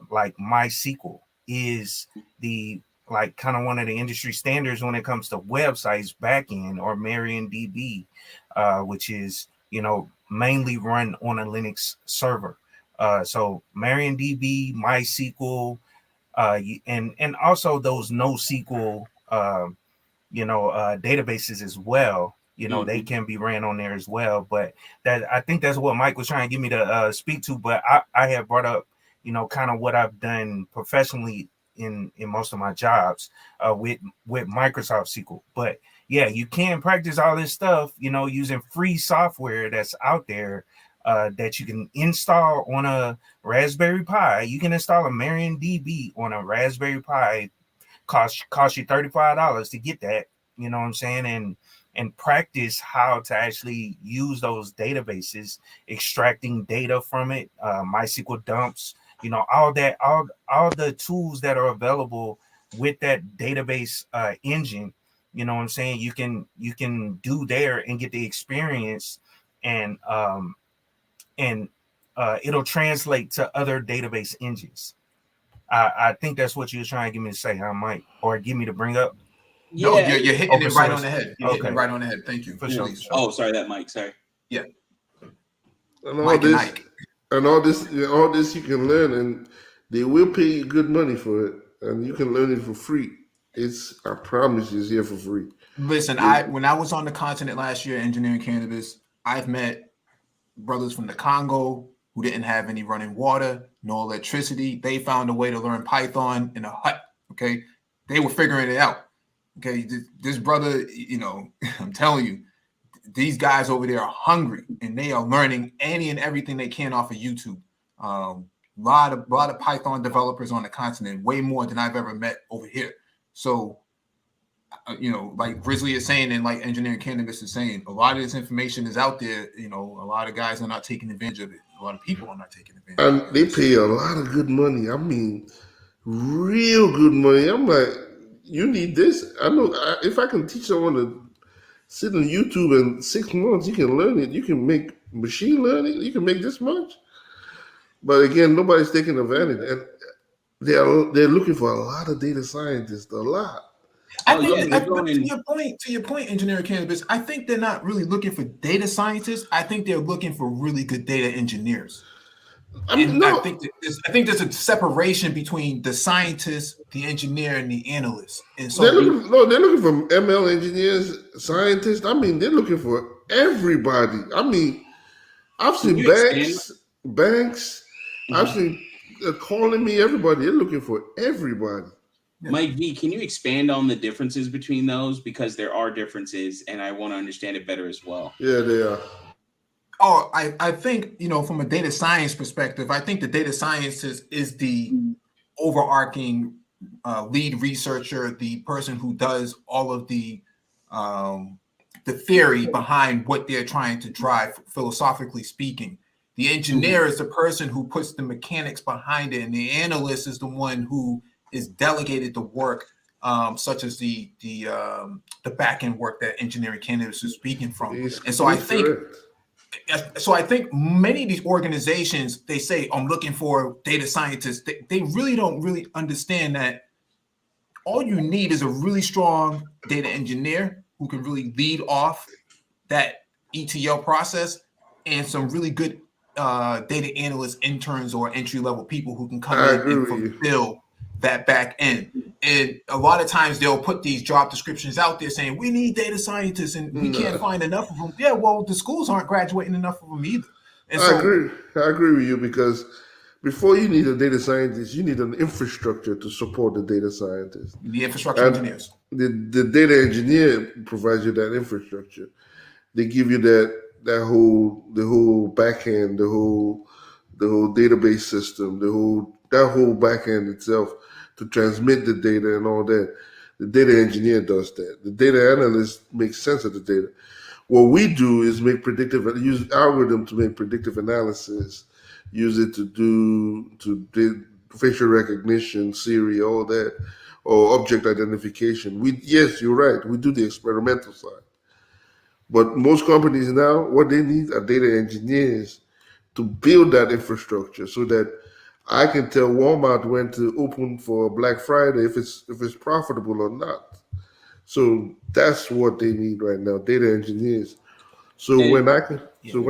like MySQL is the like kind of one of the industry standards when it comes to websites backend, or MariaDB, which is mainly run on a Linux server. So MariaDB, MySQL, and also those NoSQL databases as well. They can be ran on there as well. But that, I think that's what Mike was trying to get me to speak to. But I have brought up, kind of what I've done professionally in most of my jobs with Microsoft SQL. But yeah, you can practice all this stuff, using free software that's out there that you can install on a Raspberry Pi. You can install a MariaDB on a Raspberry Pi. Cost you $35 to get that, you know what I'm saying, and practice how to actually use those databases, extracting data from it, MySQL dumps, all that, all the tools that are available with that database engine, you know what I'm saying, you can do there and get the experience, and it'll translate to other database engines. I think that's what you were trying to get me to say, huh, Mike? Or get me to bring up? No, you're hitting it right on the head. You're Okay. hitting it right on the head. Thank you. For sure. Oh, sorry, that Mike. Sorry. Yeah. And all this you can learn, and they will pay you good money for it, and you can learn it for free. I promise you, it's here for free. Listen, when I was on the continent last year engineering cannabis, I've met brothers from the Congo who didn't have any running water, no electricity. They found a way to learn Python in a hut. Okay, they were figuring it out. Okay, this brother, I'm telling you, these guys over there are hungry, and they are learning any and everything they can off of YouTube. Lot of Python developers on the continent, way more than I've ever met over here. So, like Grizzly is saying, and like Engineering Cannabis is saying, a lot of this information is out there. A lot of guys are not taking advantage of it. A lot of people are not taking advantage of it. And they pay a lot of good money. I mean, real good money. I'm like, you need this. I know if I can teach someone to sit on YouTube in 6 months, you can learn it. You can make machine learning. You can make this much. But again, nobody's taking advantage. And they're looking for a lot of data scientists, a lot. To your point, Engineering Cannabis, I think they're not really looking for data scientists. I think they're looking for really good data engineers. I think there's a separation between the scientist, the engineer, and the analyst. And so they're looking for ML engineers, scientists. I mean, they're looking for everybody. I mean, I've seen banks. I've seen calling me everybody. They're looking for everybody. Mike V, can you expand on the differences between those? Because there are differences, and I want to understand it better as well. Yeah, they are. Oh, I think, from a data science perspective, I think the data scientist is the overarching lead researcher, the person who does all of the theory behind what they're trying to drive, philosophically speaking. The engineer is the person who puts the mechanics behind it, and the analyst is the one who is delegated the work, such as the back end work that Engineering Cannabis is speaking from. And so I think many of these organizations, they say, I'm looking for data scientists. They really don't really understand that all you need is a really strong data engineer who can really lead off that ETL process, and some really good data analysts, interns, or entry-level people who can come in and fulfill that back end. And a lot of times they'll put these job descriptions out there saying, we need data scientists and we can't find enough of them. Yeah, well, the schools aren't graduating enough of them either. And I agree with you, because before you need a data scientist, you need an infrastructure to support the data scientist. The infrastructure engineers. The data engineer provides you that infrastructure. They give you the whole back end, the whole database system, that whole back end itself to transmit the data and all that. The data engineer does that. The data analyst makes sense of the data. What we do is use algorithm to make predictive analysis, use it to do facial recognition, Siri, all that, or object identification. Yes, you're right. We do the experimental side. But most companies now, what they need are data engineers to build that infrastructure so that I can tell Walmart when to open for Black Friday if it's profitable or not. So that's what they need right now, data engineers. So And when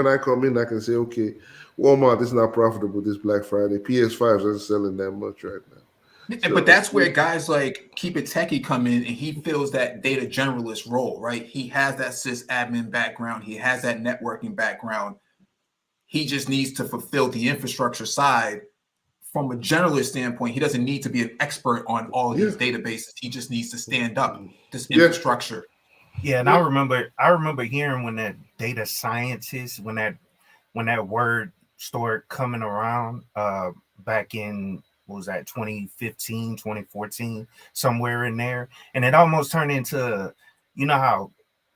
I come in, I can say, okay, Walmart is not profitable this Black Friday. PS5s aren't selling that much right now. But So that's where guys like Keep It Techie come in, and he fills that data generalist role, right? He has that sysadmin background, he has that networking background. He just needs to fulfill the infrastructure side from a generalist standpoint. He doesn't need to be an expert on all of yeah, these databases. He just needs to stand up this yeah, infrastructure. Yeah, and yeah. I remember hearing when that data scientist, when that word started coming around back in, what was that, 2015, 2014, somewhere in there. And it almost turned into, you know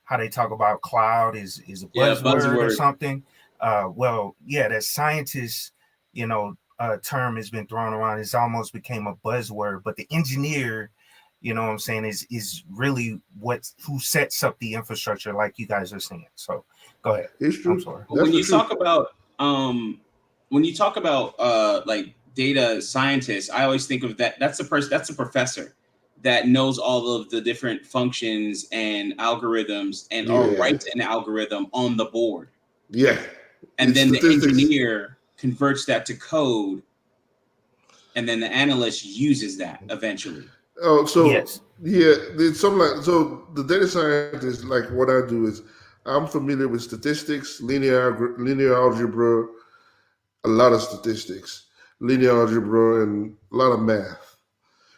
how they talk about cloud is a yeah, buzzword or buzzword. something. Well, yeah, that scientist, term has been thrown around. It's almost became a buzzword, but the engineer, you know what I'm saying, is really who sets up the infrastructure, like you guys are saying. So go ahead. It's I'm true. sorry. But That's when the you truth. talk about like data scientists, I always think of that. That's a professor that knows all of the different functions and algorithms and or Yeah, writes an algorithm on the board, yeah. and It's then the statistics. engineer converts that to code, and then the analyst uses that eventually. Oh, so Yes. yeah, there's some like so the data scientist, like what I do is I'm familiar with statistics, linear algebra, a lot of statistics, linear algebra, and a lot of math.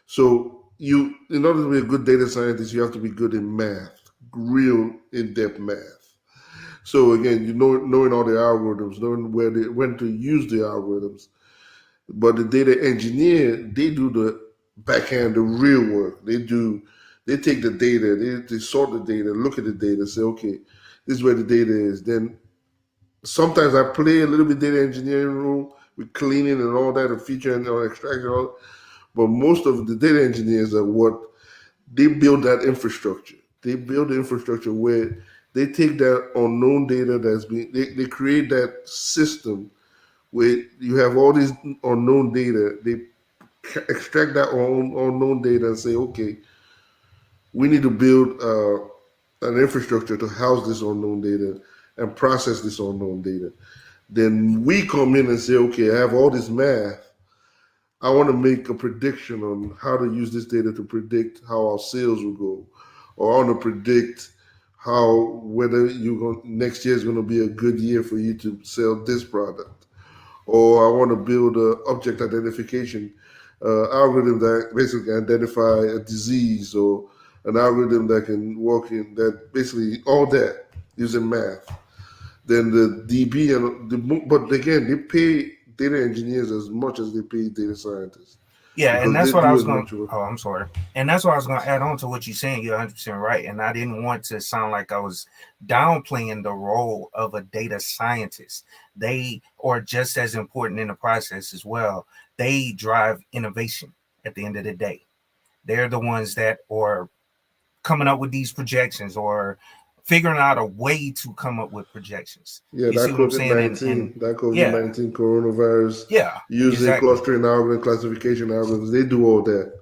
So in order to be a good data scientist, you have to be good in math, real in-depth math. So again, knowing all the algorithms, knowing when to use the algorithms. But the data engineer, they do the backhand, the real work. They take the data, they sort the data, look at the data, say, okay, this is where the data is. Then sometimes I play a little bit data engineering role with cleaning and all that, and feature and extraction. But most of the data engineers are what they build that infrastructure. They build the infrastructure where they take that unknown data they create that system where you have all these unknown data. They extract that unknown data and say, okay, we need to build an infrastructure to house this unknown data and process this unknown data. Then we come in and say, okay, I have all this math. I want to make a prediction on how to use this data to predict how our sales will go, or I want to predict how whether next year is going to be a good year for you to sell this product, or I want to build a object identification algorithm that basically identify a disease, or an algorithm that can work in that basically all that using math. Then the DB but again they pay data engineers as much as they pay data scientists Yeah, and because they that's what I do was as going. much work. Oh, I'm sorry. And that's what I was going to add on to what you're saying. You're 100% right. And I didn't want to sound like I was downplaying the role of a data scientist. They are just as important in the process as well. They drive innovation at the end of the day. They're the ones that are coming up with these projections or figuring out a way to come up with projections. Yeah, You see that what I'm COVID saying? And 19, that COVID yeah, 19 coronavirus, yeah, using exactly. clustering algorithm, classification algorithms, they do all that.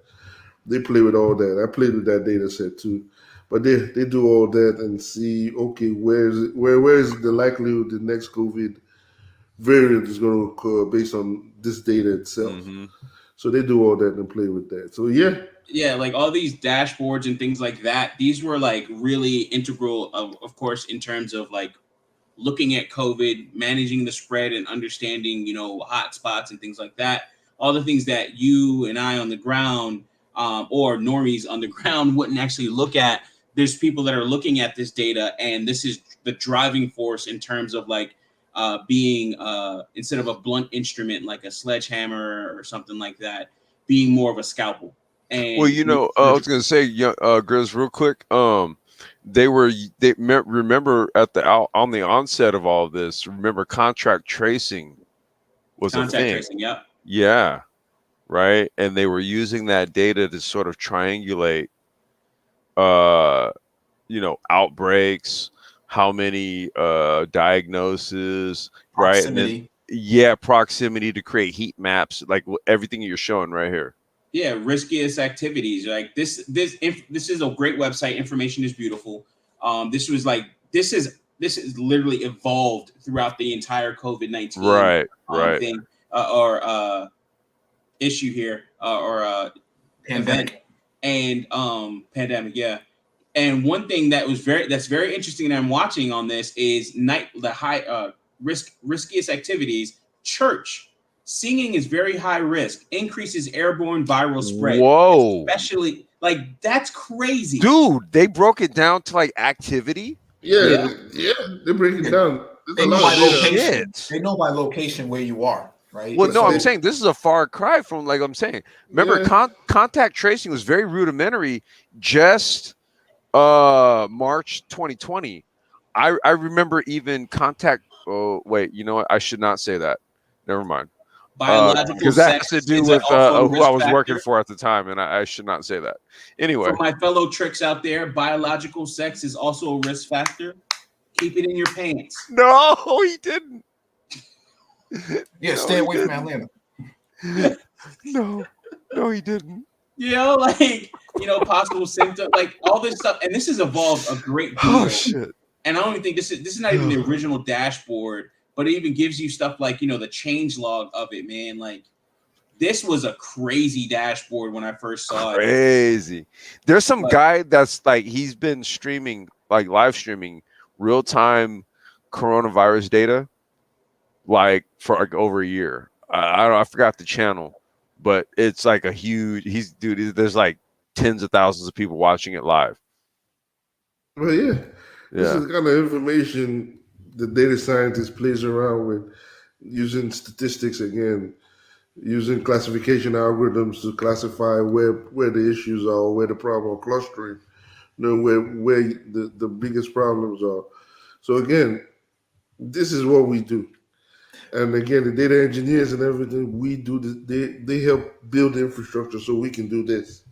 They play with all that. I played with that data set too. But they do all that and see, okay, where is the likelihood the next COVID variant is going to occur based on this data itself. Mm-hmm. So they do all that and play with that. So yeah, Yeah, like all these dashboards and things like that, these were like really integral of course, in terms of like looking at COVID, managing the spread and understanding, hot spots and things like that. All the things that you and I on the ground, or normies on the ground wouldn't actually look at. There's people that are looking at this data, and this is the driving force in terms of like being instead of a blunt instrument like a sledgehammer or something like that, being more of a scalpel Well, and making I sure. was gonna say, Grizz, real quick. Remember at on the onset of all this. Remember, contract tracing was a Contact thing. tracing. Yep. Yeah, right. And they were using that data to sort of triangulate, uh, outbreaks, how many diagnoses, right, and then Proximity. Yeah, proximity to create heat maps, like everything you're showing right here. Yeah, riskiest activities. Like this is a great website. Information is beautiful. This is literally evolved throughout the entire COVID-19 Right. thing or issue here or event Pandemic. and pandemic. Yeah. And one thing that's very interesting that I'm watching on this is riskiest activities. Church singing is very high risk, increases airborne viral spread. Whoa, Especially like that's crazy, dude! They broke it down to like activity. Yeah, they break it down. There's They a know lot by of data. location. Shit. They know by location where you are, right? Well, no, So I'm saying this is a far cry from like I'm saying. Remember, Yeah. contact tracing was very rudimentary. Just March 2020. I remember even contact. Oh wait, you know what? I should not say that. Never mind. biological Because that has sex to do is with also a who I risk was working factor. for at the time, and I should not say that. Anyway, For my fellow tricks out there, biological sex is also a risk factor. Keep it in your pants. no, he didn't. yeah, No, stay he away from didn't. Atlanta. No, he didn't. Possible symptoms, like all this stuff, and this has evolved a great deal. Oh shit. And I don't even think this is not even the original dashboard, but it even gives you stuff like the change log of it, man. Like this was a crazy dashboard when I first saw it. Crazy. There's some guy that's like he's been streaming, like live streaming real time coronavirus data, like for like over a year. I forgot the channel, but it's like a huge. There's like tens of thousands of people watching it live. Well, this is the kind of information the data scientist plays around with, using statistics again, using classification algorithms to classify where the issues are, where the problem are clustering, where the biggest problems are. So again, this is what we do. And again, the data engineers and everything, we do they help build infrastructure so we can do this.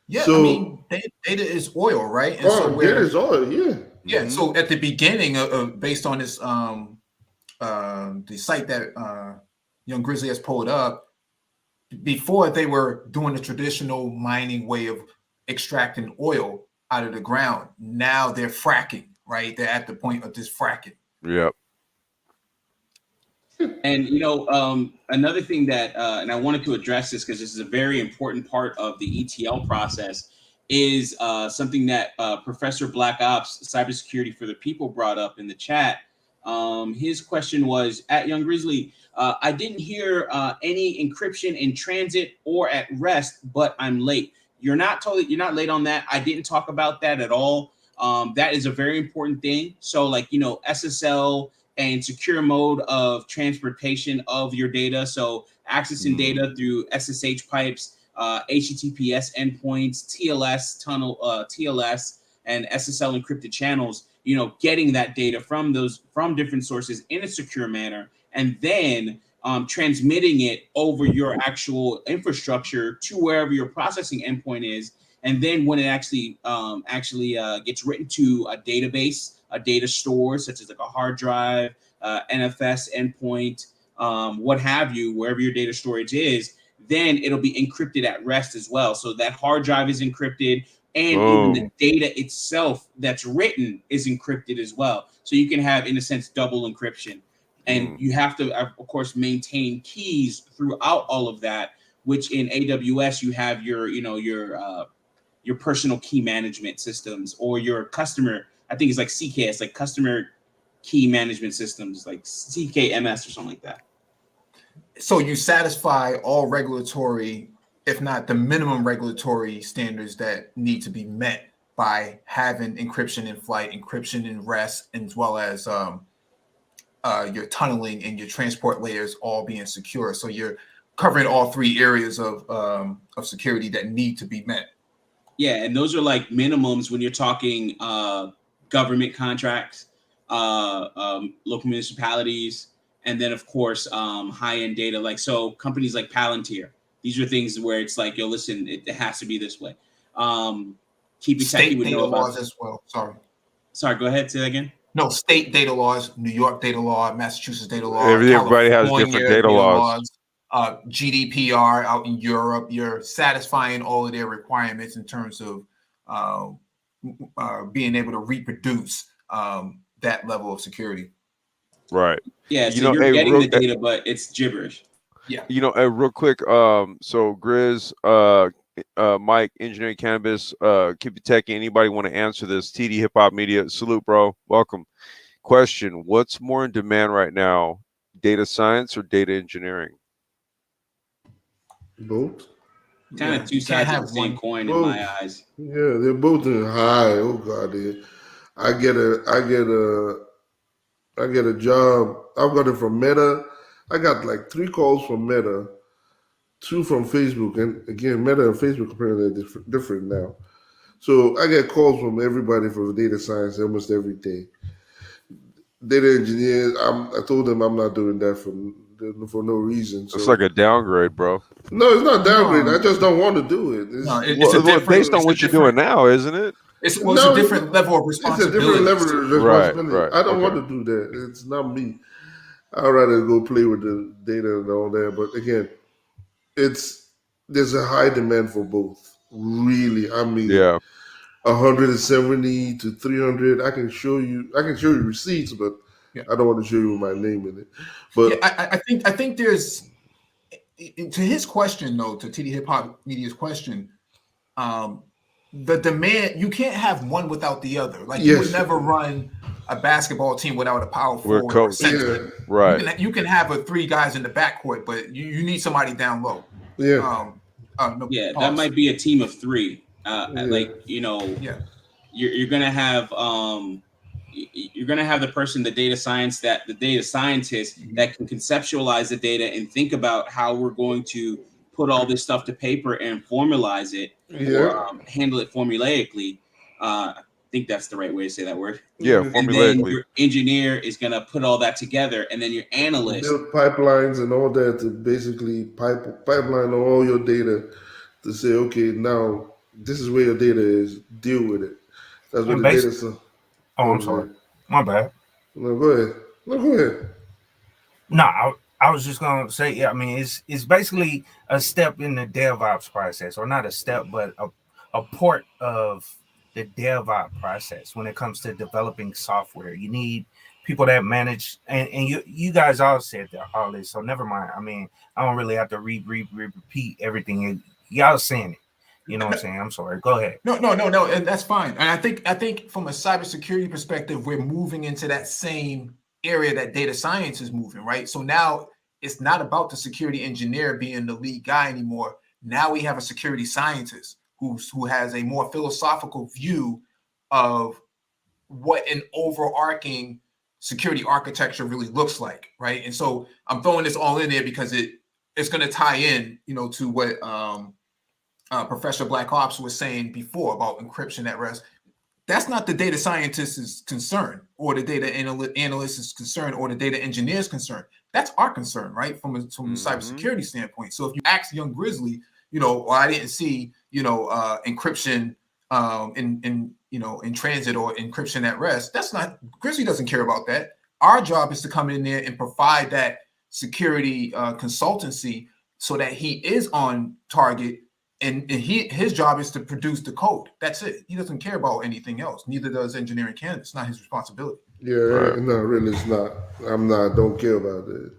Yeah, So, I mean, data is oil, right? And data is oil, yeah. Yeah. So at the beginning based on this the site that Young Grizzly has pulled up, before they were doing the traditional mining way of extracting oil out of the ground. Now they're fracking, right? They're at the point of just fracking. Yep. And another thing that and I wanted to address this because this is a very important part of the ETL process is something that Professor Black Ops Cybersecurity for the People brought up in the chat. His question was, at Young Grizzly, I didn't hear any encryption in transit or at rest, but I'm late. You're not late on that. I didn't talk about that at all. That is a very important thing. So like, SSL and secure mode of transportation of your data. So accessing data through SSH pipes, HTTPS endpoints, TLS, and SSL encrypted channels, getting that data from different sources in a secure manner, and then transmitting it over your actual infrastructure to wherever your processing endpoint is. And then when it actually gets written to a database, a data store, such as like a hard drive, NFS endpoint, what have you, wherever your data storage is, then it'll be encrypted at rest as well. So that hard drive is encrypted, and even the data itself that's written is encrypted as well. So you can have, in a sense, double encryption. And you have to, of course, maintain keys throughout all of that, which in AWS, you have your personal key management systems, or your customer, I think it's like CKS, like customer key management systems, like CKMS or something like that. So you satisfy all regulatory, if not the minimum regulatory standards that need to be met by having encryption in flight, encryption in rest, as well as your tunneling and your transport layers all being secure. So you're covering all three areas of security that need to be met. Yeah, and those are like minimums when you're talking government contracts, local municipalities, and then of course high-end data. Like, so companies like Palantir, these are things where it's like, yo, listen, it has to be this way. Keep it State would data know about laws as well. Sorry, go ahead. Say that again. No, state data laws, New York data law, Massachusetts data law, Everybody has different California data laws. GDPR out in Europe. You're satisfying all of their requirements in terms of being able to reproduce that level of security. Right. Yeah, You so know, you're hey, getting the data, but it's gibberish. Yeah. You know, real quick, so Grizz, Mike, Engineering Cannabis, keep it techie. Anybody want to answer this? TD Hip Hop Media, salute, bro. Welcome. Question: what's more in demand right now, data science or data engineering? Both. Kind of two you can't sides of the have same one. coin in Both. my eyes. Yeah, they're both in high. Oh God, I get a job. I've got it from Meta. I got like 3 calls from Meta, 2 from Facebook, and again, Meta and Facebook apparently are different now. So I get calls from everybody for data science almost every day. Data engineers, I told them I'm not doing that for no reason. It's So like a downgrade, bro. no, it's not downgrade. No. I just don't want to do it. No, It's, it's a Well, different. based on it's a what you're different- doing now, isn't it? It's a No, different level of it's a different responsibility. level of Right, responsibility. right, I don't okay. want to do that. It's not me. I'd rather go play with the data and all that. But again, there's a high demand for both. Really, I mean, Yeah. 170 to 300. I can show you receipts, but Yeah. I don't want to show you my name in it. But Yeah, I think there's to his question though, to TD Hip Hop Media's question, the demand, you can't have one without the other. Like you would yes, never run a basketball team without a power We're forward or coach. center. yeah, Right. You can have 3 guys in the backcourt, but you need somebody down low. yeah, No, Yeah, that pause. might be a team of 3. yeah. Like, you know, Yeah. you're gonna have you're gonna have the person, the data scientist that can conceptualize the data and think about how we're going to put all this stuff to paper and formalize it or Yeah. handle it formulaically. I think that's the right way to say that word. Yeah, And then formulaically. your engineer is gonna put all that together, and then your analyst. Build pipelines and all that to basically pipeline all your data to say, okay, now this is where your data is. Deal with it. That's what And the data. basically, oh, I'm sorry, my bad. No, go ahead. No, go ahead. No, I was just gonna say, yeah, I mean, it's basically a step in the DevOps process, or not a step, but a part of the DevOps process when it comes to developing software. You need people that manage, and you guys all said that all this, so never mind. I mean, I don't really have to repeat everything. Y'all saying it. You know what I'm saying? I'm sorry. Go ahead. No, and that's fine. And I think from a cybersecurity perspective, we're moving into that same area that data science is moving, right? So now it's not about the security engineer being the lead guy anymore. Now we have a security scientist who has a more philosophical view of what an overarching security architecture really looks like, right? And so I'm throwing this all in there because it's going to tie in, to what Professor Black Ops was saying before about encryption at rest. That's not the data scientist's concern, or the data analyst's concern, or the data engineer's concern. That's our concern, right? From a cybersecurity standpoint. So if you ask Young Grizzly, well, I didn't see, encryption in transit or encryption at rest. That's not, Grizzly doesn't care about that. Our job is to come in there and provide that security consultancy so that he is on target. And his job is to produce the code. That's it. He doesn't care about anything else. Neither does engineering cannabis. It's not his responsibility. Yeah, right. No, really, it's not. Don't care about it.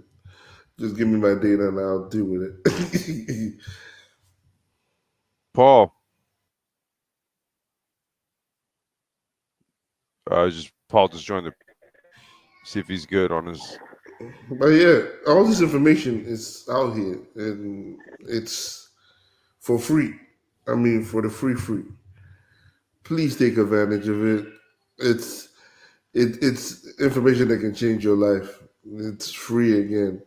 Just give me my data and I'll deal with it. Paul. Paul just joined the. See if he's good on his. But yeah, all this information is out here and it's for free. I mean, for the free. Please take advantage of it. It's information that can change your life. It's free again.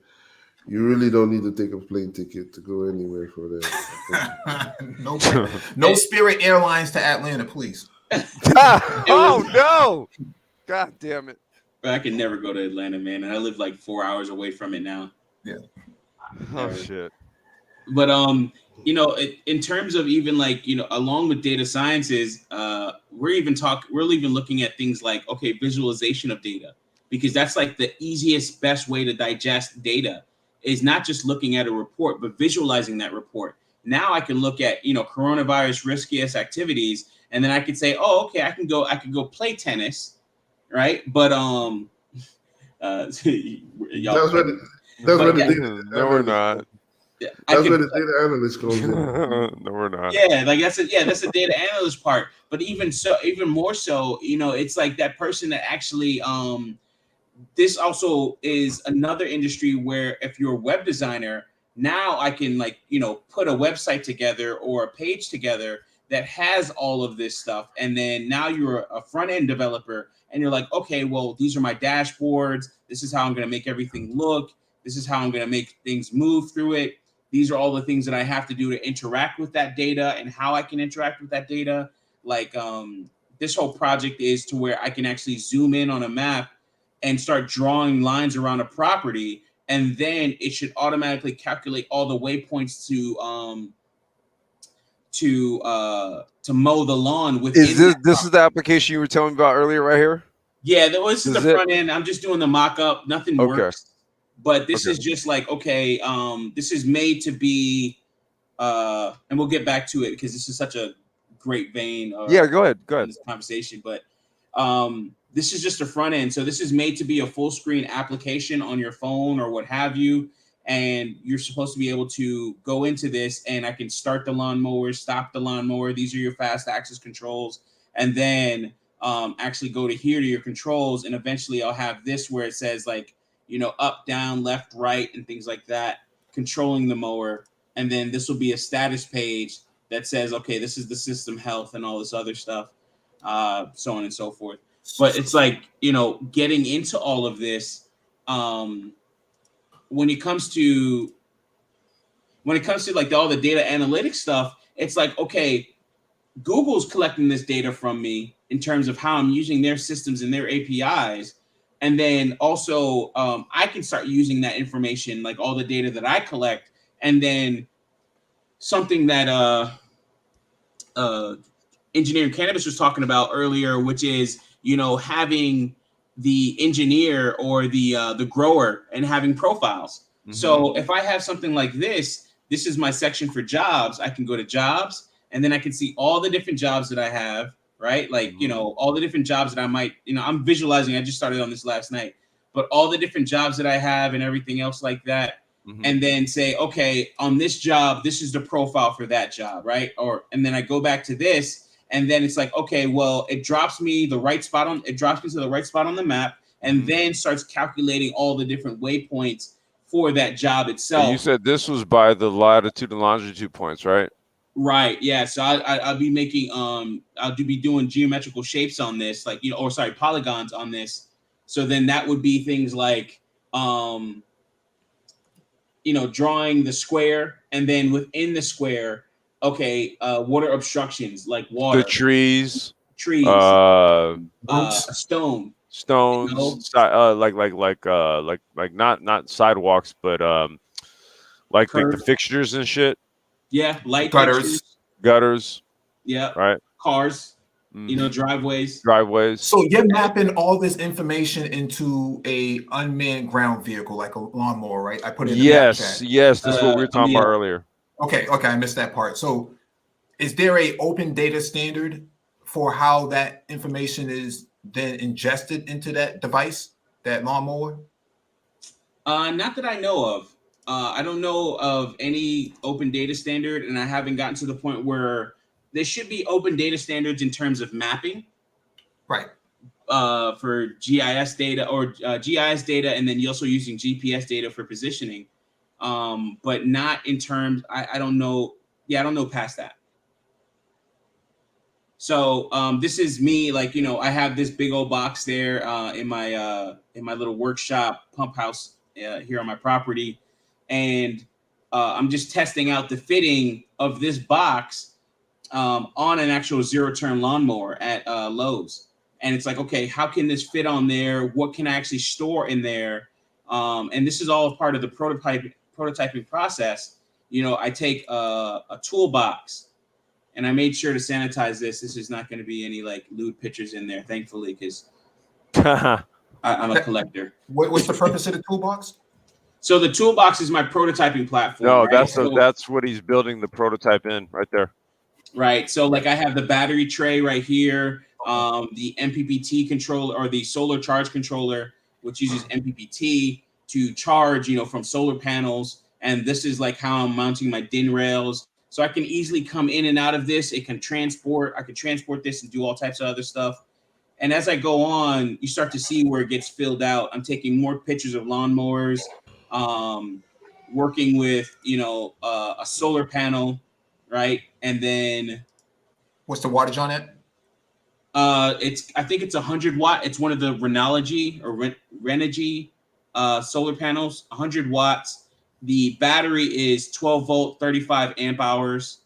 You really don't need to take a plane ticket to go anywhere for that. No Spirit Airlines to Atlanta, please. Oh no! God damn it! I can never go to Atlanta, man, and I live like 4 hours away from it now. Yeah. Oh shit. But you know, in terms of even like, you know, along with data sciences, we're even looking at things like, okay, visualization of data, because that's like the easiest, best way to digest data is not just looking at a report, but visualizing that report. Now I can look at, you know, coronavirus riskiest activities, and then I could say, oh, okay, I can go play tennis, right? But y'all That's play, where that's where but the yeah, data No, we're analyst not. comes. I That's where could. the data analyst comes in. No, we're not. Yeah, like that's the data analyst part. But even so, even more so, you know, it's like that person that actually this also is another industry where if you're a web designer, now I can, like, you know, put a website together or a page together that has all of this stuff. And then now you're a front end developer and you're like, okay, well, these are my dashboards. This is how I'm going to make everything look. This is how I'm going to make things move through it. These are all the things that I have to do to interact with that data and how I can interact with that data. Like, this whole project is to where I can actually zoom in on a map and start drawing lines around a property, and then it should automatically calculate all the waypoints to mow the lawn Is within this that this is property. the application you were telling me about earlier, right here? Yeah, this is the Is it? front end. I'm just doing the mock-up. Nothing Okay. works. But this Okay. is just like, okay, this is made to be and we'll get back to it because this is such a great vein Yeah. Go ahead. Go in ahead. this conversation. But this is just a front end. So this is made to be a full screen application on your phone or what have you. And you're supposed to be able to go into this, and I can start the lawnmower, stop the lawnmower. These are your fast access controls. And then actually go to here to your controls. And eventually I'll have this where it says, like, you know, up, down, left, right, and things like that, controlling the mower. And then this will be a status page that says, okay, this is the system health and all this other stuff, so on and so forth. But it's like, you know, getting into all of this, when it comes to like all the data analytics stuff, it's like, okay, Google's collecting this data from me in terms of how I'm using their systems and their APIs. And then also I can start using that information, like all the data that I collect, and then something that engineering cannabis was talking about earlier, which is, you know, having the engineer or the grower and having profiles. Mhm. So if I have something like this is my section for jobs. I can go to jobs, and then I can see all the different jobs that I have, right? Like, you know, all the different jobs that I might, you know, I'm visualizing. I just started on this last night, but all the different jobs that I have and everything else like that. And then say, okay, on this job, this is the profile for that job, right? And then I go back to this, and then it's like, okay, well, it drops me to the right spot on the map, and then starts calculating all the different waypoints for that job And itself. you said this was by the latitude and longitude points, right? Right. Yeah. So I'll be making I'll be doing geometrical shapes on this, like, you know, or sorry, polygons on this. So then that would be things like you know, drawing the square, and then within the square, okay, what are obstructions like water, The trees, trees, uh, a stone, stones, you know? like not sidewalks, but like the Curb. fixtures and shit, Yeah, light Gutters. fixtures. gutters, Yeah, right? cars. You know, driveways. Driveways. So you're mapping all this information into a unmanned ground vehicle, like a lawnmower, right? I put it in the back Yes, chat. yes, that's what we were talking about earlier. Okay, I missed that part. So is there a open data standard for how that information is then ingested into that device, that lawnmower? Not that I know of. I don't know of any open data standard, and I haven't gotten to the point where there should be open data standards in terms of mapping. Right. For GIS data or GIS data, and then you're also using GPS data for positioning. But not in terms, I don't know. Yeah, I don't know past that. So this is me, like, you know, I have this big old box there in my little workshop pump house here on my property, and I'm just testing out the fitting of this box on an actual zero-turn lawnmower at Lowe's. And it's like, okay, how can this fit on there? What can I actually store in there? And this is all part of the prototyping process. I take a toolbox and I made sure to sanitize this. This is not going to be any like lewd pictures in there, thankfully, because I'm a collector. What's the purpose of the toolbox? So the toolbox is my prototyping platform. No, right? that's what he's building the prototype in right there. Right. So like I have the battery tray right here, the MPPT controller or the solar charge controller, which uses MPPT to charge, from solar panels. And this is like how I'm mounting my DIN rails. So I can easily come in and out of this. I can transport this and do all types of other stuff. And as I go on, you start to see where it gets filled out. I'm taking more pictures of lawnmowers, working with, a solar panel, right? And then what's the wattage on it? I think it's 100 watt. It's one of the Renogy solar panels, 100 watts. The battery is 12 volt, 35 amp hours.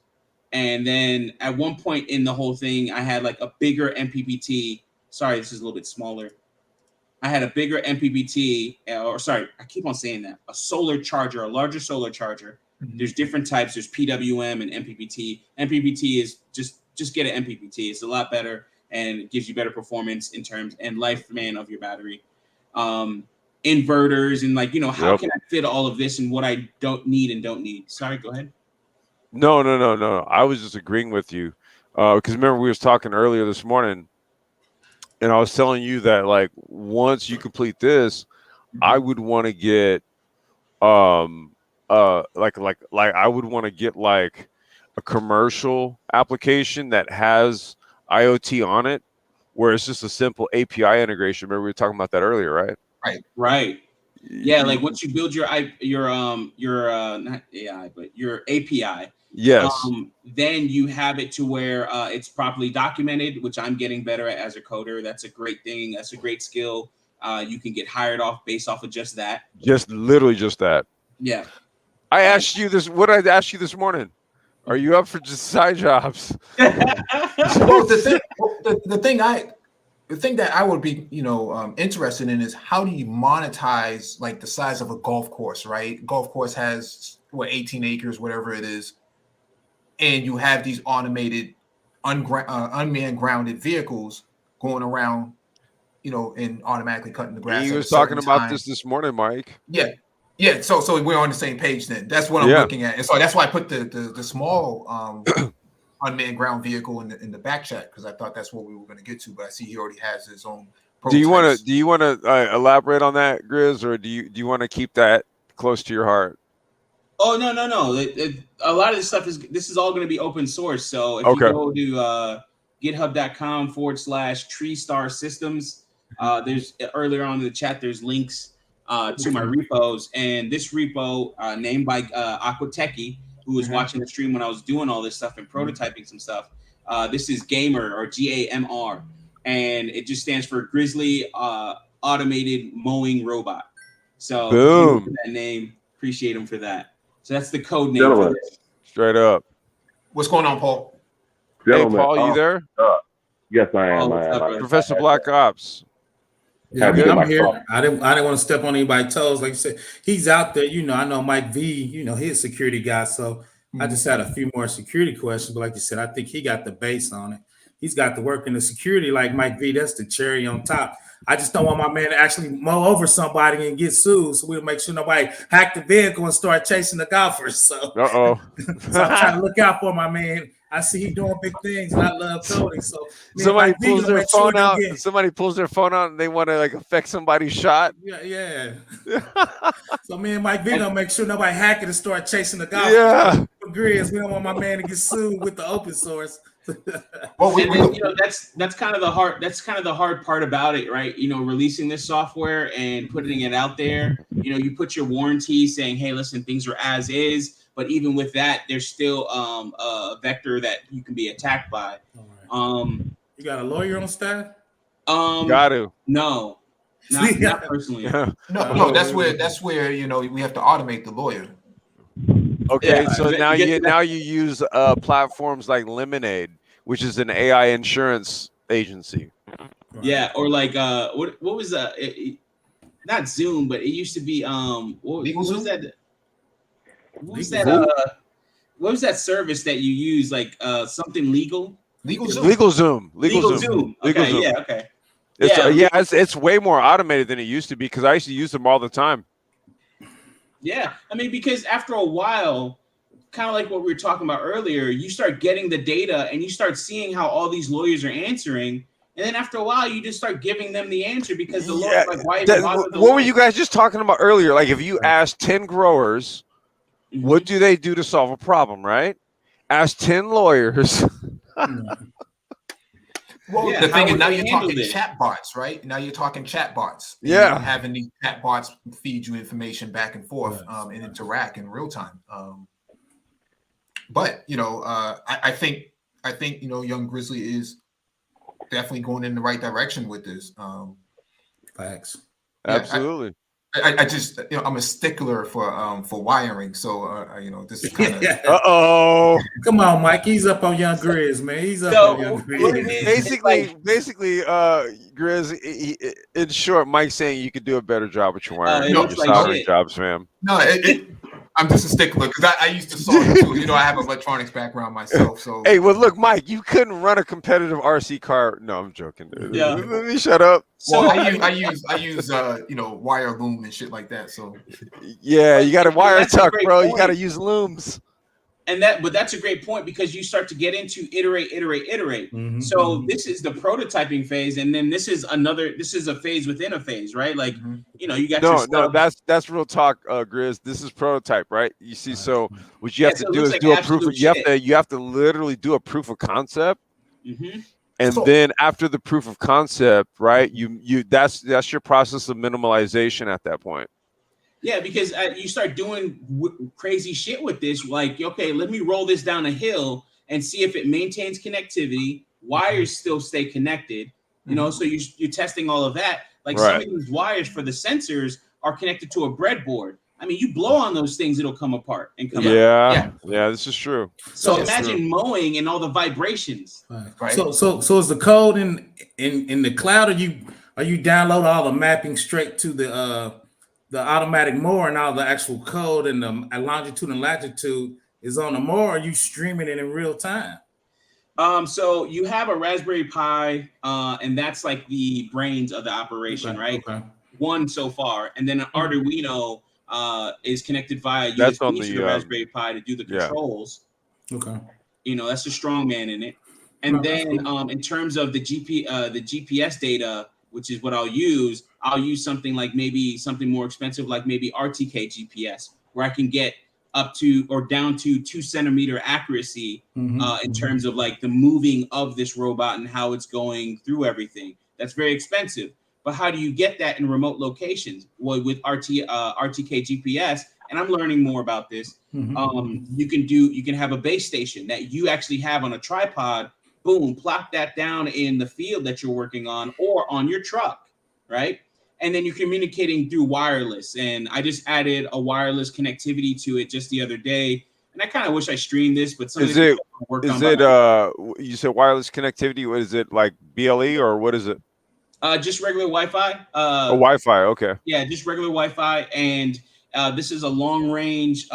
And then at one point in the whole thing, I had like a bigger MPPT. Sorry, this is a little bit smaller. I had a bigger MPPT, I keep on saying that. A solar charger, a larger solar charger. Mm-hmm. There's different types. There's PWM and MPPT. MPPT is just get an MPPT. It's a lot better and it gives you better performance in terms and lifespan of your battery. Inverters and how can I fit all of this and what I don't need? Sorry, go ahead. No. I was just agreeing with you because remember we was talking earlier this morning, and I was telling you that like once you complete this, I would want to get like I would want to get like a commercial application that has IoT on it, where it's just a simple API integration. Remember we were talking about that earlier, right? Right. Yeah, like once you build your not AI, but your API. Yes. Then you have it to where it's properly documented, which I'm getting better at as a coder. That's a great thing. That's a great skill. You can get hired based off of just that. Literally just that. Yeah. I asked you this. What did I ask you this morning? Are you up for just side jobs? Well, the thing that I would be, interested in is how do you monetize like the size of a golf course, right? Golf course has 18 acres, whatever it is, and you have these automated, unmanned grounded vehicles going around, and automatically cutting the grass. He was talking about this morning, Mike. Yeah. So we're on the same page then. That's what I'm looking at, and so that's why I put the small unmanned ground vehicle in the back chat because I thought that's what we were going to get to, but I see he already has his own. Do you want to elaborate on that, Grizz, or do you want to keep that close to your heart? Oh no! A lot of this stuff is all going to be open source. So if you go to github.com/TreeStar Systems, there's earlier on in the chat there's links to my repos, and this repo named by Aquateki, who was watching the stream when I was doing all this stuff and prototyping some stuff. This is Gamer or GAMR, and it just stands for Grizzly Automated Mowing Robot. So boom, that name, appreciate him for that. So that's the code name for this. Straight up. What's going on, Paul? Gentlemen, hey, Paul, you there? Yes, I am. Professor Black Ops. Yeah, I'm here. I didn't want to step on anybody's toes. Like you said, he's out there. I know Mike V, he's a security guy. So I just had a few more security questions. But like you said, I think he got the base on it. He's got the work in the security like Mike V. That's the cherry on top. I just don't want my man to actually mow over somebody and get sued. So we'll make sure nobody hack the vehicle and start chasing the golfers. So, so I'm trying to look out for my man. I see he doing big things, and I love coding. So somebody pulls their phone out. Somebody pulls their phone out, and they want to like affect somebody's shot. Yeah. So me and Mike V gonna make sure nobody hack it and start chasing the golfers. Yeah. Agrees. We don't want my man to get sued with the open source. Well, that's kind of the hard part about it, right? Releasing this software and putting it out there. You put your warranty saying, "Hey, listen, things are as is." But even with that, there's still a vector that you can be attacked by. Right. You got a lawyer on staff? Got to. No, not personally. No. That's where we have to automate the lawyer. Okay, so now you use platforms like Lemonade, which is an AI insurance agency. Yeah, or like what was that? Not Zoom, but it used to be what was that? What was that? What was that service that you use? Like something legal? LegalZoom. Okay, yeah, okay. It's way more automated than it used to be because I used to use them all the time. Yeah, I mean, because after a while, kind of like what we were talking about earlier, you start getting the data and you start seeing how all these lawyers are answering. And then after a while, you just start giving them the answer because the lawyer's like, why even bother the What lawyer? were you guys just talking about earlier? Like if you ask 10 growers, what do they do to solve a problem, right? Ask 10 lawyers. Well, the thing is, now you're talking chatbots, right? Now you're talking chatbots. Yeah. You're having these chatbots feed you information back and forth and interact in real time. But I think Young Grizzly is definitely going in the right direction with this. Facts. Absolutely. I just I'm a stickler for wiring, so this is kind of Come on, Mike. He's up on Young Grizz, man. He's up on Young Grizz. Basically, Grizz. In short, Mike's saying you could do a better job with your wiring, your soldering jobs, fam. No, I'm just a stickler because I used to solder too. I have an electronics background myself. So hey, well, look, Mike, you couldn't run a competitive RC car. No, I'm joking, dude. Yeah. Let me shut up. Well, I use wire loom and shit like that. So yeah, you got to wire tuck, bro. You got to use looms. But that's a great point because you start to get into iterate. Mm-hmm. So this is the prototyping phase, and then this is a phase within a phase, right? Like you got no, that's real talk, Grizz. This is prototype, right? You see, so what you have to do is do a proof. You have to literally do a proof of concept, and then after the proof of concept, right? That's your process of minimalization at that point. Yeah, because you start doing crazy shit with this. Like, okay, let me roll this down a hill and see if it maintains connectivity. Wires still stay connected, So you're testing all of that. Like some of these wires for the sensors are connected to a breadboard. I mean, you blow on those things, it'll come apart and come out. Yeah, this is true. So imagine mowing and all the vibrations. Right. So is the code in the cloud? Are you download all the mapping straight to the automatic mower, and all the actual code and the longitude and latitude is on the mower? Or are you streaming it in real time? So you have a Raspberry Pi, and that's like the brains of the operation, right? Okay. One so far, and then an Arduino is connected via USB to the Raspberry Pi to do the controls. Okay. That's the strong man in it. And then in terms of the GPS data, which is what I'll use something like maybe something more expensive, like maybe RTK GPS, where I can get up to or down to 2 centimeter accuracy in terms of like the moving of this robot and how it's going through everything. That's very expensive. But how do you get that in remote locations? Well, with RTK GPS, and I'm learning more about this. You can have a base station that you actually have on a tripod. Boom, plop that down in the field that you're working on or on your truck, right? And then you're communicating through wireless. And I just added a wireless connectivity to it just the other day. And I kind of wish I streamed this, but some of the you said wireless connectivity? What is it, like BLE or what is it? Just regular Wi-Fi. Wi-Fi, okay. Yeah, just regular Wi-Fi. And this is a long range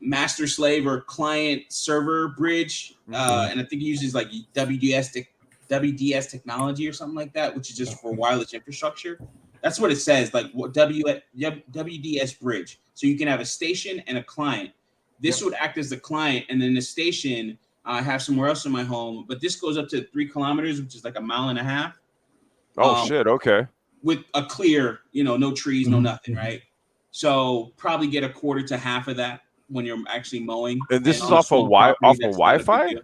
master slave or client server bridge. And I think it uses like WDS technology or something like that, which is just for wireless infrastructure. That's what it says, like WDS bridge. So you can have a station and a client. This would act as the client, and then the station I have somewhere else in my home. But this goes up to 3 kilometers, which is like 1.5 miles. Oh shit! Okay. With a clear, no trees, no nothing, right? So probably get a quarter to half of that when you're actually mowing. And this is off of Wi-Fi?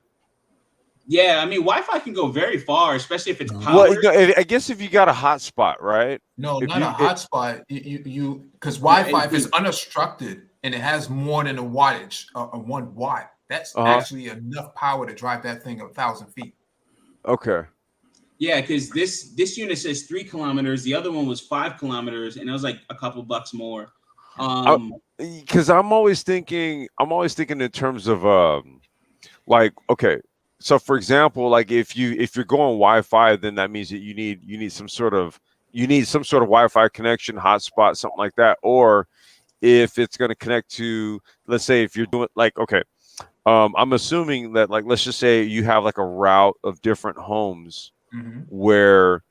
Yeah, I mean, Wi-Fi can go very far, especially if it's powered. Well, I guess if you got a hotspot, right? No, not a hotspot. You because Wi-Fi, if it's unobstructed and it has more than a wattage, 1 watt, that's actually enough power to drive that thing 1,000 feet. Okay. Yeah, because this unit says 3 kilometers. The other one was 5 kilometers, and it was like a couple bucks more. Because I'm always thinking in terms of like, okay, so for example, like if you're going Wi-Fi, then that means that you need some sort of Wi-Fi connection, hotspot, something like that. Or if it's going to connect to, let's say, if you're doing like, okay, I'm assuming that, like, let's just say you have like a route of different homes where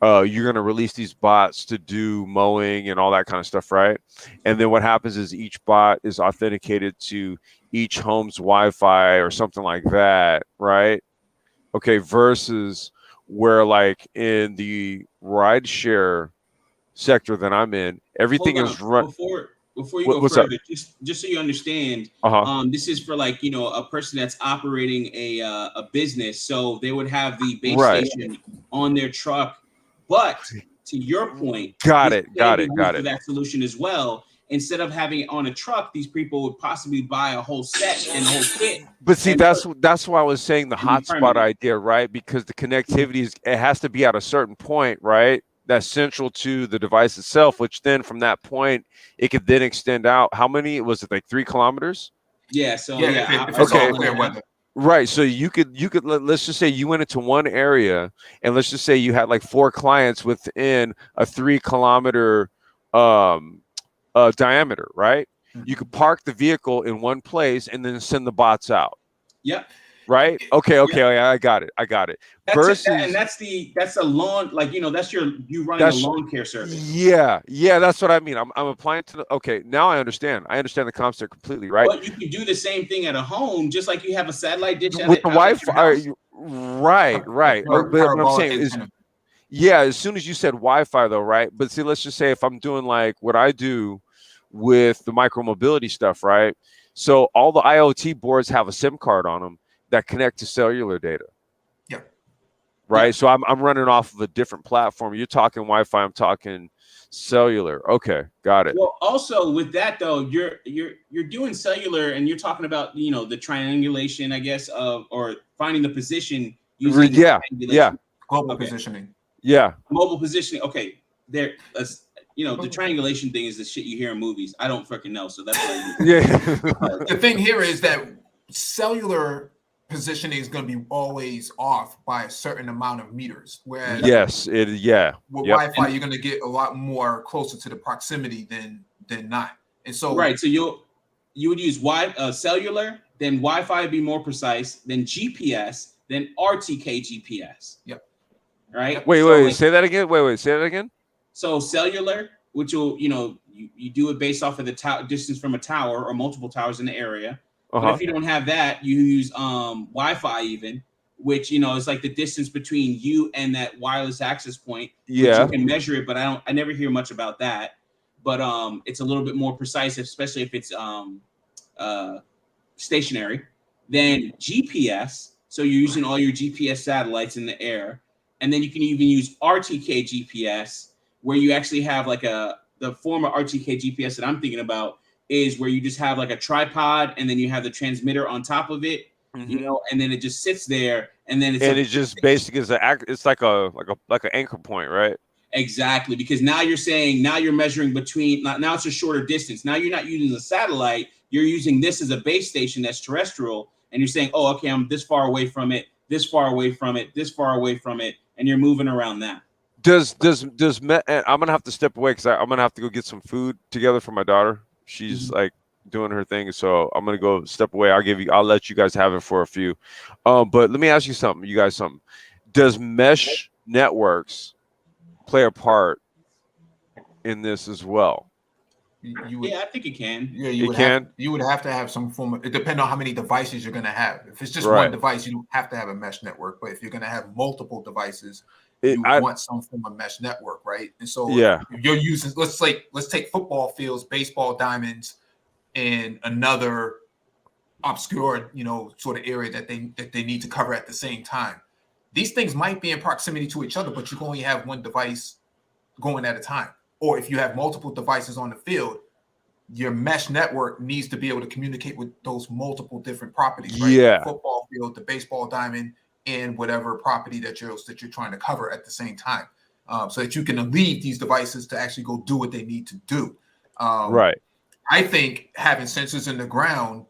you're going to release these bots to do mowing and all that kind of stuff, right? And then what happens is each bot is authenticated to each home's Wi-Fi or something like that, right? Okay, versus where, like, in the rideshare sector that I'm in, everything Hold is on. run. Before you go What's up? further, just so you understand, this is for, like, a person that's operating a business, so they would have the base Right. station on their truck. But to your point, Got this it. can be used for that solution as well. Instead of having it on a truck, these people would possibly buy a whole set and a whole kit. But see, that's why I was saying the hotspot idea, right? Because the connectivity it has to be at a certain point, right? That's central to the device itself, which then from that point it could then extend out. How many was it, like 3 kilometers? Yeah. So if it's all clear weather. Right. So you could let's just say you went into one area, and let's just say you had like 4 clients within a 3 kilometer diameter, right? You could park the vehicle in one place and then send the bots out. Yep. Right. Okay. I got it. That's a lawn, like, that's you running a lawn care service. Yeah. That's what I mean. I'm applying to the. Okay, now I understand the concept completely. Right. But you can do the same thing at a home, just like you have a satellite dish with the Wi-Fi. Right. But what I'm saying is, yeah, as soon as you said Wi-Fi, though, right? But see, let's just say if I'm doing like what I do with the micromobility stuff, right? So all the IoT boards have a SIM card on them that connect to cellular data. Yeah. Right. Yeah. So I'm running off of a different platform. You're talking Wi-Fi. I'm talking cellular. Okay, got it. Well, also with that though, you're doing cellular, and you're talking about the triangulation, I guess, or finding the position using global positioning. Yeah. Mobile positioning. Okay, there. The triangulation thing is the shit you hear in movies. I don't freaking know, so that's why. The thing here is that cellular positioning is going to be always off by a certain amount of meters. Whereas with Wi-Fi, you're going to get a lot more closer to the proximity than not. And so so you would use cellular, then Wi-Fi would be more precise, then GPS, then RTK GPS. Yep. Right. Wait. Say that again. Say that again. So cellular, which will you do it based off of the distance from a tower or multiple towers in the area. But if you don't have that, you use Wi-Fi even, which is like the distance between you and that wireless access point. Yeah, you can measure it, but I never hear much about that. But it's a little bit more precise, especially if it's stationary. Then GPS, so you're using all your GPS satellites in the air, and then you can even use RTK GPS, where you actually have like the form of RTK GPS that I'm thinking about is where you just have like a tripod, and then you have the transmitter on top of it, and then it just sits there, and then it's just basically it's like an anchor point, right? Exactly, because now you're measuring between. Now it's a shorter distance. Now you're not using a satellite. You're using this as a base station that's terrestrial, and you're saying, oh, okay, I'm this far away from it, this far away from it, this far away from it, and you're moving around that. I'm gonna have to step away because I'm gonna have to go get some food together for my daughter. She's like doing her thing, so I'm gonna go step away. I'll let you guys have it for a few. But let me ask you something. Does mesh networks play a part in this as well? I think it can. Yeah, you would have to have some form of. It depends on how many devices you're gonna have. If it's just one device, you don't have to have a mesh network. But if you're gonna have multiple devices, you want some form of mesh network, right? And so if you're using, let's take football fields, baseball diamonds, and another obscure, sort of area that they need to cover at the same time. These things might be in proximity to each other, but you can only have one device going at a time. Or if you have multiple devices on the field, your mesh network needs to be able to communicate with those multiple different properties, right? Yeah. The football field, the baseball diamond, and whatever property that you're trying to cover at the same time, so that you can leave these devices to actually go do what they need to do. Right. I think having sensors in the ground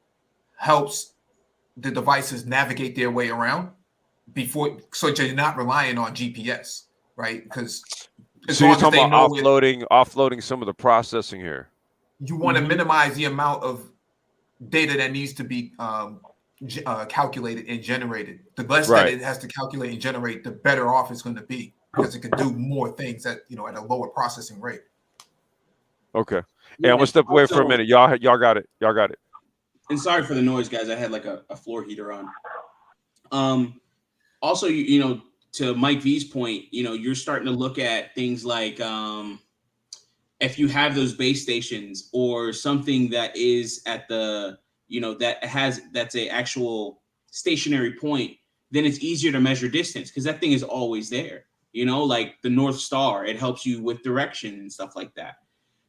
helps the devices navigate their way around so you're not relying on GPS, right? Because so you're talking about offloading some of the processing here. you want to minimize the amount of data that needs to be calculated and generated. The less that it has to calculate and generate, the better off it's going to be, because it can do more things at at a lower processing rate. Okay. Hey, I'm gonna step away for a minute. Y'all got it. Y'all got it. And sorry for the noise, guys. I had like a floor heater on. Also, to Mike V's point, you're starting to look at things like if you have those base stations or something that is at the that's a actual stationary point, then it's easier to measure distance because that thing is always there. Like the North Star, it helps you with direction and stuff like that.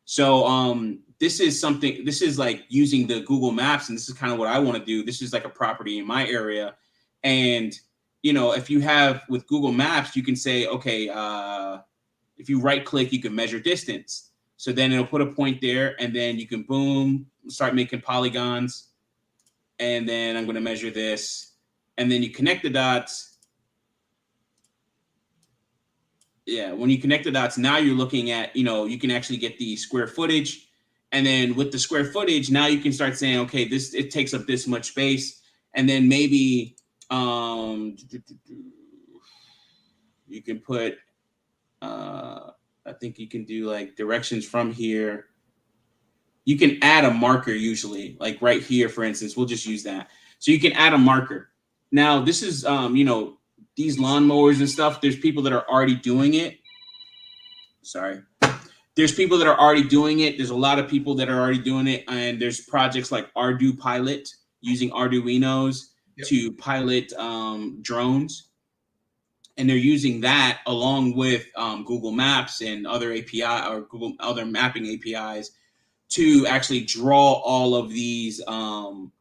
So this is like using the Google Maps, and this is kind of what I want to do. This is like a property in my area. And, if you have with Google Maps, you can say, okay, if you right click, you can measure distance. So then it'll put a point there, and then you can boom, start making polygons. And then I'm going to measure this. And then you connect the dots. Yeah, when you connect the dots, now you're looking at, you can actually get the square footage. And then with the square footage, now you can start saying, okay, it takes up this much space. And then maybe you can put, I think you can do like directions from here. You can add a marker usually, like right here, for instance. We'll just use that. So you can add a marker. Now, this is, these lawnmowers and stuff, there's people that are already doing it. Sorry. There's people that are already doing it. There's a lot of people that are already doing it. And there's projects like Ardu Pilot, using Arduinos to pilot drones. And they're using that along with Google Maps and other API or other mapping APIs to actually draw all of these,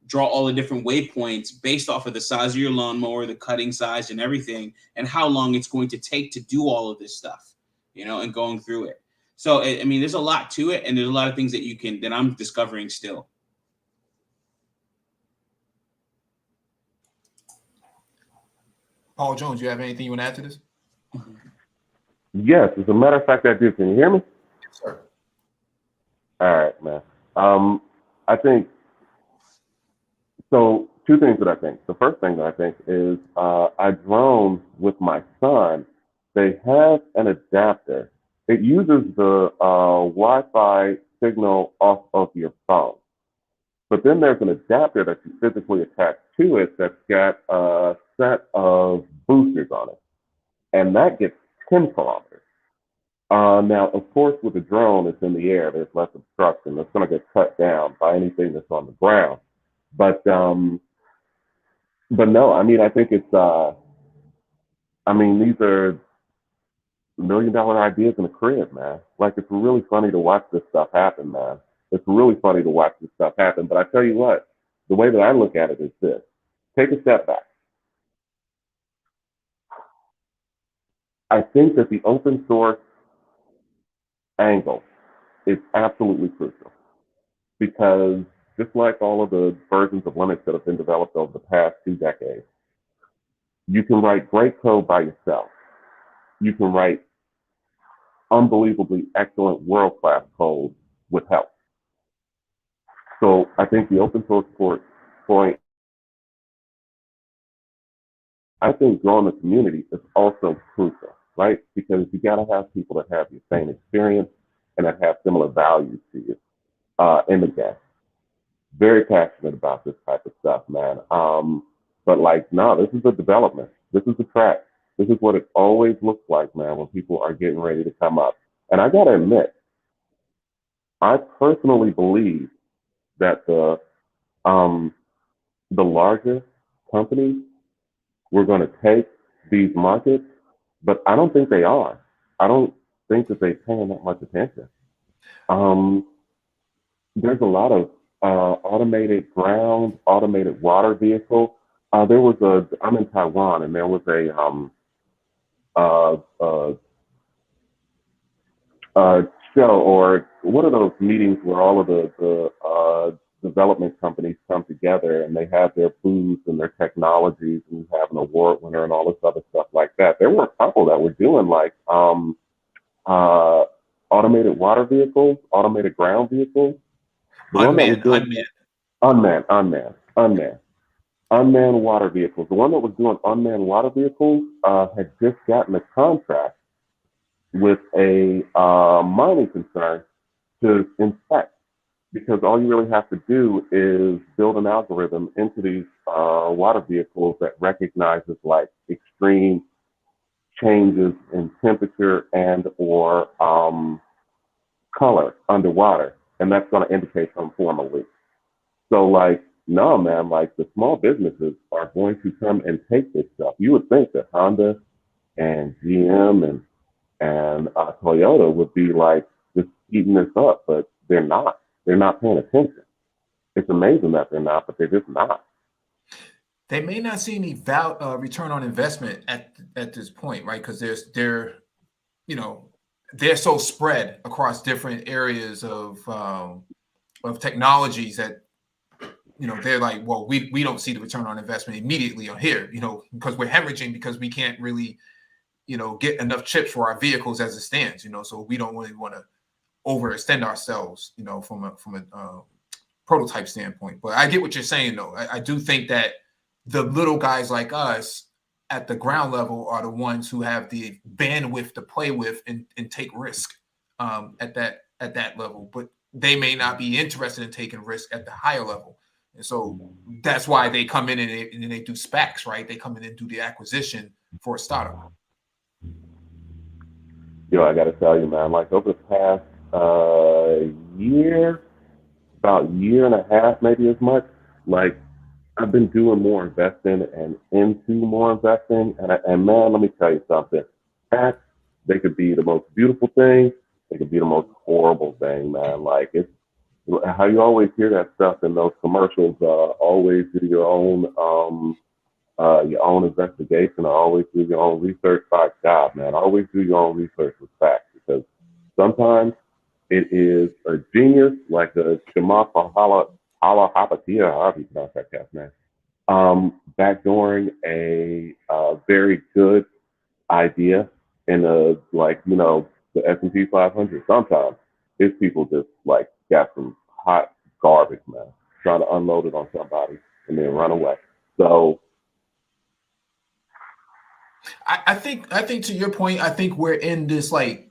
draw all the different waypoints based off of the size of your lawnmower, the cutting size and everything, and how long it's going to take to do all of this stuff, and going through it. So, I mean, there's a lot to it, and there's a lot of things that I'm discovering still. Paul Jones, you have anything you want to add to this? Yes, as a matter of fact, I do. Can you hear me? Yes, sir. All right, man. I think so. Two things that I think. The first thing that I think is I drone with my son. They have an adapter. It uses the Wi-Fi signal off of your phone. But then there's an adapter that you physically attach to it that's got a set of boosters on it. And that gets 10 kilometers. Now, of course, with a drone, it's in the air. There's less obstruction. It's going to get cut down by anything that's on the ground. But no, I mean, I think it's, these are $1 million ideas in a crib, man. Like, it's really funny to watch this stuff happen, man. It's really funny to watch this stuff happen. But I tell you what, the way that I look at it is this. Take a step back. I think that the open source angle is absolutely crucial because just like all of the versions of Linux that have been developed over the past 2 decades, you can write great code by yourself. You can write unbelievably excellent world-class code with help. So I think the open source point, I think growing the community is also crucial, right? Because you got to have people that have the same experience and that have similar values to you in the game. Very passionate about this type of stuff, man. But like, no, this is a development. This is a track. This is what it always looks like, man, when people are getting ready to come up. And I got to admit, I personally believe that the larger companies were going to take these markets, but I don't think they are. I don't think that they're paying that much attention. There's a lot of automated ground, automated water vehicle. I'm in Taiwan, and there was a show, or one of those meetings where all of the development companies come together and they have their booths and their technologies and have an award winner and all this other stuff like that. There were a couple that were doing like automated water vehicles, automated ground vehicles, The one that was doing unmanned water vehicles. The one that was doing unmanned water vehicles had just gotten a contract with a mining concern to inspect, because all you really have to do is build an algorithm into these water vehicles that recognizes like extreme changes in temperature and or color underwater, and that's going to indicate some form of leak. So like, no, man, like the small businesses are going to come and take this stuff. You would think that Honda and GM and Toyota would be like just eating this up, but they're not. They're not paying attention. It's amazing that they're not, but they're just not. They may not see any return on investment at this point, right? Because they're so spread across different areas of technologies that they're like, well, we don't see the return on investment immediately on here, because we're hemorrhaging because we can't really get enough chips for our vehicles as it stands, so we don't really want to overextend ourselves, from a prototype standpoint. But I get what you're saying, though. I do think that the little guys like us at the ground level are the ones who have the bandwidth to play with and take risk at that level, but they may not be interested in taking risk at the higher level. And so that's why they come in and they do SPACs, right? They come in and do the acquisition for a startup. I got to tell you, man, like over the past year, about year and a half, maybe as much, like I've been doing more investing and into more investing. And man, let me tell you something. SPACs, they could be the most beautiful thing. They could be the most horrible thing, man. Like it's how you always hear that stuff in those commercials. Always do your own investigation. Always do your own research. By God, man, always do your own research with facts, because sometimes it is a genius like a Shema Hapatia, however you pronounce that guy's name, backdooring a very good idea in the S&P 500. Sometimes it's people just like got some hot garbage, man, trying to unload it on somebody and then run away. So I think to your point, I think we're in this like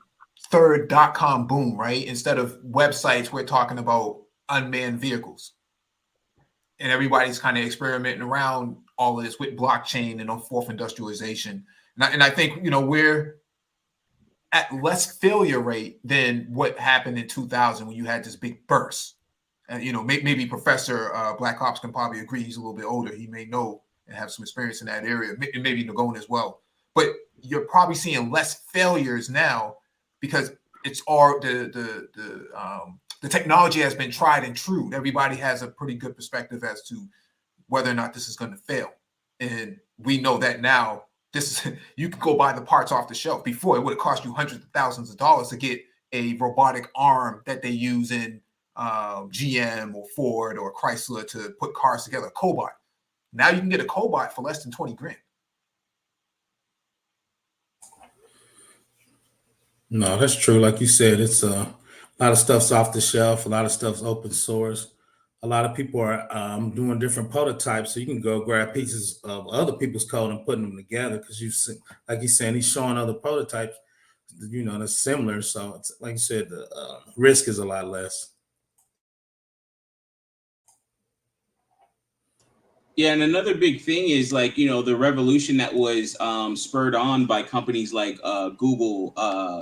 third .com boom, right? Instead of websites, we're talking about unmanned vehicles, and everybody's kind of experimenting around all of this with blockchain and on fourth industrialization. And I think we're at less failure rate than what happened in 2000 when you had this big burst. And maybe Professor Black Ops can probably agree. He's a little bit older. He may know and have some experience in that area, and maybe Nagone as well. But you're probably seeing less failures now because it's all the technology has been tried and true. Everybody has a pretty good perspective as to whether or not this is going to fail, and we know that now. You can go buy the parts off the shelf. Before, it would have cost you hundreds of thousands of dollars to get a robotic arm that they use in GM or Ford or Chrysler to put cars together, a cobot. Now you can get a cobot for less than 20 grand. No, that's true. Like you said, it's a lot of stuff's off the shelf. A lot of stuff's open source. A lot of people are doing different prototypes, so you can go grab pieces of other people's code and putting them together. Because you see, like he's saying, he's showing other prototypes, that's similar. So it's like you said, the risk is a lot less. Yeah, and another big thing is the revolution that was spurred on by companies like Google,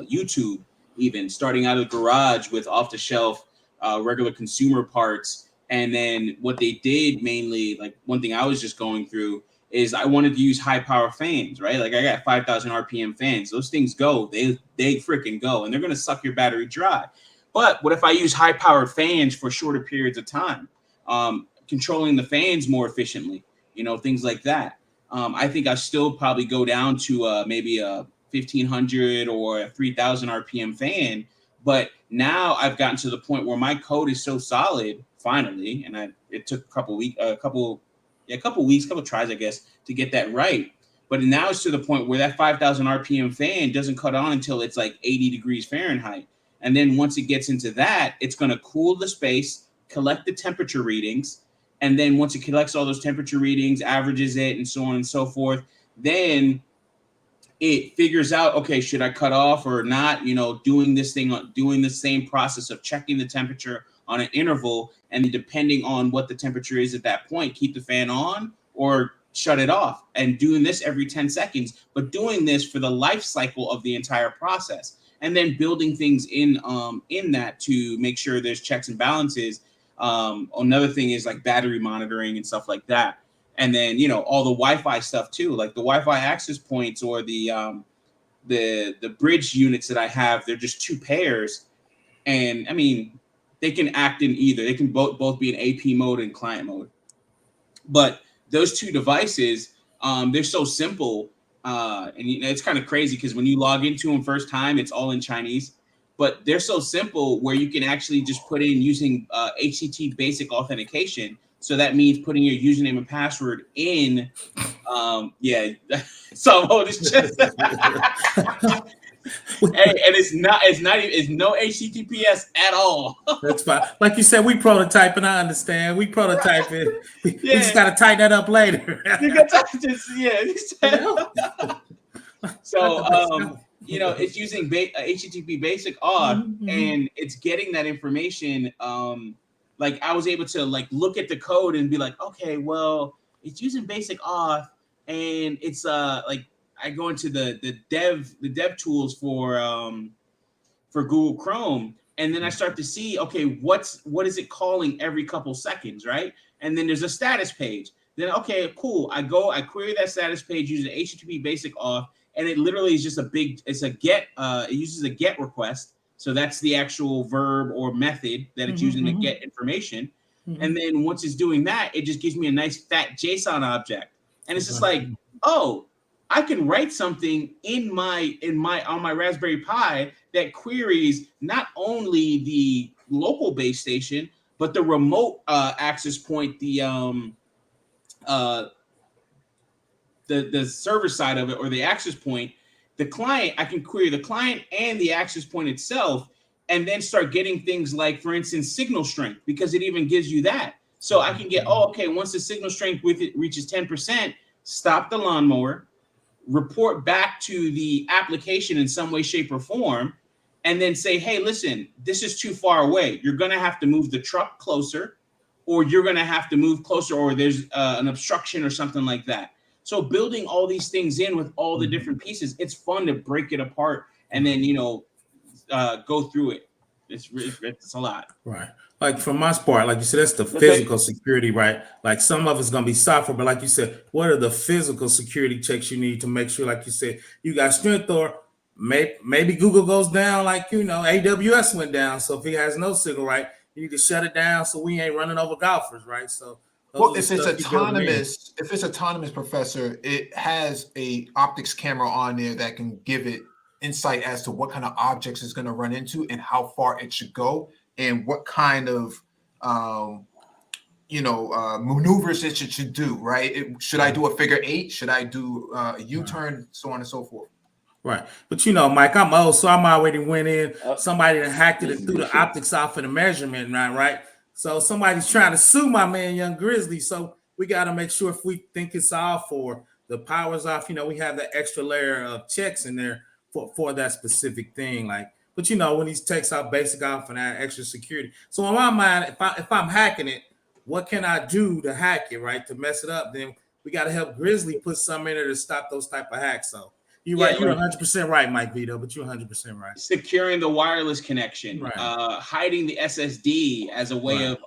YouTube, even starting out of the garage with off-the-shelf regular consumer parts. And then what they did mainly, like one thing I was just going through is I wanted to use high power fans, right? Like I got 5,000 RPM fans. Those things go, they freaking go, and they're going to suck your battery dry. But what if I use high powered fans for shorter periods of time? Controlling the fans more efficiently, things like that. I think I still probably go down to maybe a 1,500 or a 3,000 RPM fan. But now I've gotten to the point where my code is so solid, finally, and it took a couple tries, I guess, to get that right. But now it's to the point where that 5,000 RPM fan doesn't cut on until it's like 80 degrees Fahrenheit. And then once it gets into that, it's going to cool the space, collect the temperature readings, and then once it collects all those temperature readings, averages it, and so on and so forth, then it figures out, okay, should I cut off or not? Doing this thing, doing the same process of checking the temperature on an interval, and depending on what the temperature is at that point, keep the fan on or shut it off, and doing this every 10 seconds, but doing this for the life cycle of the entire process, and then building things in that to make sure there's checks and balances. Another thing is like battery monitoring and stuff like that. And then, all the Wi-Fi stuff too, like the Wi-Fi access points or the bridge units that I have, they're just 2 pairs. And I mean, they can act in either. They can both be in AP mode and client mode. But those 2 devices, they're so simple. And it's kind of crazy because when you log into them first time, it's all in Chinese. But they're so simple where you can actually just put in using HTTP basic authentication. So that means putting your username and password in. So it's just and it's no HTTPS at all. That's fine. Like you said, we prototyping. I understand. We prototyping. We just got to tighten that up later. So it's using HTTP basic auth, and it's getting that information. Like I was able to like look at the code and be like, okay, well, it's using basic auth, and it's like I go into the dev tools for Google Chrome, and then I start to see, okay, what is it calling every couple seconds, right? And then there's a status page. Then okay, cool. I query that status page using HTTP basic auth, and it literally is just it uses a get request. So that's the actual verb or method that it's using to get information. And then once it's doing that, it just gives me a nice fat JSON object. And it's just like, oh, I can write something on my Raspberry Pi that queries not only the local base station, but the remote access point, the server side of it, or the access point. The client, I can query the client and the access point itself, and then start getting things like, for instance, signal strength, because it even gives you that. So I can get, once the signal strength with it reaches 10%, stop the lawnmower, report back to the application in some way, shape, or form, and then say, hey, listen, this is too far away. You're going to have to move the truck closer, or you're going to have to move closer, or there's an obstruction or something like that. So building all these things in with all the different pieces, it's fun to break it apart and then, go through it. It's a lot. Right. Like for my part, like you said, that's the physical security, right? Like some of it's going to be software, but like you said, what are the physical security checks you need to make sure, like you said, you got strength, or maybe Google goes down, like, AWS went down. So if he has no signal, right, you need to shut it down so we ain't running over golfers, right? So well, if it's autonomous, Professor, it has a optics camera on there that can give it insight as to what kind of objects it's going to run into and how far it should go and what kind of maneuvers it should do, right? Should I do a figure 8? Should I do a U-turn, so on and so forth? Right. But Mike, I'm old, so I'm already went in. Somebody that hacked it and threw the optics off of the measurement, right? So somebody's trying to sue my man, Young Grizzly. So we got to make sure if we think it's off or the power's off, we have that extra layer of checks in there for that specific thing. But when these checks out basic off and that extra security. So in my mind, if I'm hacking it, what can I do to hack it, right? To mess it up? Then we got to help Grizzly put something in there to stop those type of hacks. So you're right. You're 100% right, Mike Vito, but you're 100% right. Securing the wireless connection, right. Hiding the SSD as a way of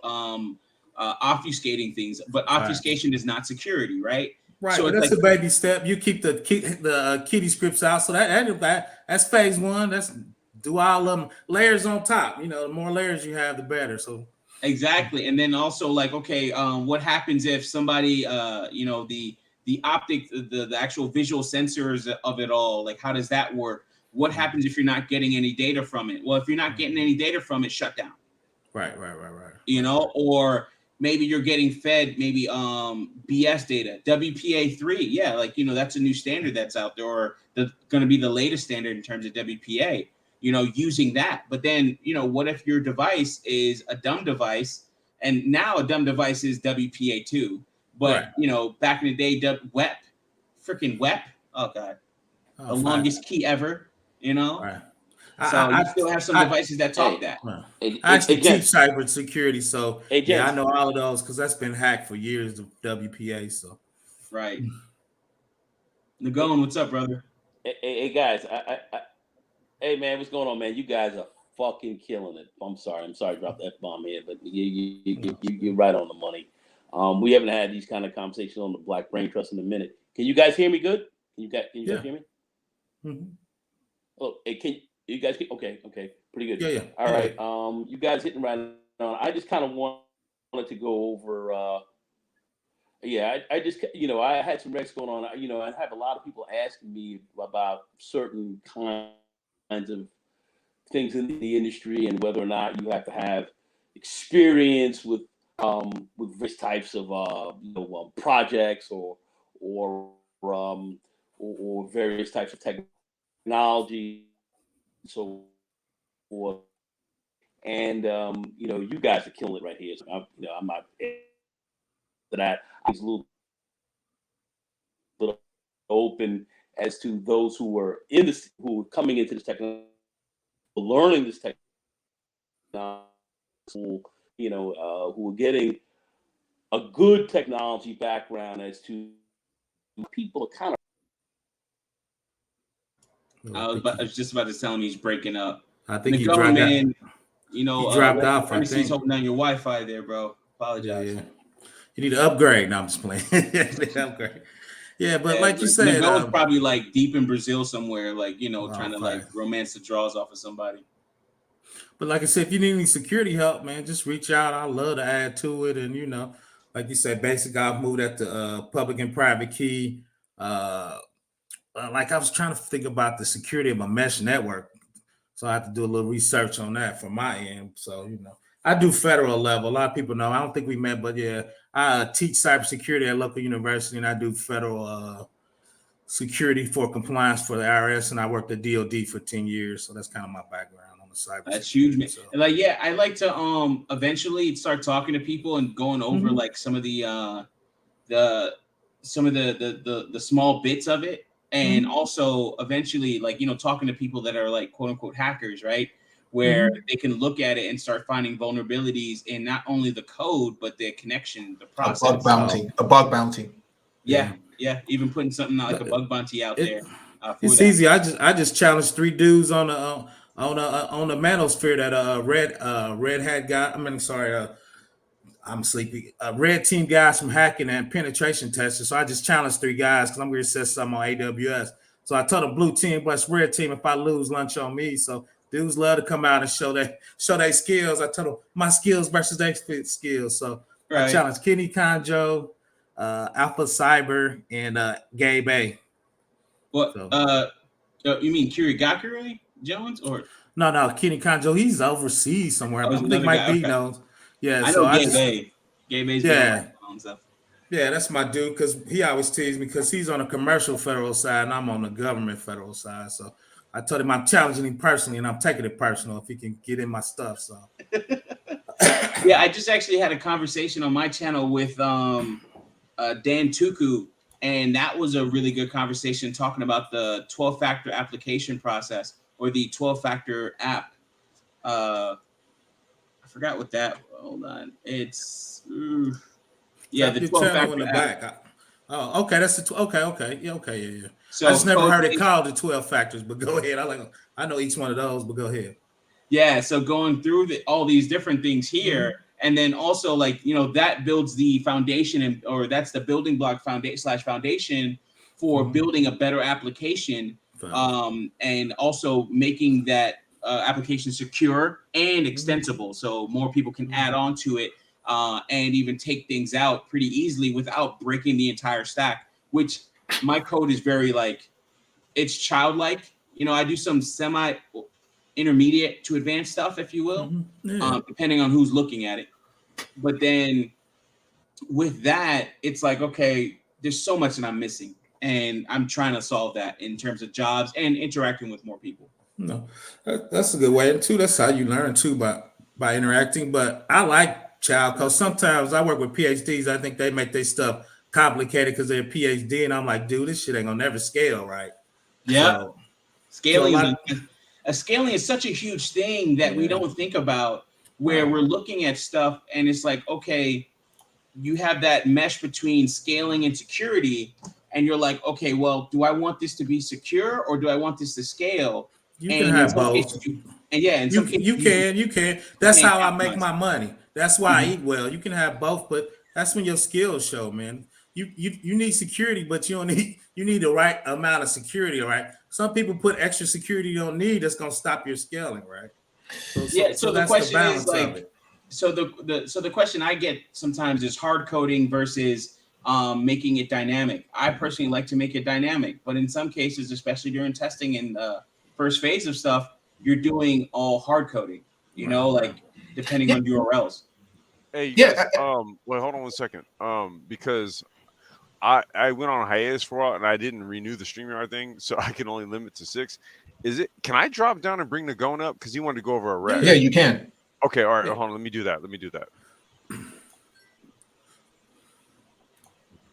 obfuscating things, but obfuscation is not security, right? Right, so that's a baby step. You keep the kitty scripts out, so that's phase 1. That's do all of them layers on top. The more layers you have, the better. So exactly, and then also what happens if somebody, the optic, the actual visual sensors of it all, how does that work? What happens if you're not getting any data from it? Well, if you're not getting any data from it, shut down. Right. Or maybe you're getting fed BS data, WPA3. That's a new standard that's out there, or going to be the latest standard in terms of WPA, using that. But then, what if your device is a dumb device And now a dumb device is WPA2. But, back in the day, WEP, freaking WEP. Oh, God. The longest key ever, Right. So you still have some devices that talk that. I actually teach cybersecurity, so I know all of those because that's been hacked for years, the WPA. So right. Nagone, what's up, brother? Hey guys, hey man, what's going on, man? You guys are fucking killing it. I'm sorry to drop the F-bomb here, but you're right on the money. We haven't had these kind of conversations on the Black Brain Trust in a minute. Can you guys hear me good? Can you guys hear me? Mm-hmm. Oh, hey, you guys okay, pretty good. Yeah. All right. You guys hitting right on. I just kind of wanted to go over I just I had some recs going on. I have a lot of people asking me about certain kinds of things in the industry and whether or not you have to have experience with various types of projects or various types of technology. So forth. And you guys are killing it right here. So I'm not that I was a little open as to those who were who were coming into this technology, learning this technology, who were getting a good technology background as to people are kind of. I was just about to tell him he's breaking up. I think he dropped out. He dropped off. I think he's holding down your Wi-Fi there, bro. Apologize. Yeah. You need to upgrade. No, I'm just playing. Upgrade. Yeah, but like you said, Miguel's probably like deep in Brazil somewhere, like trying to like romance the draws off of somebody. But like I said, if you need any security help, man, just reach out. I'd love to add to it. And like you said, basically I've moved at the public and private key. Like I was trying to think about the security of a mesh network. So I have to do a little research on that from my end. So, I do federal level. A lot of people know. I don't think we met, but yeah, I teach cybersecurity at local university, and I do federal security for compliance for the IRS, and I worked at DOD for 10 years. So that's kind of my background on the cyber. That's huge, man. So. Like, yeah, I like to eventually start talking to people and going over like some of the small bits of it. And also eventually, like, talking to people that are like, quote unquote, hackers, right? Where they can look at it and start finding vulnerabilities in not only the code, but the connection, the process. A bug bounty. Yeah. Even putting something like a bug bounty out there. It's easy. I just challenged 3 dudes on the manosphere that red hat guy. I'm sleepy. Red team guys from hacking and penetration testing. So I just challenged 3 guys because I'm going to set something on AWS. So I told them blue team, but it's red team. If I lose, lunch on me. So dudes love to come out and show their skills. I told them my skills versus their skills. So I challenged Kenny Conjo, Alpha Cyber, and Gabe A. What? You mean Kirigakure Jones or? No, Kenny Conjo. He's overseas somewhere. I think Mike B knows. Yeah, I know Gabe A's stuff. Yeah, that's my dude because he always teases me because he's on the commercial federal side and I'm on the government federal side. So I told him I'm challenging him personally and I'm taking it personal if he can get in my stuff. So yeah, I just actually had a conversation on my channel with Dan Tuku, and that was a really good conversation talking about the 12-factor application process or the 12-factor app. I forgot what that. Hold on, it's the 12-factor in the back. Oh, okay, that's the okay, yeah. So I just never heard it called the 12 factors, but go ahead. I know each one of those, but go ahead. Yeah, so going through all these different things here, and then also that builds the foundation, or that's the building block foundation for building a better application, and also making that application secure and extensible, so more people can add on to it and even take things out pretty easily without breaking the entire stack. Which my code is very it's childlike. I do some semi-intermediate to advanced stuff, if you will, depending on who's looking at it. But then with that, it's like, okay, there's so much that I'm missing, and I'm trying to solve that in terms of jobs and interacting with more people. No, that's a good way. And too, that's how you learn too, by interacting. But I like child code. Sometimes I work with PhDs. I think they make their stuff complicated because they're a PhD, and I'm like, dude, this shit ain't gonna never scale, right? Yeah, so scaling is such a huge thing that we don't think about. Where we're looking at stuff, and it's like, okay, you have that mesh between scaling and security, and you're like, okay, well, do I want this to be secure or do I want this to scale? You can have both. You can. That's how I make my money. That's why I eat well. You can have both, but that's when your skills show, man. You need security, but you need the right amount of security, all right? Some people put extra security you don't need that's gonna stop your scaling, right? So the question is like, so the question I get sometimes is hard coding versus making it dynamic. I personally like to make it dynamic, but in some cases, especially during testing and first phase of stuff, you're doing all hard coding, like depending on URLs. Hey, you guys, wait, hold on 1 second. Because I went on hiatus for a while and I didn't renew the StreamYard thing, so I can only limit to 6. Can I drop down and bring the Gon up? Because he wanted to go over a rec. Yeah, you can. Okay, all right, hold on. Let me do that.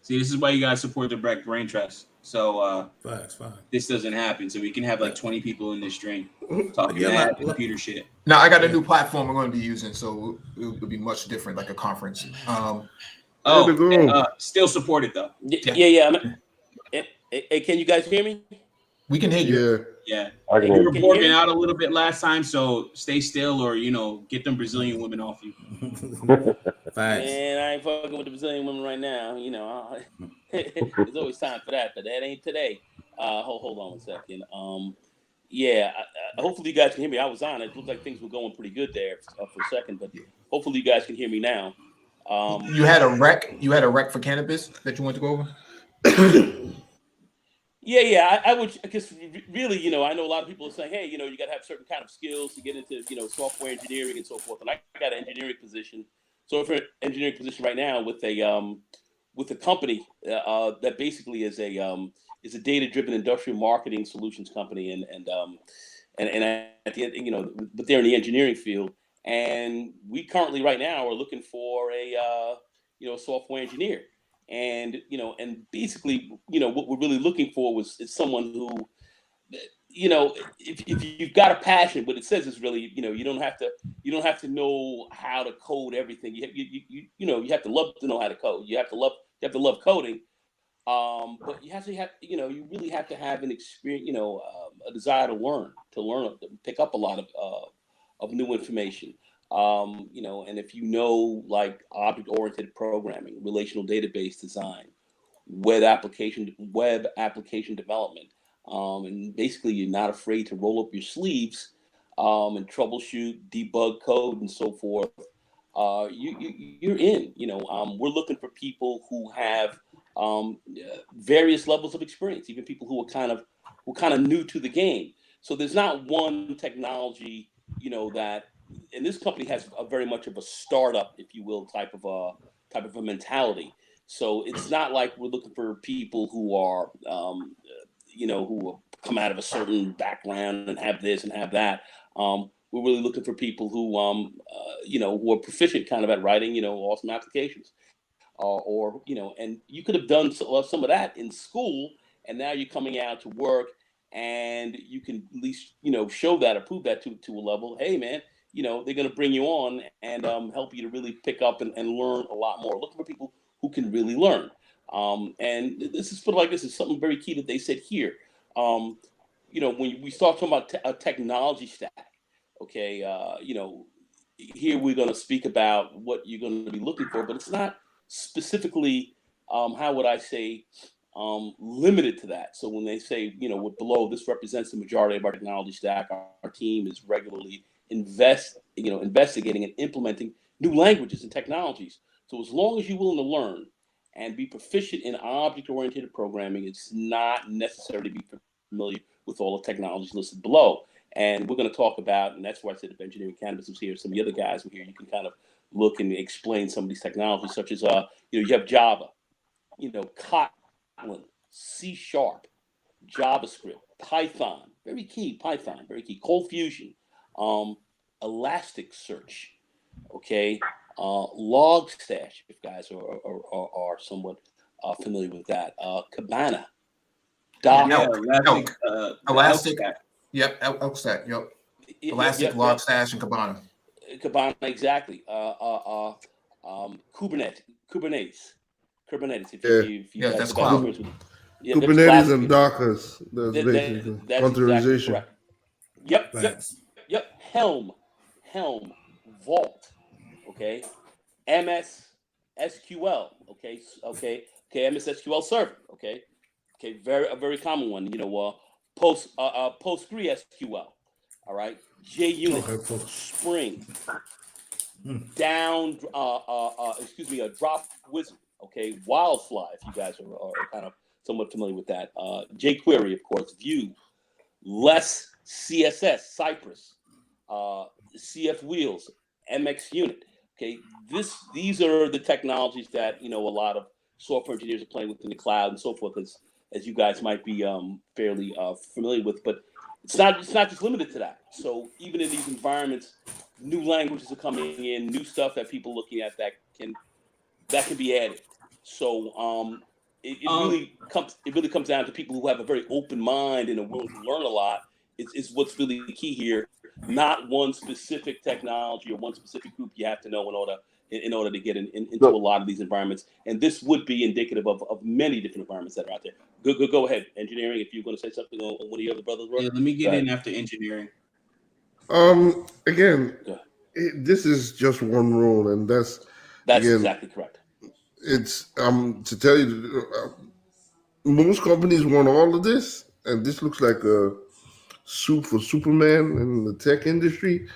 See, this is why you guys support the Brain Trust. So Facts. This doesn't happen. So we can have like 20 people in this stream talking mad computer shit. Now I got a new platform I'm going to be using, so it'll be much different, like a conference. Still supported though. Yeah. Hey, can you guys hear me? We can hear you. Yeah. You were working out a little bit last time, so stay still or get them Brazilian women off you. Man, I ain't fucking with the Brazilian women right now. There's always time for that, but that ain't today. Hold on 1 second. Hopefully you guys can hear me. I was on. It looked like things were going pretty good there for a second, but hopefully you guys can hear me now. You had a rec for cannabis that you want to go over? Yeah. I would, because really, I know a lot of people are saying, hey, you got to have certain kind of skills to get into, software engineering and so forth. And I got an engineering position. So for an engineering position right now with a company that basically is a data-driven industrial marketing solutions company, and at the end, but they're in the engineering field, and we currently right now are looking for a software engineer. And basically, what we're really looking for is someone who, if you've got a passion, what it says is really, you don't have to know how to code everything. You have to love to know how to code. You have to love coding. But you really have to have an experience, a desire to pick up a lot of new information. And if like object-oriented programming, relational database design, web application development, and basically you're not afraid to roll up your sleeves and troubleshoot, debug code, and so forth. You're in. We're looking for people who have various levels of experience, even people who are kind of new to the game. So there's not one technology, that. And this company has very much of a startup, if you will, type of a mentality. So it's not like we're looking for people who are, who come out of a certain background and have this and have that. We're really looking for people who, who are proficient kind of at writing, awesome applications, and you could have done some of that in school, and now you're coming out to work, and you can at least, show that or prove that to a level. Hey, man. They're going to bring you on and help you to really pick up and learn a lot more. Looking for people who can really learn. And this is this is something very key that they said here. When we start talking about a technology stack, okay, here we're going to speak about what you're going to be looking for, but it's not specifically, how would I say, limited to that. So when they say, with below, this represents the majority of our technology stack, our team is regularly investigating and implementing new languages and technologies. So as long as you're willing to learn and be proficient in object-oriented programming, it's not necessary to be familiar with all the technologies listed below. And we're going to talk about, and that's why I said if engineering cannabis was here, some of the other guys were here, you can kind of look and explain some of these technologies, such as, you have Java, Kotlin, C#, JavaScript, Python, very key, Cold Fusion, Elasticsearch, okay, Logstash, if guys are somewhat familiar with that. Cabana. Yeah, Elastic. Yep, Elk Stack. Yep. Elastic, Logstash, and Cabana. Cabana, exactly. Kubernetes. If you guys that's have cloud. experience with it. Yeah, that's Kubernetes classic. and Dockers. That's basically That's containerization. Exactly correct. Yep. Helm, Vault. Okay. MS SQL. Okay. MS SQL Server. Okay. A very common one. PostgreSQL. All right. JUnit, Spring, down. A Drop Wizard. Okay. Wildfly. If you guys are kind of somewhat familiar with that. jQuery, of course. Vue, Less, CSS, Cypress, CF Wheels, MX Unit. Okay. These are the technologies that a lot of software engineers are playing with in the cloud and so forth, as you guys might be fairly familiar with. But it's not just limited to that. So even in these environments, new languages are coming in, new stuff that people are looking at that can be added. So it really comes down to people who have a very open mind and are willing to learn a lot. Is what's really key here. Not one specific technology or one specific group you have to know in order to get into a lot of these environments. And this would be indicative of many different environments that are out there. Go ahead, engineering. If you're going to say something on one of your other brothers, yeah, let me get in after engineering. Again, this is just one rule, and that's again, exactly correct. It's to tell you, most companies want all of this, and this looks like a soup for Superman in the tech industry,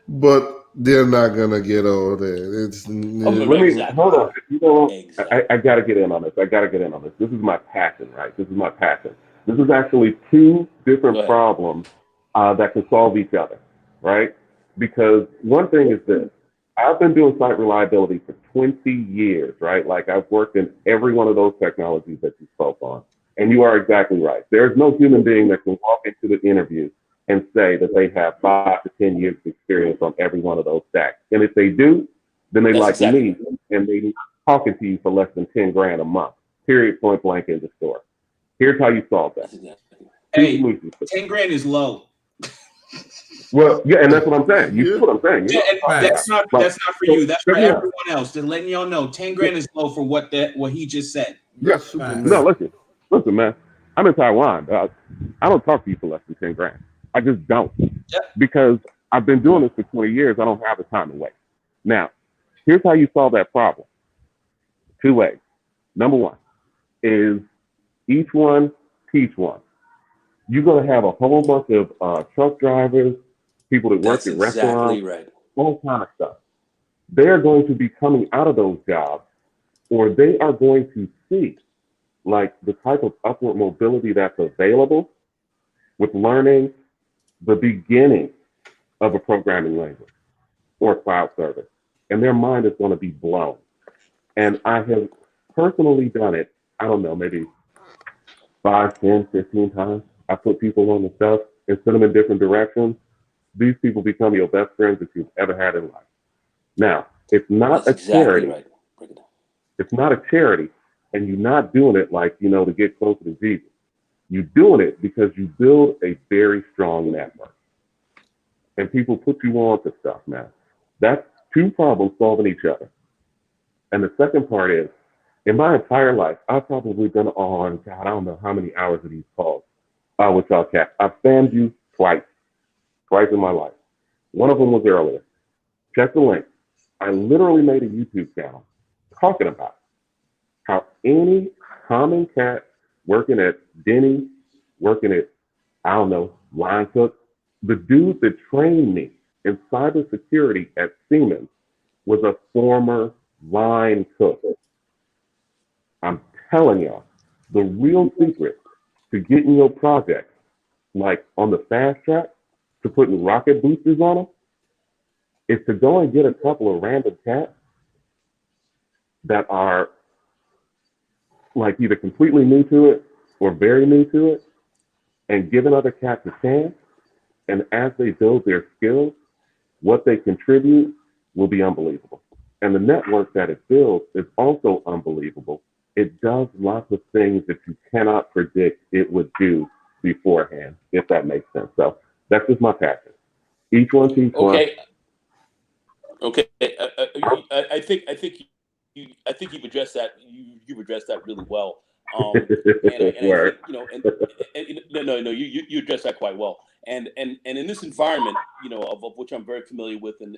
but they're not gonna get all that. Let me hold on. You know, I gotta get in on this. This is my passion, right? This is actually two different problems that can solve each other, right? Because one thing is this. I've been doing site reliability for 20 years, right? Like I've worked in every one of those technologies that you spoke on. And you are exactly right. There's no human being that can walk into the interview and say that they have 5 to 10 years of experience on every one of those stacks. And if they do, then they like me and they talking to you for less than 10 grand a month, period, point blank in the store. Here's how you solve that. Hey, 10 grand is low. Well, yeah, and that's what I'm saying. You see what I'm saying? Yeah, and that's not for you. That's for everyone else. Just letting y'all know, 10 grand is low for what he just said. Yeah. No, listen, man. I'm in Taiwan. I don't talk to you for less than 10 grand. I just don't. Because I've been doing this for 20 years. I don't have the time to wait. Now, here's how you solve that problem. 2 ways. Number one is each one teach one. You're going to have a whole bunch of truck drivers, people that work at restaurants, all kind of stuff. They're going to be coming out of those jobs, or they are going to see like the type of upward mobility that's available with learning the beginning of a programming language or cloud service. And their mind is going to be blown. And I have personally done it, I don't know, maybe 5, 10, 15 times. I put people on the stuff and send them in different directions. These people become your best friends that you've ever had in life. Now, it's not a charity. It's not a charity, and you're not doing it like, to get closer to Jesus. You're doing it because you build a very strong network. And people put you on to stuff, man. That's two problems solving each other. And the second part is, in my entire life, I've probably been on, God, I don't know how many hours of these calls with y'all cats. I've spammed you twice in my life. One of them was earlier. Check the link. I literally made a YouTube channel talking about how any common cat working at Denny's, working at, I don't know, line cook, the dude that trained me in cybersecurity at Siemens was a former line cook. I'm telling y'all, the real secret to getting your projects like on the fast track to putting rocket boosters on them is to go and get a couple of random cats that are like either completely new to it or very new to it and give another cat a chance. And as they build their skills, what they contribute will be unbelievable. And the network that it builds is also unbelievable. It does lots of things that you cannot predict it would do beforehand, if that makes sense. So that's just my passion. Each one teach one. Okay. I think you've addressed that. You've addressed that really well. And I think, you know, no, you addressed that quite well. And in this environment, you know, of which I'm very familiar with, and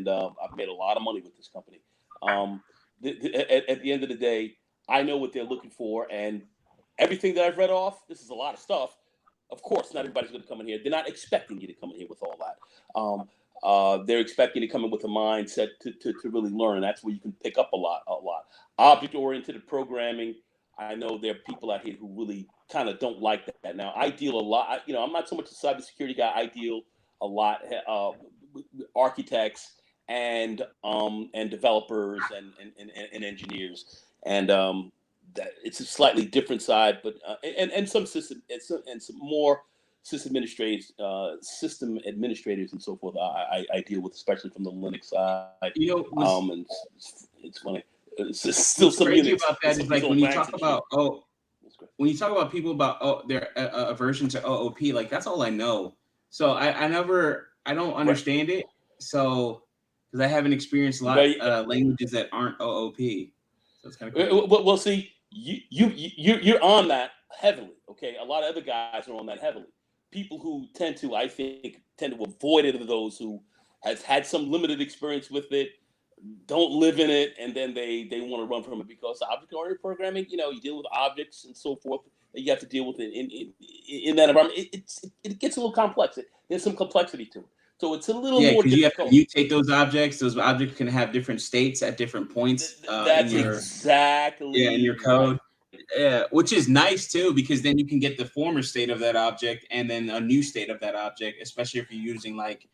I've made a lot of money with this company. At the end of the day, I know what they're looking for, and everything that I've read off. This is a lot of stuff. Of course, not everybody's going to come in here. They're not expecting you to come in here with all that. They're expecting you to come in with a mindset to really learn, and that's where you can pick up a lot. Object-oriented programming. I know there are people out here who really kind of don't like that. Now, I deal a lot. You know, I'm not so much a cybersecurity guy. I deal a lot with architects and developers and engineers, and it's a slightly different side, but and some system and some more system administrators and so forth. I deal with, especially from the Linux side. You know, and it's funny. It's still some crazy Unix, about that is like when you talk about when you talk about people about their aversion to OOP, like that's all I know. So I don't understand it. So because I haven't experienced a lot of languages that aren't OOP, so it's kind of crazy. Well, see, you're on that heavily. Okay, a lot of other guys are on that heavily. People who tend to avoid it are those who have had some limited experience with it, don't live in it, and then they want to run from it, because object-oriented programming, you know, you deal with objects and so forth that you have to deal with in that environment. It gets a little complex. There's some complexity to it. So it's a little more difficult. You have to mutate those objects. Those objects can have different states at different points That's in your code. Yeah, which is nice too, because then you can get the former state of that object and then a new state of that object, especially if you're using like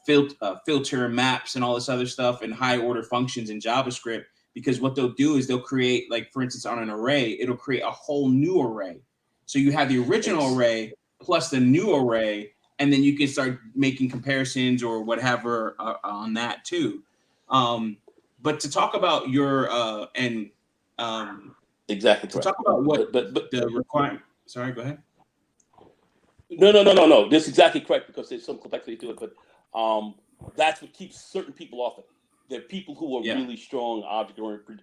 filter maps and all this other stuff and high order functions in JavaScript. Because what they'll do is they'll create, like for instance, on an array, it'll create a whole new array. So you have the original array plus the new array, and then you can start making comparisons or whatever on that too. But to talk about your exactly to talk about what but the requirement. Sorry, go ahead. No. That's exactly correct, because there's some complexity to it, but that's what keeps certain people off it. There are people who are really strong object-oriented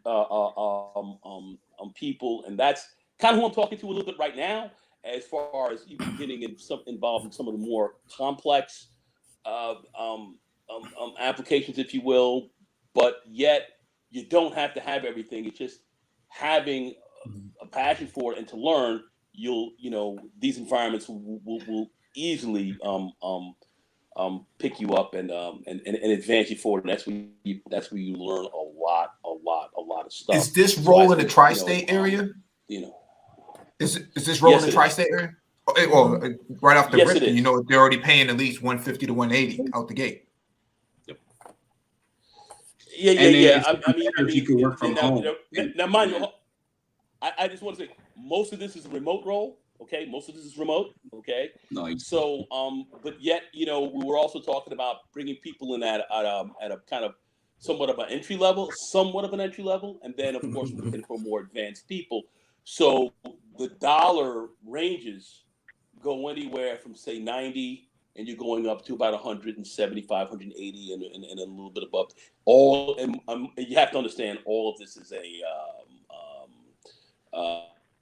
people, and that's kind of who I'm talking to a little bit right now, as far as even getting involved in some of the more complex applications, if you will. But yet, you don't have to have everything. It's just having a passion for it and to learn. These environments will easily pick you up and advance you forward. And that's where you learn a lot of stuff. Is this role in the tri-state area? Is this role in the tri-state area? Well, right off the rip, you know they're already paying at least 150 to 180 out the gate. Yeah. I mean, you can work from home. Now, mind you, I just want to say most of this is a remote role. Okay, most of this is remote. Okay, nice. So, but yet, we were also talking about bringing people in at a kind of somewhat of an entry level, and then of course we're looking for more advanced people. So the dollar ranges go anywhere from say 90, and you're going up to about 175, 180, and a little bit above. You have to understand, all of this is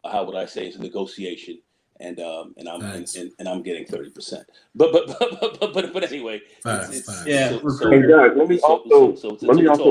how would I say, it's a negotiation, and I'm getting 30%. But anyway, Hey guys, let me also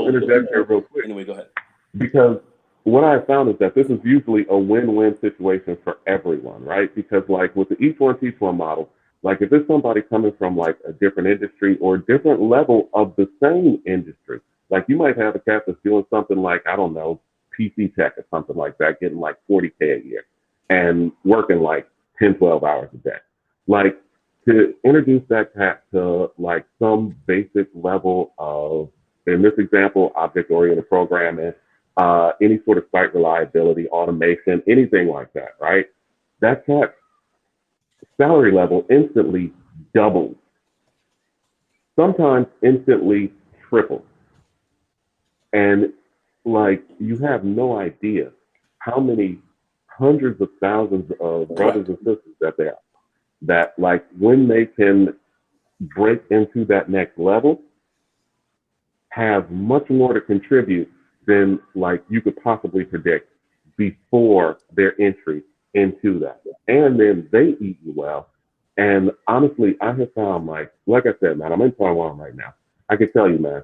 interject here real quick. Anyway, go ahead. Because what I found is that this is usually a win-win situation for everyone, right? Because like with the each one teach one model, like if it's somebody coming from like a different industry or a different level of the same industry, like you might have a cat that's doing something like, I don't know, PC tech or something like that, getting like 40K a year and working like 10, 12 hours a day. Like to introduce that cat to like some basic level of, in this example, object-oriented programming, any sort of site reliability, automation, anything like that, right? That cat's salary level instantly doubles, sometimes instantly triples. And like, you have no idea how many hundreds of thousands of brothers and sisters that they are, that like when they can break into that next level, have much more to contribute than like you could possibly predict before their entry into that. And then they eat you well. And honestly, I have found, like I said, man, I'm in Taiwan right now. I can tell you, man,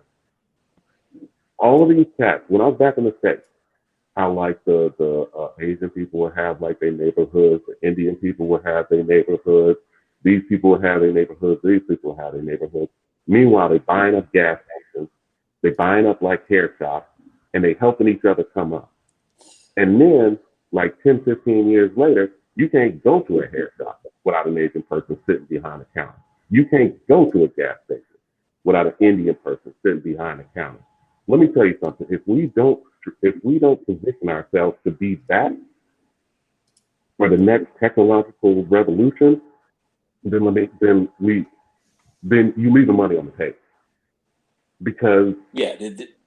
all of these cats, when I was back in the States, how like the Asian people would have like their neighborhoods, the Indian people would have their neighborhoods, these people would have their neighborhoods, these people would have their neighborhoods. Meanwhile, they're buying up gas stations, they're buying up like hair shops, and they helping each other come up. And then, like 10, 15 years later, you can't go to a hair shop without an Asian person sitting behind the counter. You can't go to a gas station without an Indian person sitting behind the counter. Let me tell you something. If we don't position ourselves to be that for the next technological revolution, then you leave the money on the table. Because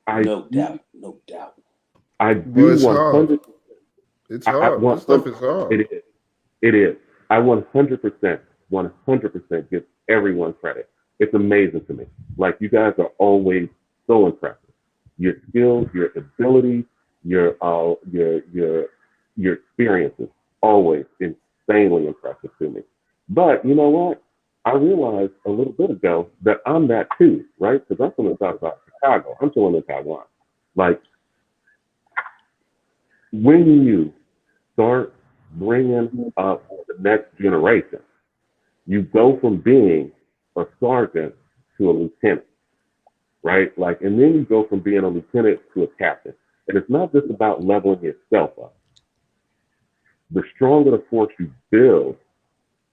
no doubt. I do it's 100%. hard. It's hard. This stuff is hard. It is. I 100% give everyone credit. It's amazing to me. Like, you guys are always so impressive. Your skills, your ability, your experiences, always insanely impressive to me. But you know what? I realized a little bit ago that I'm that too, right? Because I'm going to talk about Chicago. I'm chilling in Taiwan. Like, when you start bringing up the next generation, you go from being a sergeant to a lieutenant, right? Like, and then you go from being a lieutenant to a captain. And it's not just about leveling yourself up. The stronger the force you build,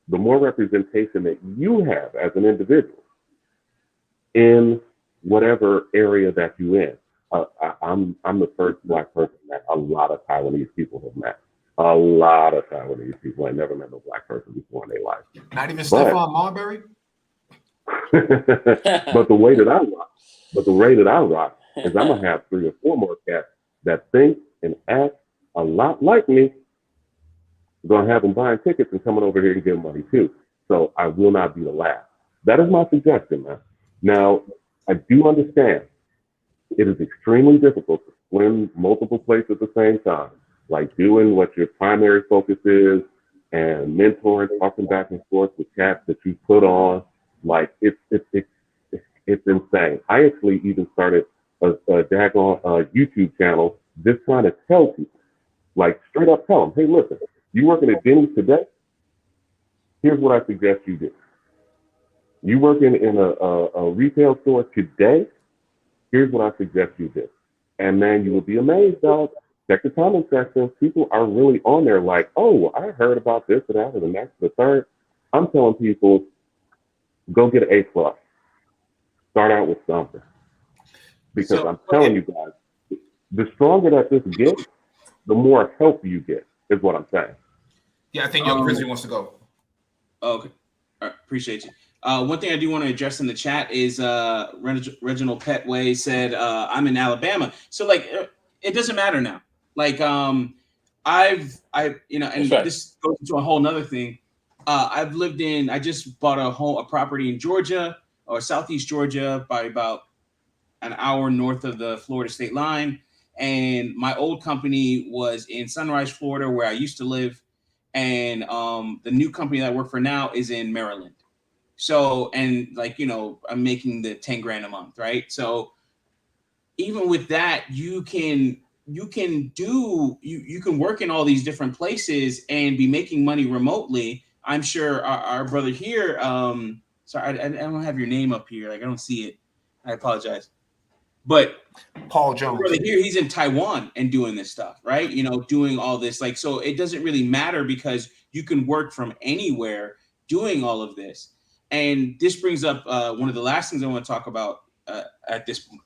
the more representation that you have as an individual in whatever area that you're in. I'm the first Black person that a lot of Taiwanese people have met. A lot of Taiwanese people. I never met a Black person before in their life. Not even Stephon Marbury? But the way that I rock is I'm gonna have 3 or 4 more cats that think and act a lot like me. I'm gonna have them buying tickets and coming over here to get money too. So I will not be the last. That is my suggestion, man. Now, I do understand it is extremely difficult to swim multiple places at the same time, like doing what your primary focus is and mentoring, talking back and forth with cats that you put on. Like, it's insane. I actually even started a daggone YouTube channel just trying to tell people, like, straight up tell them, hey, listen, you working at Denny's today? Here's what I suggest you do. You working in a retail store today? Here's what I suggest you do. And man, you will be amazed, dog. Check the comment section. People are really on there like, oh, I heard about this or that or the next or the third. I'm telling people, go get an A+. Start out with something. Because I'm telling you guys, the stronger that this gets, the more help you get, is what I'm saying. Yeah, I think Young Grizzly wants to go. Okay. All right. Appreciate you. One thing I do want to address in the chat is Reginald Petway said, I'm in Alabama. So like, it doesn't matter now. Like, I've you know, and this goes into a whole nother thing. I just bought a property in Georgia or Southeast Georgia by about an hour north of the Florida state line. And my old company was in Sunrise, Florida, where I used to live. And the new company that I work for now is in Maryland. So, and like, you know, I'm making the 10 grand a month, right? So even with that, you can work in all these different places and be making money remotely. I'm sure our brother here, sorry, I don't have your name up here. Like, I don't see it. I apologize. But Paul Jones, brother here, he's in Taiwan and doing this stuff, right? You know, doing all this. Like, so it doesn't really matter because you can work from anywhere doing all of this. And this brings up one of the last things I want to talk about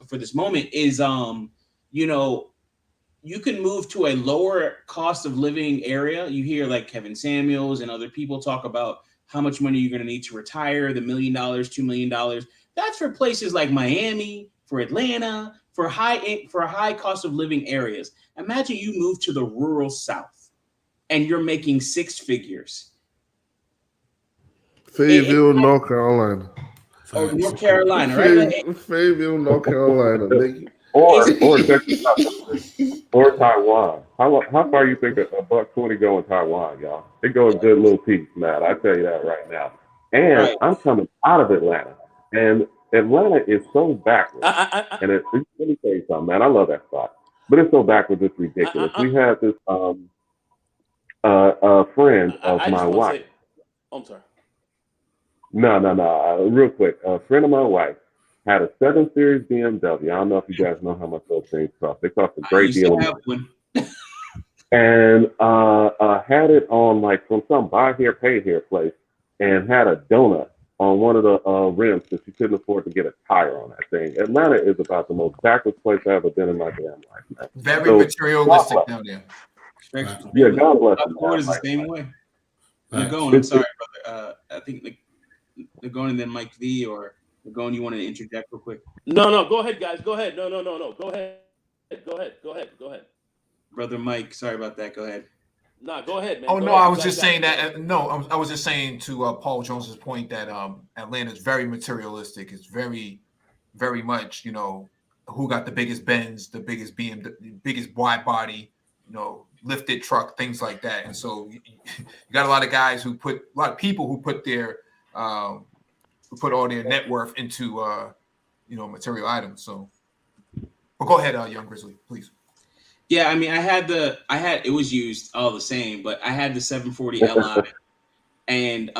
for this moment is, you know, you can move to a lower cost of living area. You hear like Kevin Samuels and other people talk about how much money you're going to need to retire, the $1 million, $2 million. That's for places like Miami, for Atlanta, for high cost of living areas. Imagine you move to the rural South and you're making six figures. Fayetteville, North Carolina. Or North Carolina, right? Fayetteville, North Carolina. Or check this out. Or Taiwan. How far you think a $1.20 go in Taiwan, y'all? It go a good little piece, man. I tell you that right now. And I'm coming out of Atlanta, and Atlanta is so backwards. And let me tell you something, man. I love that spot, but it's so backwards, it's ridiculous. We had this friend of my wife. I'm sorry. No. Real quick, a friend of my wife had a 7 Series BMW. I don't know if you guys know how much those things cost. They cost a great deal of money. And had it on like from some buy here, pay here place, and had a donut on one of the rims because she couldn't afford to get a tire on that thing. Atlanta is about the most backwards place I've ever been in my damn life, man. Very materialistic down there. Yeah, God bless them. What is the same way? Nagone, I'm sorry, brother. I think Nagone and then Mike V, or Nagone, you wanted to interject real quick? No, go ahead, guys. Go ahead. No. Go ahead. Brother Mike, sorry about that. Go ahead. No, go ahead, man. Oh, no, I was just saying that. No, I was just saying to Paul Jones's point that Atlanta is very materialistic. It's very, very much, who got the biggest Benz, the biggest BMW, the biggest wide body, lifted truck, things like that. And so you got a lot of guys a lot of people who put their who put all their net worth into material items. So, but go ahead, Young Grizzly, please. Yeah, I mean, it was used all the same, but I had the 740 Li, and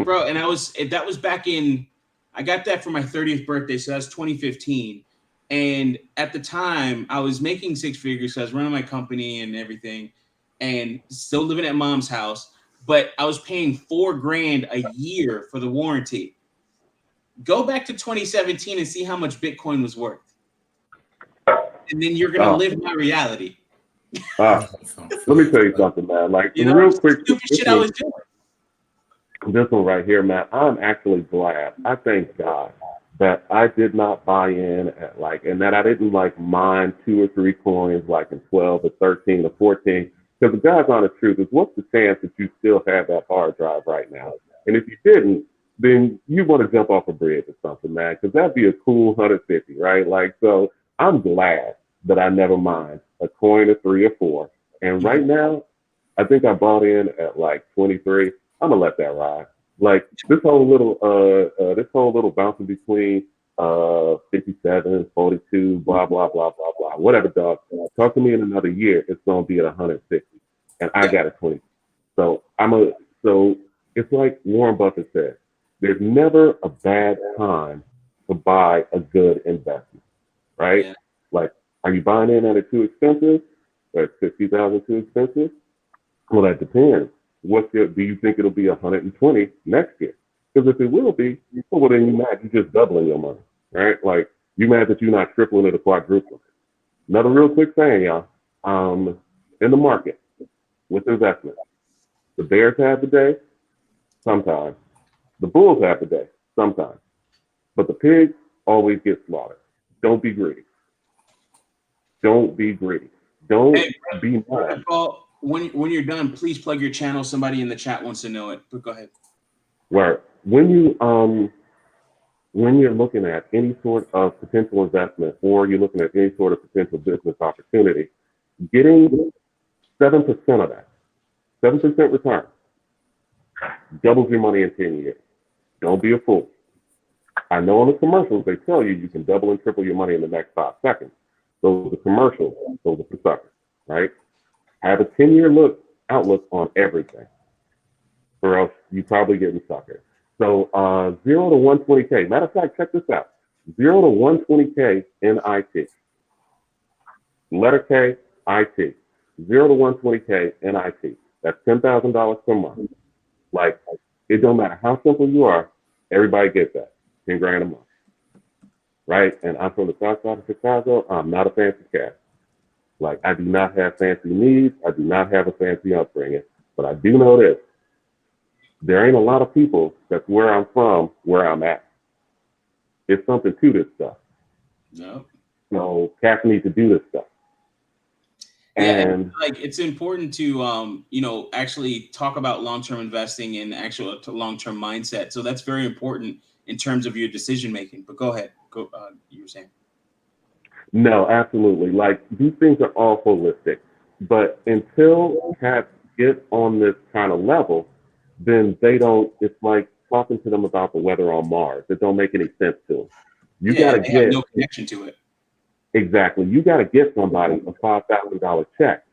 bro, and that was back in, I got that for my 30th birthday, so that's 2015, and at the time I was making six figures, so I was running my company and everything, and still living at mom's house, but I was paying $4,000 a year for the warranty. Go back to 2017 and see how much Bitcoin was worth. And then you're gonna live my reality. Let me tell you something, man. Like real quick, stupid shit I was doing. This one right here, man. I'm actually glad. I thank God that I did not buy in at and that I didn't mine 2 or 3 coins in 12 or 13 or 14. Because the God's honest truth is, what's the chance that you still have that hard drive right now? And if you didn't, then you want to jump off a bridge or something, man. Because that'd be a cool 150, right? So. I'm glad that I never mined a coin or 3 or 4. And right now, I think I bought in at 23. I'm gonna let that ride. This whole little bouncing between 57, 42, blah blah blah blah blah. Whatever, dog. Talk to me in another year. It's gonna be at 160, and I got a 20. So it's like Warren Buffett said. There's never a bad time to buy a good investment. Right? Yeah. Are you buying in at it too expensive? Or at 60,000 too expensive? Well, that depends. Do you think it'll be 120 next year? Because if it will be, well, then you're mad you're just doubling your money, right? You mad that you're not tripling it or quadrupling it. Another real quick thing, y'all. In the market with investment, the bears have the day, sometimes. The bulls have the day, sometimes. But the pigs always get slaughtered. Don't be greedy. Don't be greedy. Don't be mad. Paul, when you're done, please plug your channel. Somebody in the chat wants to know it, but go ahead. Right. When you're looking at any sort of potential investment, or you're looking at any sort of potential business opportunity, getting 7% of that, 7% return, doubles your money in 10 years. Don't be a fool. I know in the commercials, they tell you can double and triple your money in the next 5 seconds. Those are commercials. Those are for suckers, right? Have a 10-year outlook on everything, or else you're probably getting suckered. So 0 to 120K. Matter of fact, check this out. 0 to 120K in IT. Letter K, IT. 0 to 120K in IT. That's $10,000 per month. It don't matter how simple you are, everybody gets that. $10,000 a month, right? And I'm from the south side of Chicago. I'm not a fancy cat. I do not have fancy needs. I do not have a fancy upbringing. But I do know this. There ain't a lot of people that's where I'm from, where I'm at. It's something to this stuff. No. So cats need to do this stuff. And like it's important to actually talk about long-term investing and actual long-term mindset. So that's very important in terms of your decision making. But go ahead. You were saying. No, absolutely. Like these things are all holistic, but until cats get on this kind of level, then they don't. It's like talking to them about the weather on Mars. It don't make any sense to them. You got to they get have no connection to it. exactly. You got to get somebody a $5,000 check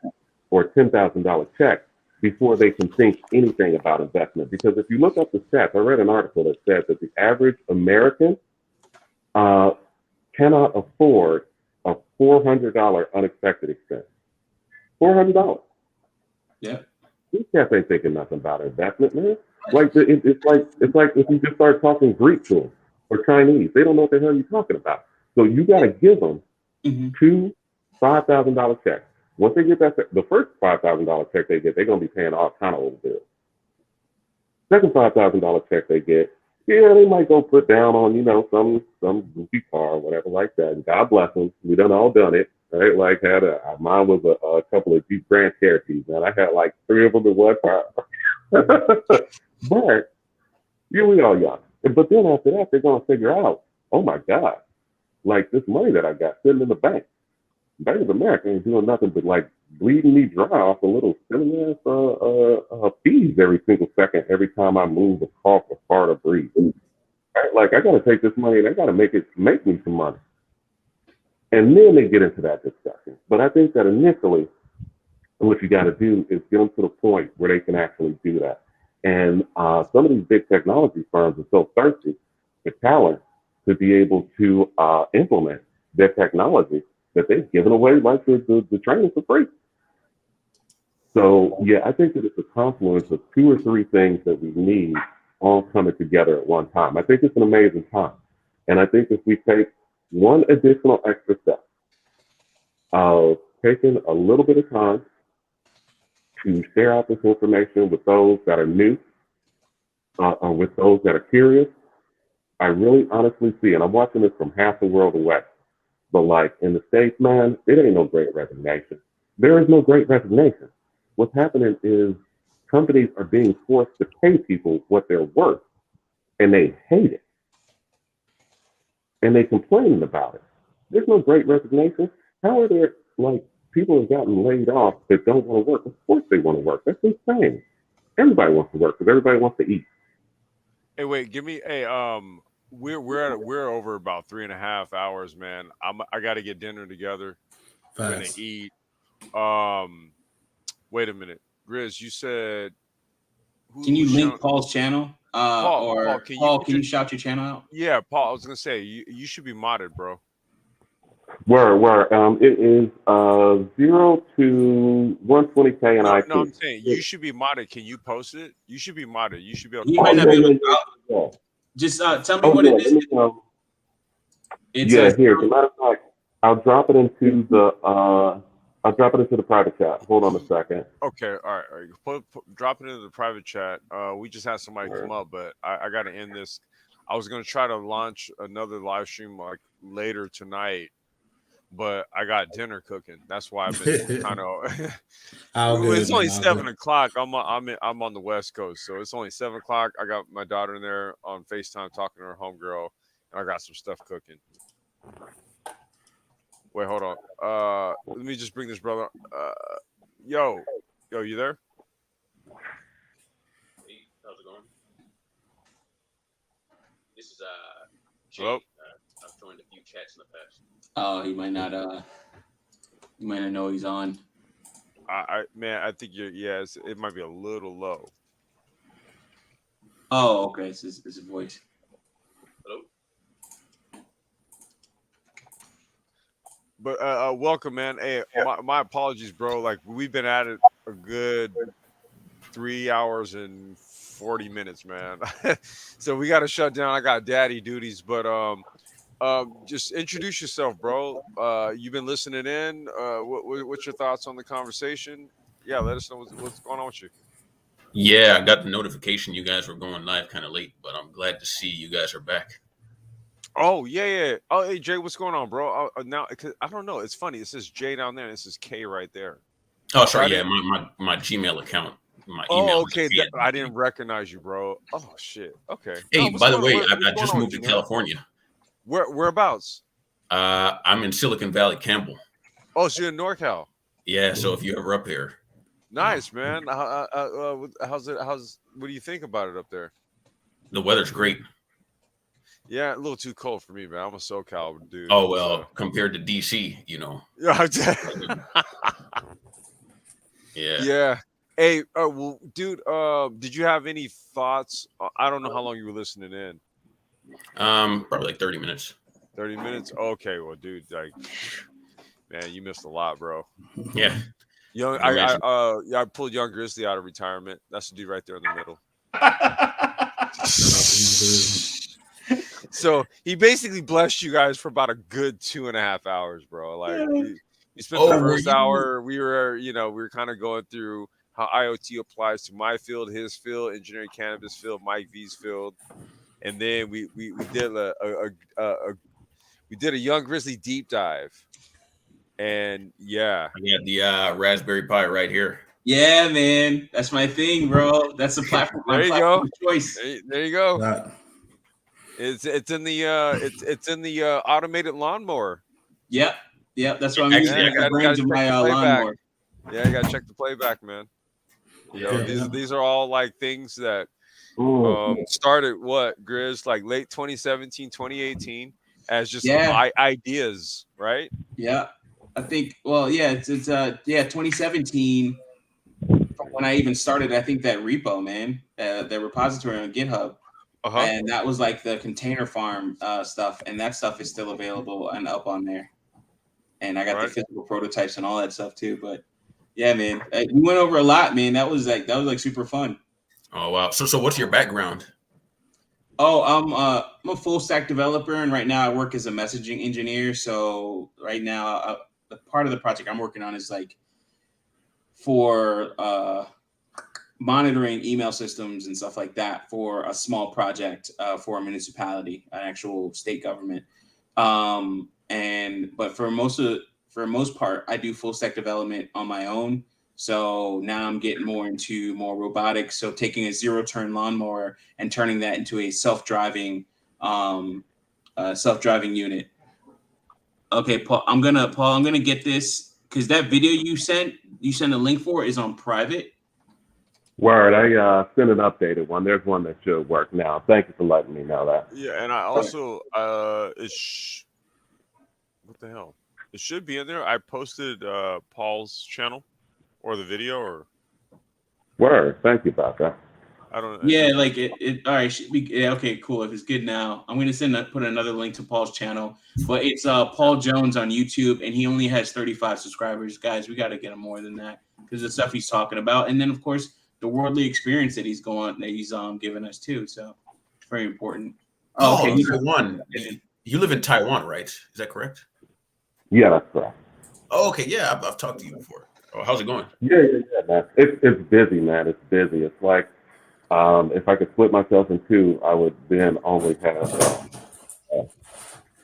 or $10,000 check before they can think anything about investment. Because if you look up the stats, I read an article that said that the average American cannot afford a $400 unexpected expense. $400. Yeah. These cats ain't thinking nothing about investment, man. Like it's like if you just start talking Greek to them or Chinese, they don't know what the hell you're talking about. So you got to give them two $5,000 checks. Once they get that, the first $5,000 check they get, they're gonna be paying all kind of old bills. Second $5,000 check they get, yeah, they might go put down on some goofy car or whatever like that. And God bless them, we done all done it. Right? Like mine was a couple of Jeep Grand Cherokees, man. I had like 3 of them in one car. But yeah, we all young. But then after that, they're gonna figure out, oh my God, like this money that I got sitting in the bank. Bank of America ain't doing nothing but like bleeding me dry off a little silly ass fees every single second every time I move or cough or fart or breathe. Right? Like I gotta take this money and I gotta make me some money. And then they get into that discussion. But I think that initially what you gotta do is get them to the point where they can actually do that. And some of these big technology firms are so thirsty for talent to be able to implement their technology that they've given away like the training for free. So yeah, I think that it's a confluence of 2 or 3 things that we need all coming together at one time. I think it's an amazing time. And I think if we take one additional extra step of taking a little bit of time to share out this information with those that are new, or with those that are curious, I really honestly see, and I'm watching this from half the world away, but like in the States, man, it ain't no great resignation. There is no great resignation. What's happening is companies are being forced to pay people what they're worth, and they hate it. And they complaining about it. There's no great resignation. How are there like people have gotten laid off that don't want to work? Of course they want to work. That's insane. Everybody wants to work because everybody wants to eat. Hey, wait, give me we're over about 3.5 hours, man. I got to get dinner together. We're gonna eat. Wait a minute, Grizz, you said. Can you link Paul's channel? Paul, can you shout your channel out? Yeah, Paul. I was gonna say you should be modded, bro. Where it is 0 to 120K in IP. No, I'm saying you should be modded. Can you post it? You should be modded. You should be able to. You might not be able to. Just tell me what it is. Here. As a matter of fact, I'll drop it into the private chat. Hold on a second. Okay, all right. Drop it into the private chat. We just had somebody come up, but I got to end this. I was gonna try to launch another live stream like later tonight, but I got dinner cooking. That's why I've been kind of. It's only 7 o'clock. I'm on the West Coast, so it's only 7 o'clock. I got my daughter in there on FaceTime talking to her homegirl, and I got some stuff cooking. Wait, hold on. Let me just bring this brother. Yo, you there? Hey, how's it going? This is Jay. Hello? I've joined a few chats in the past. Oh, he might not know he's on. I think it might be a little low. Oh, okay. It's his voice. Hello? But welcome, man. Hey, my apologies, bro. Like we've been at it a good 3 hours and 40 minutes, man. So we got to shut down. I got daddy duties, but just introduce yourself, bro. You've been listening in. What's your thoughts on the conversation? Yeah, let us know what's going on with you. Yeah, I got the notification you guys were going live kind of late, but I'm glad to see you guys are back. Oh yeah. Oh hey Jay, what's going on, bro? Now, 'cause I don't know. It's funny. It says J down there, and it says K right there. Oh, So I sorry. Yeah, didn't. my Gmail account, my email Oh, is okay. K at the I beginning. didn't recognize you, bro. Oh shit. Okay. No, Hey, what's by the going on? way, I What's going just on with moved you, to man? California. Whereabouts? I'm in Silicon Valley, Campbell. Oh, so you're in NorCal. Yeah, so if you ever up here, Nice, man. How's it? What do you think about it up there? the weather's great. Yeah, a little too cold for me, man. I'm a SoCal dude. Oh So well, compared to DC, yeah, yeah. yeah. Hey, well, dude. Did you have any thoughts? I don't know how long you were listening in. Probably like 30 minutes. 30 minutes. Okay, well, dude, like, man, you missed a lot, bro. Yeah. Young, I imagine. I pulled Young Grizzly out of retirement. That's the dude right there in the middle. So he basically blessed you guys for about a good 2.5 hours, bro. Like we spent the first hour. We were kind of going through how IoT applies to my field, his field, engineering cannabis field, Mike V's field, and then we did we did a Young Grizzly deep dive, and yeah, I got the Raspberry Pi right here. Yeah, man, that's my thing, bro. That's the platform. there My you platform go. of choice. There you go. It's in the it's in the automated lawnmower. Yep. That's what I'm Actually, using. Yeah, The brains of my lawnmower. Yeah, you gotta check the playback, man. These are all like things that started what, Grizz, like late 2017, 2018 as just ideas, right? Yeah. I think, well, yeah, it's 2017 from when I even started, I think, that repo, man, the repository on GitHub. And that was like the container farm stuff, and that stuff is still available and up on there. And I got the physical prototypes and all that stuff too. But yeah, man, we went over a lot, man. That was like super fun. Oh wow! So what's your background? Oh, I'm a full stack developer, and right now I work as a messaging engineer. So right now, the part of the project I'm working on is like for monitoring email systems and stuff like that for a small project for a municipality, an actual state government. But for most part, I do full stack development on my own. So now I'm getting more into more robotics. So taking a zero turn lawnmower and turning that into a self-driving unit. Okay, Paul, I'm gonna get this because that video you sent a link for is on private. Word, I sent an updated one. There's one that should work now. Thank you for letting me know that. Yeah, and I also what the hell? It should be in there. I posted Paul's channel or the video or Word, thank you about that. I don't know. Yeah, like it all right, should be, yeah, okay, cool. If it's good now, I'm gonna put another link to Paul's channel. But it's Paul Jones on YouTube, and he only has 35 subscribers. Guys, we gotta get him more than that because the stuff he's talking about. And then of course the worldly experience that he's giving us too. So it's very important. Oh, okay. Taiwan. You live in Taiwan, right? Is that correct? Yeah, that's correct. Oh, okay. Yeah, I've talked to you before. Oh, how's it going? Yeah, man. It's busy, man. It's busy. It's like if I could split myself in two, I would then only have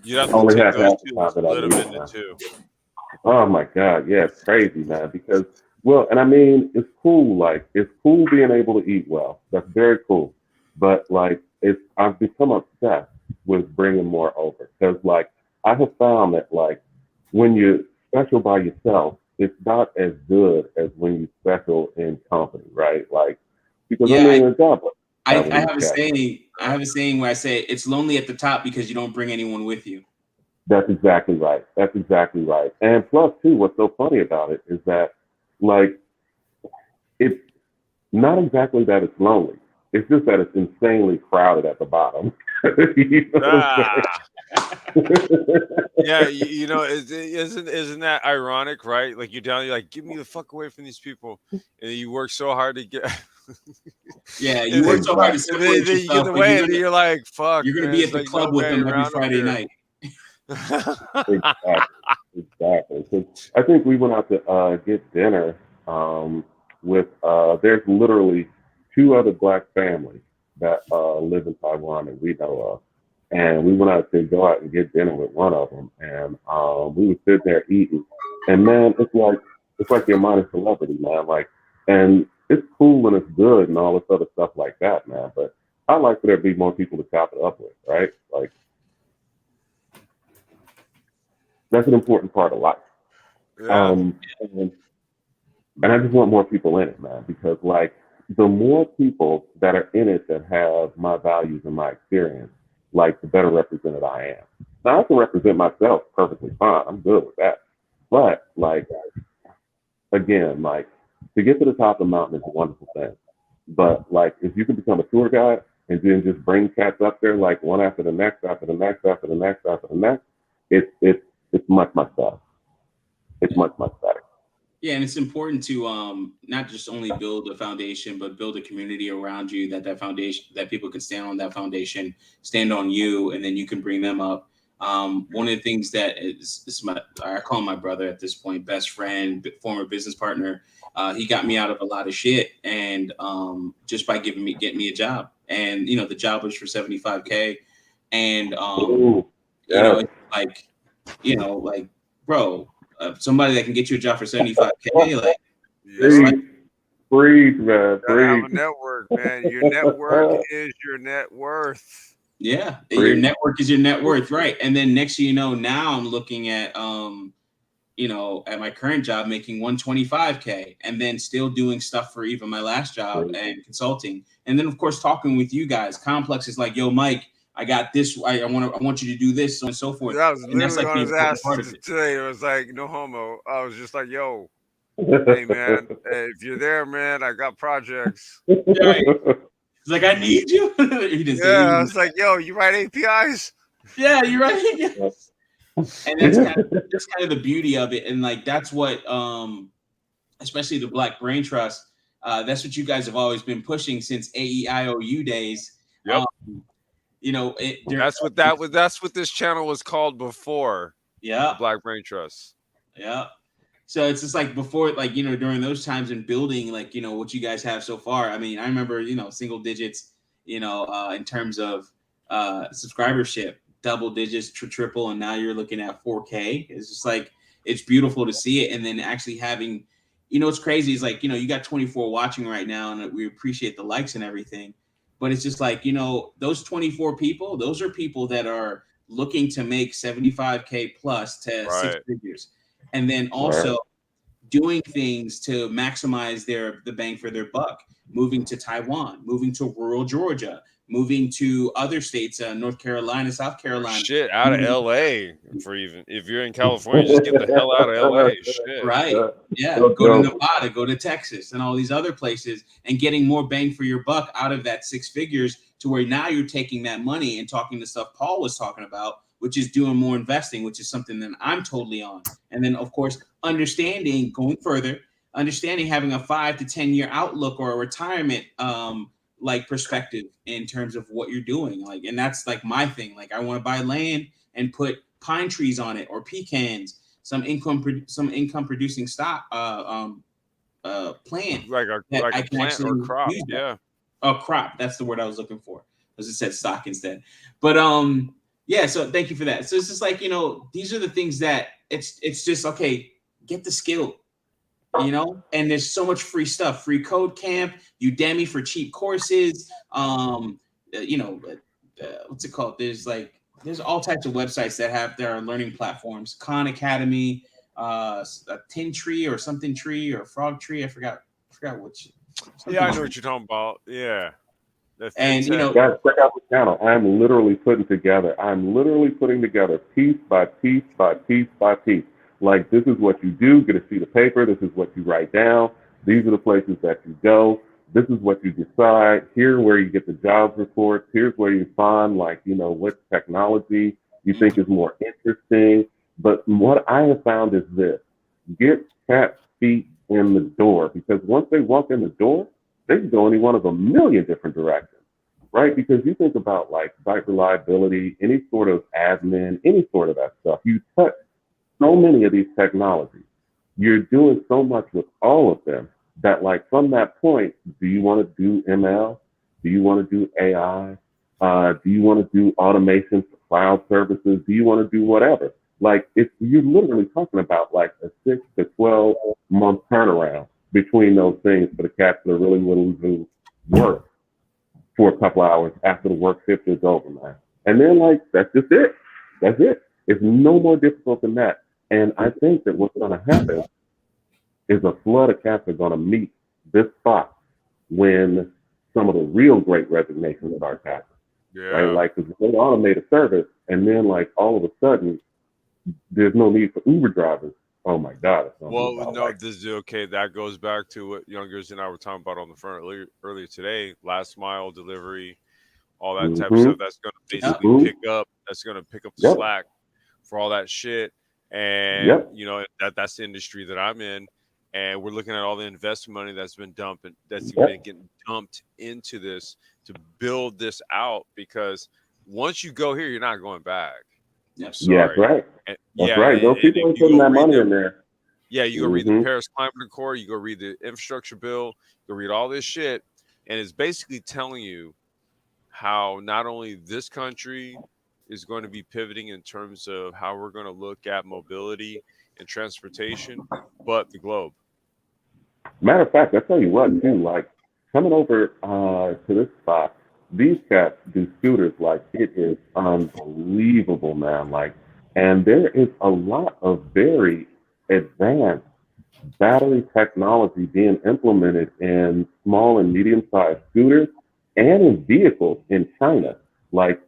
you'd have to only take have those half two the and time that I split them need into now. two. Oh my God, yeah, it's crazy, man. Because and I mean, it's cool. Like it's cool being able to eat well. That's very cool. But like, I've become obsessed with bringing more over because like I have found that like when you're special by yourself, it's not as good as when you special in company, right? Like because Yeah, I mean, I have a saying. I have a saying where I say it's lonely at the top because you don't bring anyone with you. That's exactly right. That's exactly right. And plus, too, what's so funny about it is that, like, it's not exactly that it's lonely. It's just that it's insanely crowded at the bottom. You know Yeah, isn't that ironic, right? Like you're down, you're like, get me the fuck away from these people, and you work so hard to get. Yeah, you work so hard to separate then you get the way, and you're like, fuck. You're gonna be at the club with them every Friday night. Exactly. So I think we went out to get dinner with. There's literally 2 other Black families that live in Taiwan that we know of, And we went out to go out and get dinner with one of them, and we were sitting there eating. And man, it's like you're a minor celebrity, man. Like, and it's cool when it's good and all this other stuff like that, man. But I like for there to be more people to chop it up with, right? Like, that's an important part of life. Yeah. And I just want more people in it, man, because like the more people that are in it that have my values and my experience, like the better represented I am. Now I can represent myself perfectly fine. I'm good with that. But like again, like to get to the top of the mountain is a wonderful thing. But like if you can become a tour guide and then just bring cats up there like one after the next, after the next, after the next, after the next, it's much better. It's much better. Yeah, and it's important to not just only build a foundation, but build a community around you that foundation, that people can stand on that foundation, stand on you, and then you can bring them up. One of the things that is I call him my brother at this point, best friend, former business partner. He got me out of a lot of shit, and just by getting me a job, and the job was for $75K, and like bro. Somebody that can get you a job for $75K, like, breathe, man. Gotta have a network, man. Your network is your net worth. Yeah, your network is your net worth, right? And then next thing you know, now I'm looking at at my current job making $125K, and then still doing stuff for even my last job and consulting, and then of course talking with you guys. Complex is like, yo, Mike, I got this. I want you to do this, so on and so forth. That was And that's literally like on the his important ass part of it. today. It was like, no homo. I was just like, yo, hey, man, if you're there, man, I got projects. Right. It's like, I need you. He didn't say I was like, yo, you write APIs? Yeah, you're right. Yes. And that's kind of the beauty of it. And like, that's what, especially the Black Brain Trust, that's what you guys have always been pushing since AEIOU days. Yep. That's what this channel was called before. Yeah. The Black Brain Trust. Yeah. So it's just like before, like, during those times in building, like, what you guys have so far. I mean, I remember, single digits, in terms of subscribership, double digits, triple, and now you're looking at 4K. It's just like, it's beautiful to see it. And then actually having, what's crazy is like, you got 24 watching right now, and we appreciate the likes and everything. But it's just like, those 24 people, those are people that are looking to make 75K plus to 6 figures. And then also doing things to maximize the bang for their buck, moving to Taiwan, moving to rural Georgia, moving to other states, North Carolina, South Carolina. Shit, out of LA. If you're in California, just get the hell out of LA. Shit. Right. Yeah. Go to Nevada, go to Texas, and all these other places, and getting more bang for your buck out of that 6 figures, to where now you're taking that money and talking the stuff Paul was talking about, which is doing more investing, which is something that I'm totally on. And then, of course, understanding, going further, having a 5 to 10 year outlook or a retirement perspective in terms of what you're doing. Like, and that's like my thing. Like, I want to buy land and put pine trees on it, or pecans, some income producing stock plant. Like a plant or crop. Yeah. A crop. That's the word I was looking for. As it said stock instead. But yeah, so thank you for that. So it's just like, these are the things that it's just, okay, get the skill, and there's so much free stuff, free code camp, Udemy for cheap courses. What's it called? There's all types of websites that have their learning platforms, Khan Academy, a tin tree or something tree or frog tree. I forgot which. Yeah, I know what you're talking about. Yeah. And guys, check out the channel. I'm literally putting together piece by piece by piece by piece. Like, this is what you do. Get a sheet of paper. This is what you write down. These are the places that you go. This is what you decide. Here, where you get the jobs reports. Here's where you find, like, what technology you think is more interesting. But what I have found is this: get cat's feet in the door, because once they walk in the door, they can go any one of a million different directions, right? Because you think about like site reliability, any sort of admin, any sort of that stuff. You touch so many of these technologies. You're doing so much with all of them that, like, from that point, do you want to do ML? Do you want to do AI? Do you want to do automation for cloud services? Do you want to do whatever? Like, it's you're literally talking about like a 6 to 12 month turnaround between those things for the cats that are really willing to work for a couple hours after the work shift is over, man. And they're like, that's just it. That's it. It's no more difficult than that. And I think that what's going to happen is a flood of cats are going to meet this spot when some of the real great resignations start happening. Right? Yeah. Like, because they automate a service, and then, like, all of a sudden, there's no need for Uber drivers. Oh my God, it's going to be Well, about no, like, this is okay. That goes back to what Youngers and I were talking about on the front earlier today. Last mile delivery, all that type of mm-hmm, stuff. That's going to basically mm-hmm, pick up. That's going to pick up the yep, slack for all that shit. And yep, that's the industry that I'm in. And we're looking at all the investment money that's been that's been yep, getting dumped into this to build this out. Because once you go here, you're not going back. I'm Yep. yeah, that's sorry. right. And, That's yeah, right. Those and people if ain't you putting go that read money the in there. you go read the Mm-hmm. Paris Climate Accord, you go read the infrastructure bill, you go read all this shit, and it's basically telling you how not only this country is going to be pivoting in terms of how we're going to look at mobility and transportation, but the globe. Matter of fact, I tell you what, too, like coming over to this spot, these cats do scooters like it is unbelievable, man. Like, and there is a lot of very advanced battery technology being implemented in small and medium sized scooters and in vehicles in China. Like,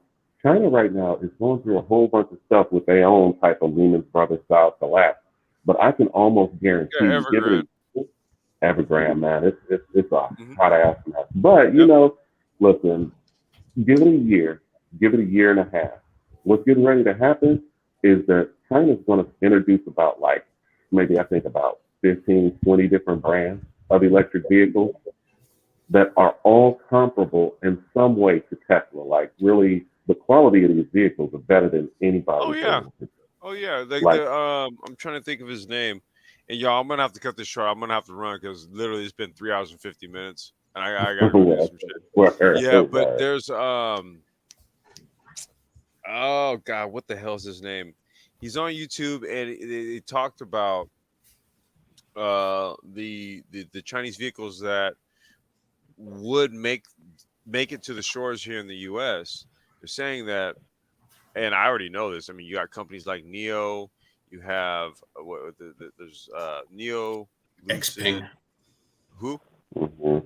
China right now is going through a whole bunch of stuff with their own type of Lehman Brothers style collapse. But I can almost guarantee Yeah, you, give it Evergrande. a Evergrande, man. It's a Hmm. hot ass mess. But Yep. listen, give it a year, give it a year and a half. What's getting ready to happen is that China's going to introduce about like maybe I think about 15, 20 different brands of electric vehicles that are all comparable in some way to Tesla. Like really, the quality of these vehicles are better than Oh anybody's yeah. able to. Oh yeah. Like Like, I'm trying to think of his name. And y'all, I'm gonna have to cut this short. I'm gonna have to run because literally it's been 3 hours and 50 minutes. And I gotta go do some shit. Yeah, but there's oh god, what the hell's his name? He's on YouTube and he talked about the Chinese vehicles that would make it to the shores here in the US. They're saying that, and I already know this. I mean, you got companies like Neo, you have there's Neo, Lucid, Xpeng. who? mm-hmm.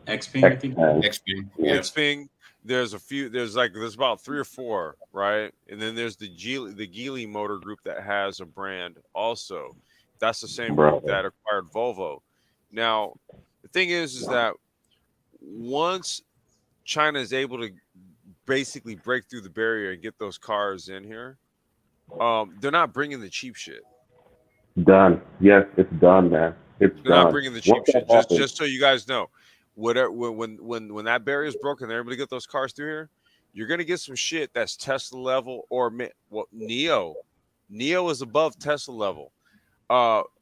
Xpeng, I think. Xpeng. Yeah. Xpeng. There's a few. There's about 3 or 4, right? And then there's the Geely Motor Group that has a brand also. That's the same group Brother. that acquired Volvo. Now, the thing is that once China is able to basically break through the barrier and get those cars in here, they're not bringing the cheap shit. Done. Yes, it's done, man. It's They're not done. bringing the cheap Once that shit. Just happens, just so you guys know, whatever when that barrier is broken, they're able to get those cars through here. You're gonna get some shit that's Tesla level or well, Neo. Neo is above Tesla level.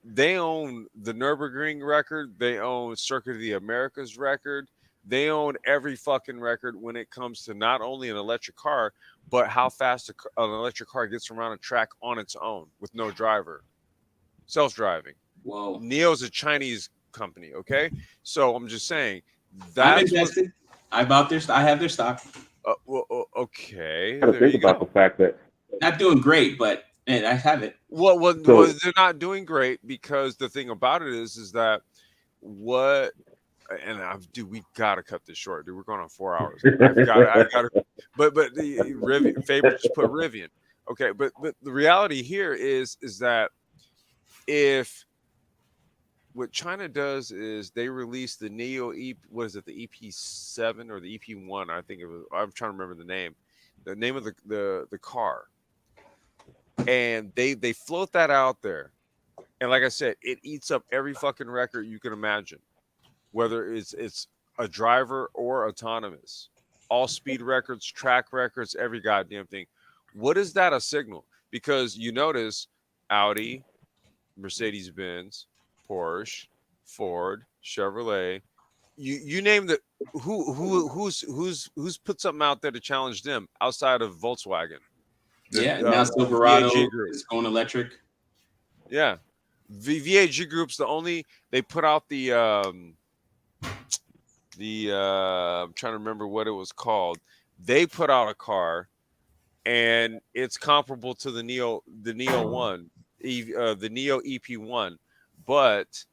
They own the Nürburgring record. They own Circuit of the Americas record. They own every fucking record when it comes to not only an electric car, but how fast an electric car gets around a track on its own with no driver, self-driving. Whoa. Neo's a Chinese company, okay? So I'm just saying I'm that's what. invested. I bought their. I have their stock. Okay, got to there think you about go. the fact that Not doing great, but I have it. Well, so they're not doing great because the thing about it is that what. And dude, we gotta cut this short, dude. We're going on 4 hours. I gotta. But the Rivian, Faber just put Rivian. Okay, but the reality here is that if what China does is they release the Neo what is it, the EP7 or the EP1? I think it was. I'm trying to remember the name. The name of the car, and they float that out there, and like I said, it eats up every fucking record you can imagine, whether it's a driver or autonomous, all speed records, track records, every goddamn thing. What is that a signal? Because you notice Audi, Mercedes Benz, Porsche, Ford, Chevrolet, you name who's put something out there to challenge them outside of Volkswagen? Yeah, now Silverado is going electric. Yeah, VAG Group's they put out the I'm trying to remember what it was called. They put out a car, and it's comparable to the Neo One, the Neo EP1, but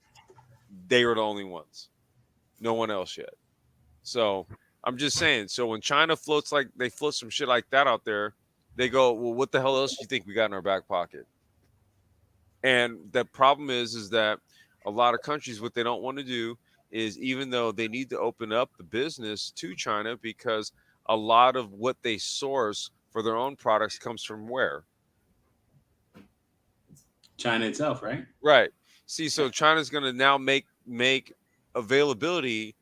they were the only ones. No one else yet. So I'm just saying. So when China they float some shit like that out there, they go, well, what the hell else do you think we got in our back pocket? And the problem is that a lot of countries, what they don't want to do is, even though they need to open up the business to China, because a lot of what they source for their own products comes from where? China itself, right? Right. See, so China's going to now make availability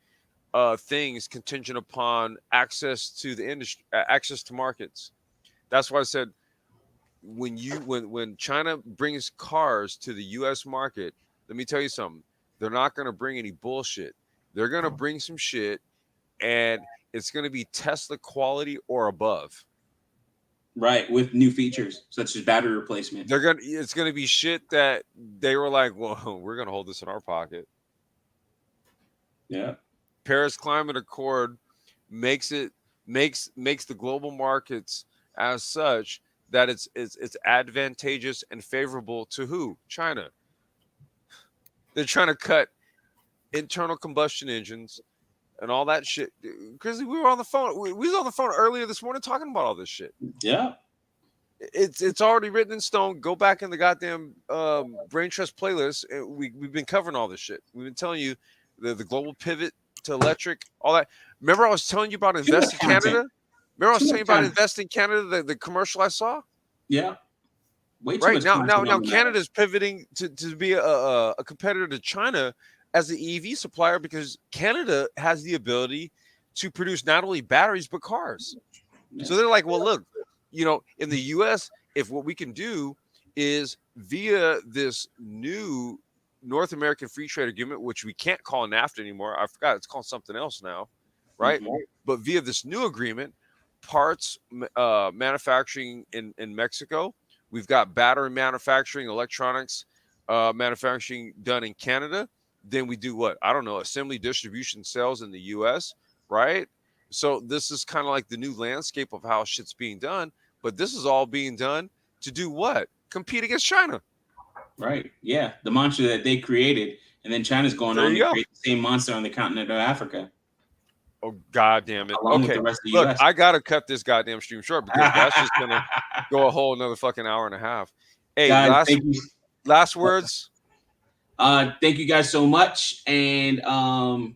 things contingent upon access to the industry, access to markets. That's why I said when China brings cars to the U.S. market, let me tell you something. They're not going to bring any bullshit. They're going to bring some shit, and it's going to be Tesla quality or above. Right, with new features such as battery replacement. It's going to be shit that they were like, well, we're going to hold this in our pocket. Yeah. Paris Climate Accord makes the global markets as such that it's advantageous and favorable to who? China. They're trying to cut internal combustion engines and all that shit. Grizzly, we were on the phone. We was on the phone earlier this morning talking about all this shit. Yeah. It's already written in stone. Go back in the goddamn Brain Trust playlist. We've been covering all this shit. We've been telling you the global pivot to electric, all that. Remember I was telling you about Invest in Canada? Remember I was telling you about Invest in Canada, the commercial I saw? Yeah. Way too much now Canada's pivoting to be a competitor to China as the EV supplier, because Canada has the ability to produce not only batteries but cars. Yeah. So they're like, well, look, in the US, if what we can do is via this new North American Free Trade Agreement, which we can't call NAFTA anymore. I forgot, it's called something else now, right? Mm-hmm. But via this new agreement, parts manufacturing in Mexico. We've got battery manufacturing, electronics manufacturing done in Canada. Then we do what? I don't know, assembly, distribution, sales in the US, right? So this is kind of like the new landscape of how shit's being done. But this is all being done to do what? Compete against China. Right. Yeah. The monster that they created. And then China's going on to create the same monster on the continent of Africa. Oh, God damn it. Along with the rest of the Look, US. I got to cut this goddamn stream short because that's just going to go a whole another fucking hour and a half. Hey, guys, last words. Thank you guys so much. And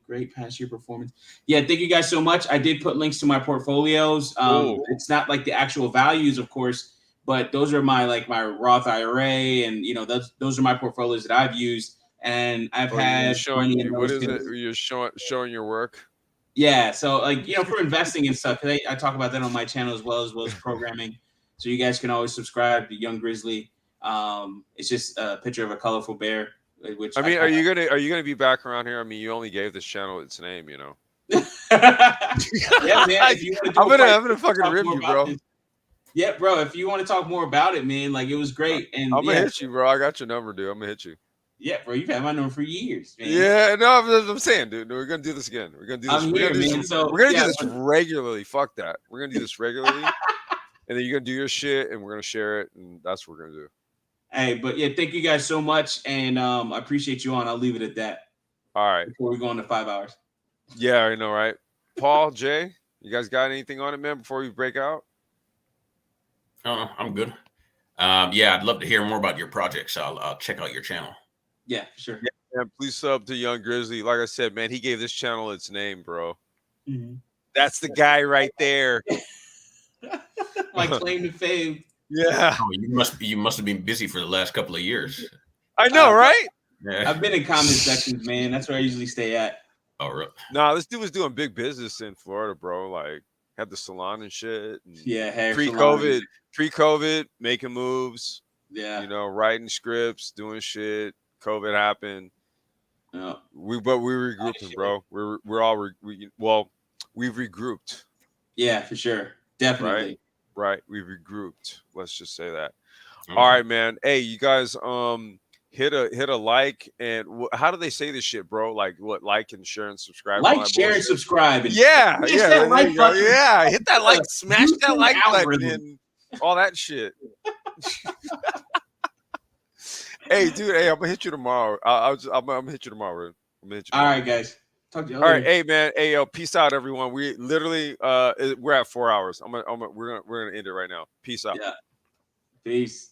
great past year performance. Yeah, thank you guys so much. I did put links to my portfolios. It's not like the actual values, of course, but those are my Roth IRA, and those are my portfolios that I've used. And I've had what is it? You're showing your work. Yeah, so for investing and stuff. I talk about that on my channel as well as programming. So you guys can always subscribe to Young Grizzly. It's just a picture of a colorful bear. Which are you gonna be back around here? I mean, you only gave this channel its name, Yeah, man. If you want to I'm gonna fucking rip you, bro. Yeah, bro. If you want to talk more about it, man, it was great. And I'm gonna hit you, bro. I got your number, dude. I'm gonna hit you. Yeah, bro, you've had my number for years, man. Yeah, no, I'm saying, dude, we're gonna do this again. We're gonna do this. We're gonna do this regularly. Fuck that. We're gonna do this regularly, and then you're gonna do your shit, and we're gonna share it, and that's what we're gonna do. Hey, but yeah, thank you guys so much, and I appreciate you on. I'll leave it at that. All right. Before we go into 5 hours. Yeah, I know, right? Paul, Jay, you guys got anything on it, man? Before we break out? Oh, I'm good. Yeah, I'd love to hear more about your projects. I'll check out your channel. Yeah, sure. Yeah, please sub to Young Grizzly. Like I said, man, he gave this channel its name, bro. Mm-hmm. That's the guy right there. My claim to fame. Yeah. Oh, you must have been busy for the last couple of years. I know, right? Yeah. I've been in comment sections, man. That's where I usually stay at. Oh, really? Nah, this dude was doing big business in Florida, bro. Like, had the salon and shit. And yeah, pre-COVID, making moves. Yeah. Writing scripts, doing shit. COVID happened. No. We're regrouping, bro. We're all we've regrouped. Yeah, for sure. Definitely. Right. We've regrouped. Let's just say that. Okay. All right, man. Hey, you guys, hit a like, and how do they say this shit, bro? Like what? Like and share and subscribe. Like, share, and subscribe. And yeah. that like button. Yeah, hit that like, smash that like button, and all that shit. Hey, dude. Hey, I'm gonna hit you tomorrow. I'm gonna hit you tomorrow. All right, guys. Talk to you later. All later. right, hey man. Hey, yo, peace out, everyone. We literally we're at 4 hours. We're gonna end it right now. Peace out. Yeah. Peace.